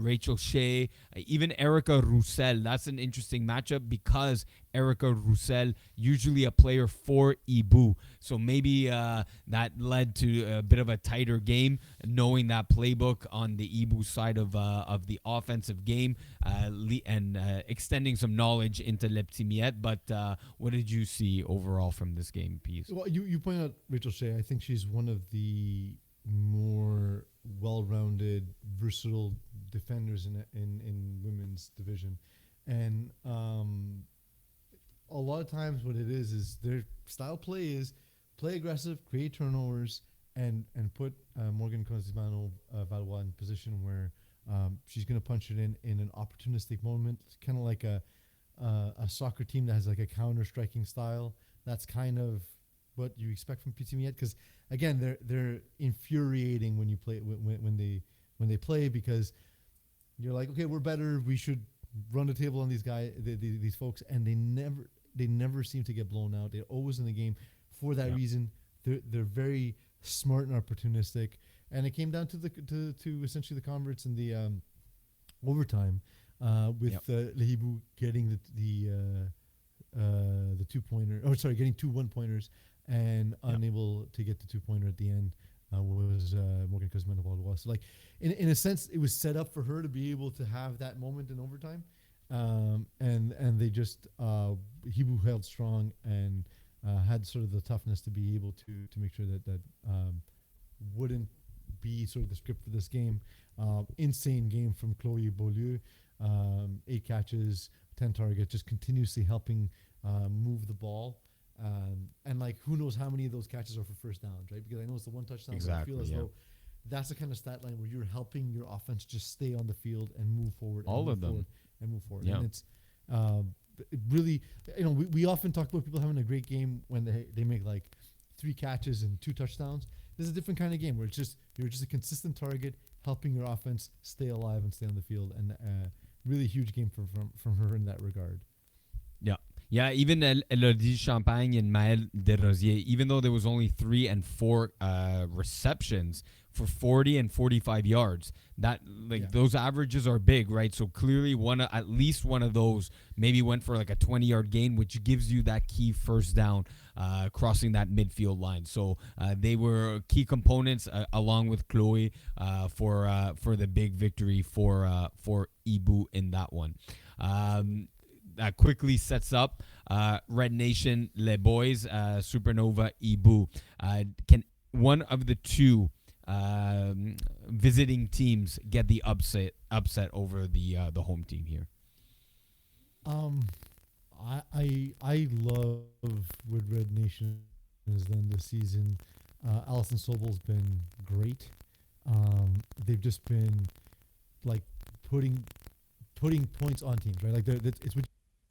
[SPEAKER 1] Rachel Shea, even Erica Roussel. That's an interesting matchup because Erica Roussel, usually a player for Ibu. So maybe that led to a bit of a tighter game, knowing that playbook on the Ibu side of the offensive game and extending some knowledge into Les Petits Miettes. But what did you see overall from this game, Pease?
[SPEAKER 2] Well, you point out Rachel Shea. I think she's one of the more well-rounded, versatile defenders in women's division, and a lot of times what it is their style play is play aggressive, create turnovers, and put Morgan Cosmano Valois in position where she's going to punch it in an opportunistic moment. It's kind of like a soccer team that has like a counter striking style. That's kind of what you expect from PT Miette, because again they're infuriating when you play when they play, because you're like, okay, we're better, we should run the table on these guys, these folks, and they never seem to get blown out. They're always in the game for that reason. They're very smart and opportunistic, and it came down to essentially the converts in the overtime with Lehibu getting the 2-pointer, getting 2 1-pointers and unable to get the 2-pointer at the end was Morgan Cosmano Valois. So like in a sense, it was set up for her to be able to have that moment in overtime, and they just Hibu held strong and had sort of the toughness to be able to make sure that wouldn't be sort of the script for this game. Insane game from Chloe Beaulieu, 8 catches, 10 targets, just continuously helping move the ball. And like, who knows how many of those catches are for first downs, right? Because I know it's the one touchdown,
[SPEAKER 1] Exactly,
[SPEAKER 2] but I feel as though that's the kind of stat line where you're helping your offense just stay on the field and move forward.
[SPEAKER 1] All of them.
[SPEAKER 2] And move forward.
[SPEAKER 1] Yeah.
[SPEAKER 2] And it's it really, we often talk about people having a great game when they make like 3 catches and 2 touchdowns. This is a different kind of game where you're just a consistent target, helping your offense stay alive and stay on the field. And really huge game from her in that regard.
[SPEAKER 1] Yeah, even Elodie Champagne and Maëlle Desrosiers, even though there was only 3 and 4 receptions for 40 and 45 yards, those averages are big, right? So clearly at least one of those maybe went for like a 20-yard gain, which gives you that key first down crossing that midfield line. So they were key components along with Chloe for the big victory for Ibu in that one. That quickly sets up Red Nation, Les Boys, Supernova, Ibu. Can one of the two visiting teams get the upset over the home team here?
[SPEAKER 2] I love what Red Nation has done this season. Alison Sobel's been great. They've just been like putting points on teams, right? Like it's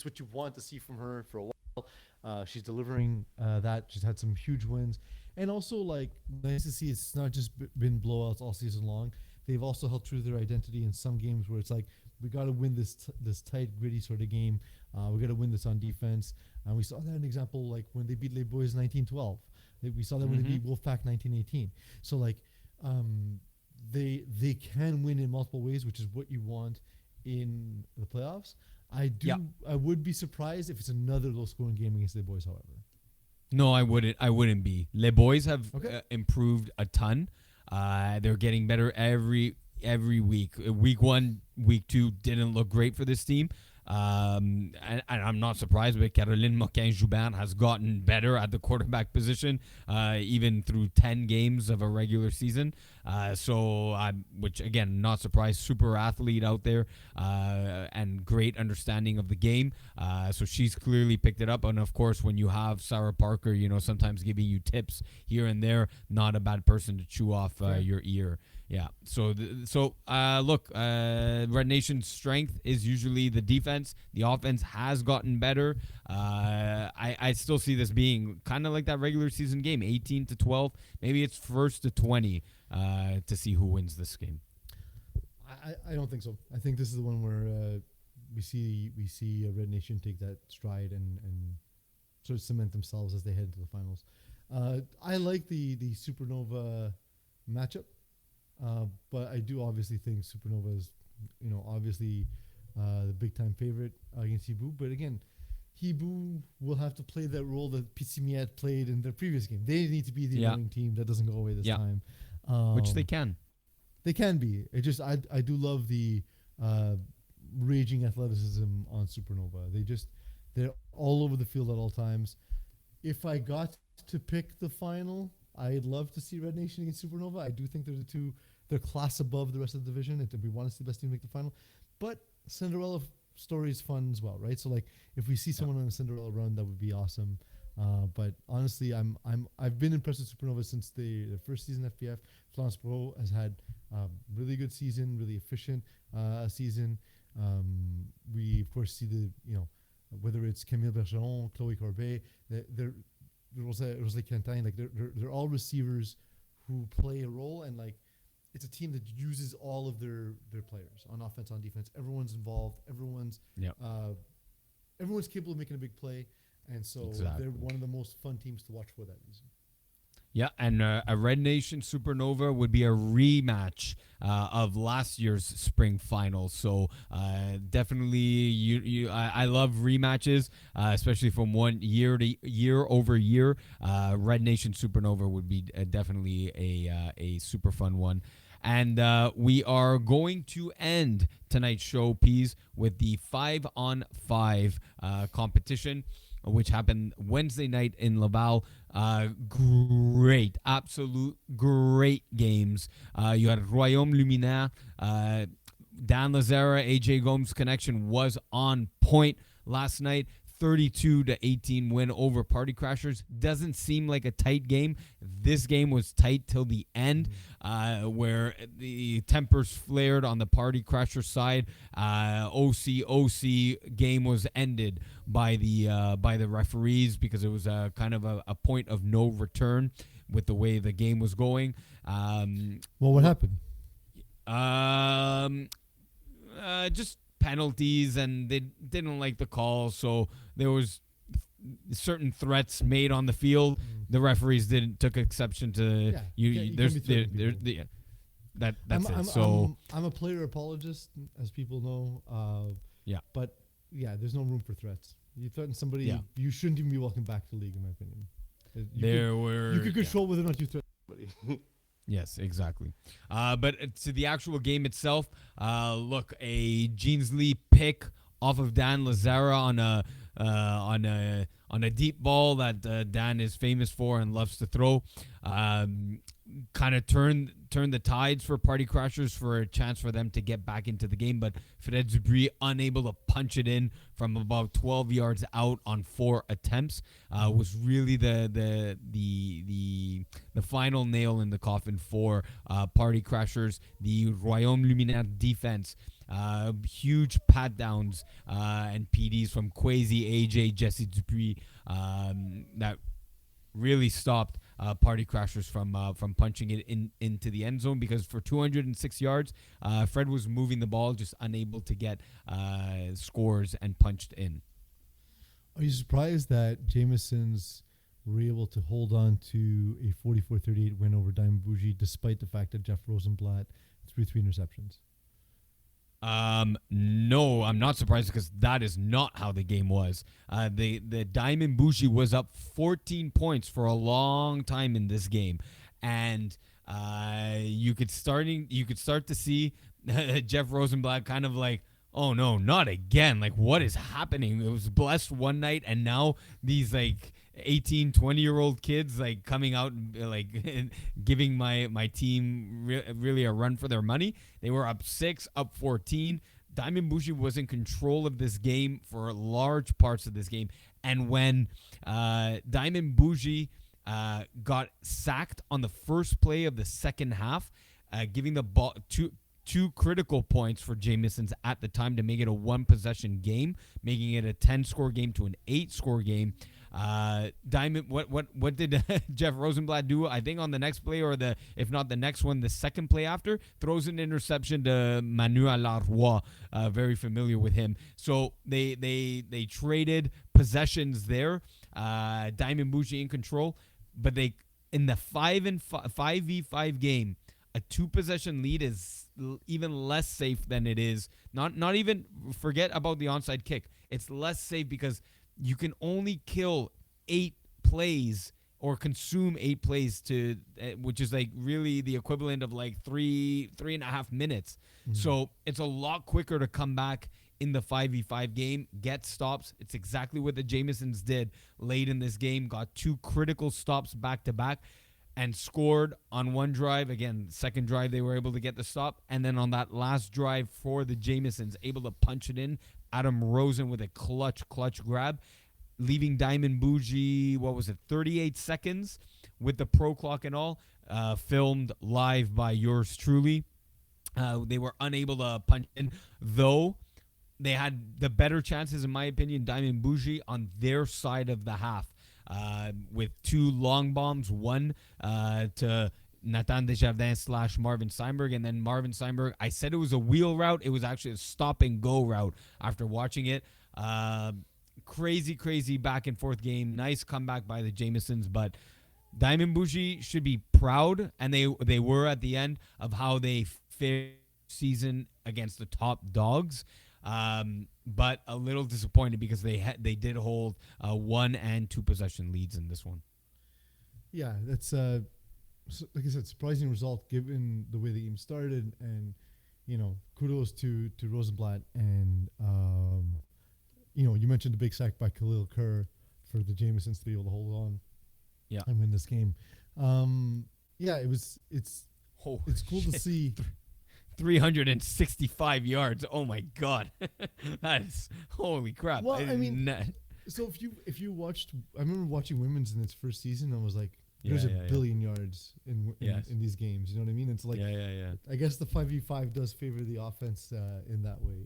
[SPEAKER 2] what you want to see from her for a while. She's delivering that. She's had some huge wins, and also like nice to see it's not just been blowouts all season long. They've also held true to their identity in some games where it's like, we got to win this tight, gritty sort of game. We got to win this on defense. And we saw that in example like when they beat Les Boys 19-12. We saw that when they beat Wolfpack 19-18. So like they can win in multiple ways, which is what you want in the playoffs. I would be surprised if it's another low-scoring game against Les Boys, however.
[SPEAKER 1] No, I wouldn't be. Les Boys have improved a ton. They're getting better every week. Week 1, week 2 didn't look great for this team. And I'm not surprised, but Caroline Moquin-Joubert has gotten better at the quarterback position, even through 10 games of a regular season. Which again, not surprised, super athlete out there, and great understanding of the game. So she's clearly picked it up. And of course, when you have Sarah Parker, sometimes giving you tips here and there, not a bad person to chew off your ear Yeah. Look, Red Nation's strength is usually the defense. The offense has gotten better. I still see this being kind of like that regular season game, 18-12. Maybe it's first to 20 to see who wins this game.
[SPEAKER 2] I don't think so. I think this is the one where we see Red Nation take that stride and sort of cement themselves as they head into the finals. I like the Supernova matchup, but I do obviously think Supernova is, obviously the big time favorite against Hibu. But again, Hibu will have to play that role that Pitsimiat played in the previous game. They need to be the winning team that doesn't go away this time,
[SPEAKER 1] which they can.
[SPEAKER 2] They can be. It just I do love the raging athleticism on Supernova. They're all over the field at all times. If I got to pick the final, I'd love to see Red Nation against Supernova. I do think they're class above the rest of the division, and we want to see the best team make the final. But Cinderella story is fun as well, right? So like if we see someone on a Cinderella run, that would be awesome. But honestly, I've been impressed with Supernova since the first season FPF. Florence Pro has had really good season, really efficient season. We of course see whether it's Camille Bergeron, Chloe Corbet, Rosalie Quentin, like they're all receivers who play a role, and like it's a team that uses all of their players on offense, on defense. Everyone's involved. Everyone's capable of making a big play. And so they're one of the most fun teams to watch for that reason.
[SPEAKER 1] Yeah, and a Red Nation Supernova would be a rematch of last year's spring finals. So definitely, I love rematches, especially from one year to year over year. Red Nation Supernova would be definitely a super fun one. And we are going to end tonight's show, Peas, with the 5-on-5 competition, which happened Wednesday night in Laval. Absolute great games. You had Royaume Luminaire. Dan Lazara, AJ Gomes connection was on point last night. 32-18 win over Party Crashers. Doesn't seem like a tight game. This game was tight till the end, where the tempers flared on the Party Crasher side. OC game was ended by the referees because it was kind of a point of no return with the way the game was going.
[SPEAKER 2] What happened?
[SPEAKER 1] Just penalties, and they didn't like the call, so there was certain threats made on the field. The referees took exception to that's it. So
[SPEAKER 2] I'm a player apologist, as people know. But there's no room for threats. You threaten somebody, you shouldn't even be welcome back to the league, in my opinion. You could control whether or not you threaten somebody.
[SPEAKER 1] Yes, exactly. But to the actual game itself, look, a Jeans Lee pick off of Dan Lazara on a deep ball that Dan is famous for and loves to throw. Kind of turned the tides for Party Crashers for a chance for them to get back into the game, but Fred Dubry unable to punch it in from about 12 yards out on 4 attempts was really the final nail in the coffin for Party Crashers. The Royaume Luminaire defense, huge pat downs and PDs from Quasi, AJ, Jesse Dupuis that really stopped Party Crashers from punching it into the end zone, because for 206 yards, Fred was moving the ball, just unable to get scores and punched in.
[SPEAKER 2] Are you surprised that Jamesons were able to hold on to a 44-38 win over Diamond Bougie, despite the fact that Jeff Rosenblatt threw 3 interceptions?
[SPEAKER 1] No, I'm not surprised, because that is not how the game was. The Diamond Bougie was up 14 points for a long time in this game, and you could start to see Jeff Rosenblatt kind of like, oh no, not again. Like, what is happening? It was blessed one night, and now these like 18, 20-year-old kids like coming out like giving my team really a run for their money. They were up 6, up 14. Diamond Bougie was in control of this game for large parts of this game. And when Diamond Bougie got sacked on the first play of the second half, giving the ball two critical points for Jameson's at the time to make it a 1-possession game, making it a 10-score game to an 8-score game. Diamond, what did Jeff Rosenblatt do? I think on the next play, or if not the next one, the second play after, throws an interception to Manuel Larroy. Very familiar with him. So they traded possessions there. Diamond Bougie in control, but they in the 5v5 game, a 2-possession lead is even less safe than it is. Not even forget about the onside kick. It's less safe because you can only kill 8 plays or consume 8 plays which is like really the equivalent of like 3.5 minutes. Mm-hmm. So it's a lot quicker to come back in the 5v5 game, get stops. It's exactly what the Jamesons did late in this game. Got 2 critical stops back to back and scored on one drive. Again, second drive, they were able to get the stop. And then on that last drive for the Jamesons, able to punch it in. Adam Rosen with a clutch grab, leaving Diamond Bougie, 38 seconds with the pro clock and all, filmed live by yours truly. They were unable to punch in, though they had the better chances, in my opinion, Diamond Bougie on their side of the half. With 2 long bombs, one to Nathan Desjardins / Marvin Steinberg, and then Marvin Steinberg. I said it was a wheel route. It was actually a stop and go route after watching it. Crazy back and forth game. Nice comeback by the Jamesons, but Diamond Bougie should be proud, and they were at the end of how they fared season against the top dogs. But a little disappointed because they did hold 1 and 2 possession leads in this one.
[SPEAKER 2] Yeah, that's like I said, surprising result given the way the game started, and kudos to Rosenblatt, and you mentioned the big sack by Khalil Kerr for the Jamesons to be able to hold on, and win this game. It's cool to see.
[SPEAKER 1] 365 yards. Oh my God, that's holy crap.
[SPEAKER 2] Well, I mean, so if you watched, I remember watching women's in its first season, and I was like, there's a billion yards in these games. You know what I mean? It's like, I guess the 5v5 does favor the offense in that way,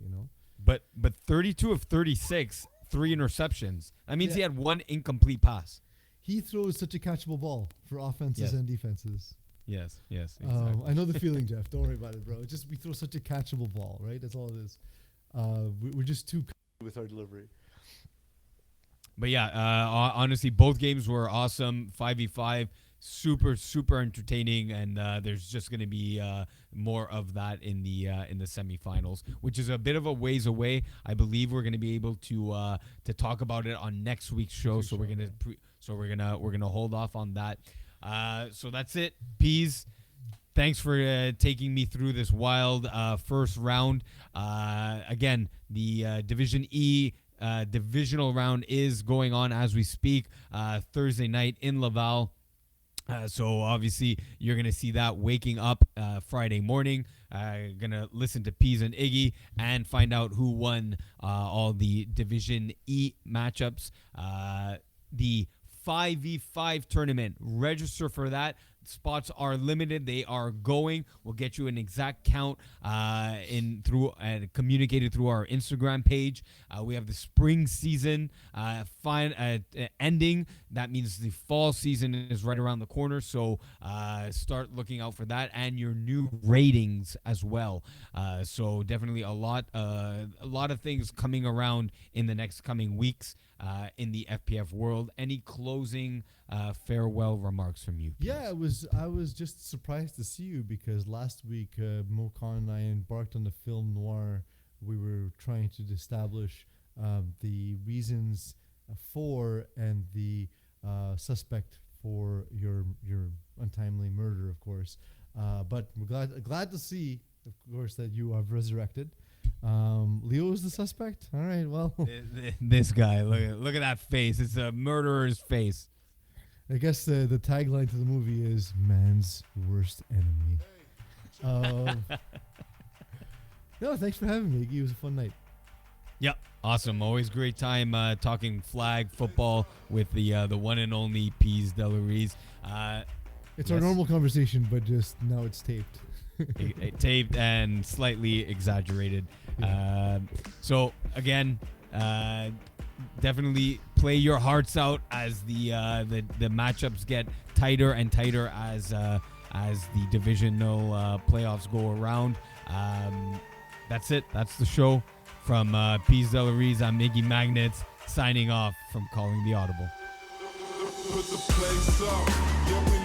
[SPEAKER 1] But 32 of 36, 3 interceptions. That means he had 1 incomplete pass.
[SPEAKER 2] He throws such a catchable ball for offenses and defenses.
[SPEAKER 1] Yes, exactly.
[SPEAKER 2] I know the feeling, Jeff. Don't worry about it, bro. It's just we throw such a catchable ball, right? That's all it is. We're just too with our delivery.
[SPEAKER 1] But honestly, both games were awesome. 5v5, super entertaining, and there's just going to be more of that in the semifinals, which is a bit of a ways away. I believe we're going to be able to talk about it on next week's show. So we're gonna hold off on that. So that's it. Peas, thanks for taking me through this wild first round. Again, the Division E divisional round is going on as we speak, Thursday night in Laval. So obviously you're going to see that waking up Friday morning. Going to listen to Peas and Iggy and find out who won all the Division E matchups. The 5v5 tournament. Register for that. Spots are limited. They are going. We'll get you an exact count communicated through our Instagram page. We have the spring season ending. That means the fall season is right around the corner. So start looking out for that and your new ratings as well. So definitely a lot of things coming around in the next coming weeks in the FPF world. Any closing farewell remarks from you?
[SPEAKER 2] Yeah, I was just surprised to see you because last week Mo Khan and I embarked on the film noir. We were trying to establish the reasons for and the suspect for your untimely murder, of course. But we're glad to see, of course, that you have resurrected. Leo is the suspect. All right, well,
[SPEAKER 1] this guy, look at that face. It's a murderer's face.
[SPEAKER 2] I guess the tagline to the movie is "Man's Worst Enemy." No, thanks for having me, Iggy. It was a fun night.
[SPEAKER 1] Yep, awesome. Always great time talking flag football with the one and only Peas Delarese.
[SPEAKER 2] It's our normal conversation, but just now it's taped.
[SPEAKER 1] taped and slightly exaggerated. So again, definitely play your hearts out as the matchups get tighter and tighter as the divisional playoffs go around. That's it. That's the show. From Peace Delariz, I'm Iggy Magnets, signing off from Calling the Audible.
[SPEAKER 3] Put the place up. Yeah, we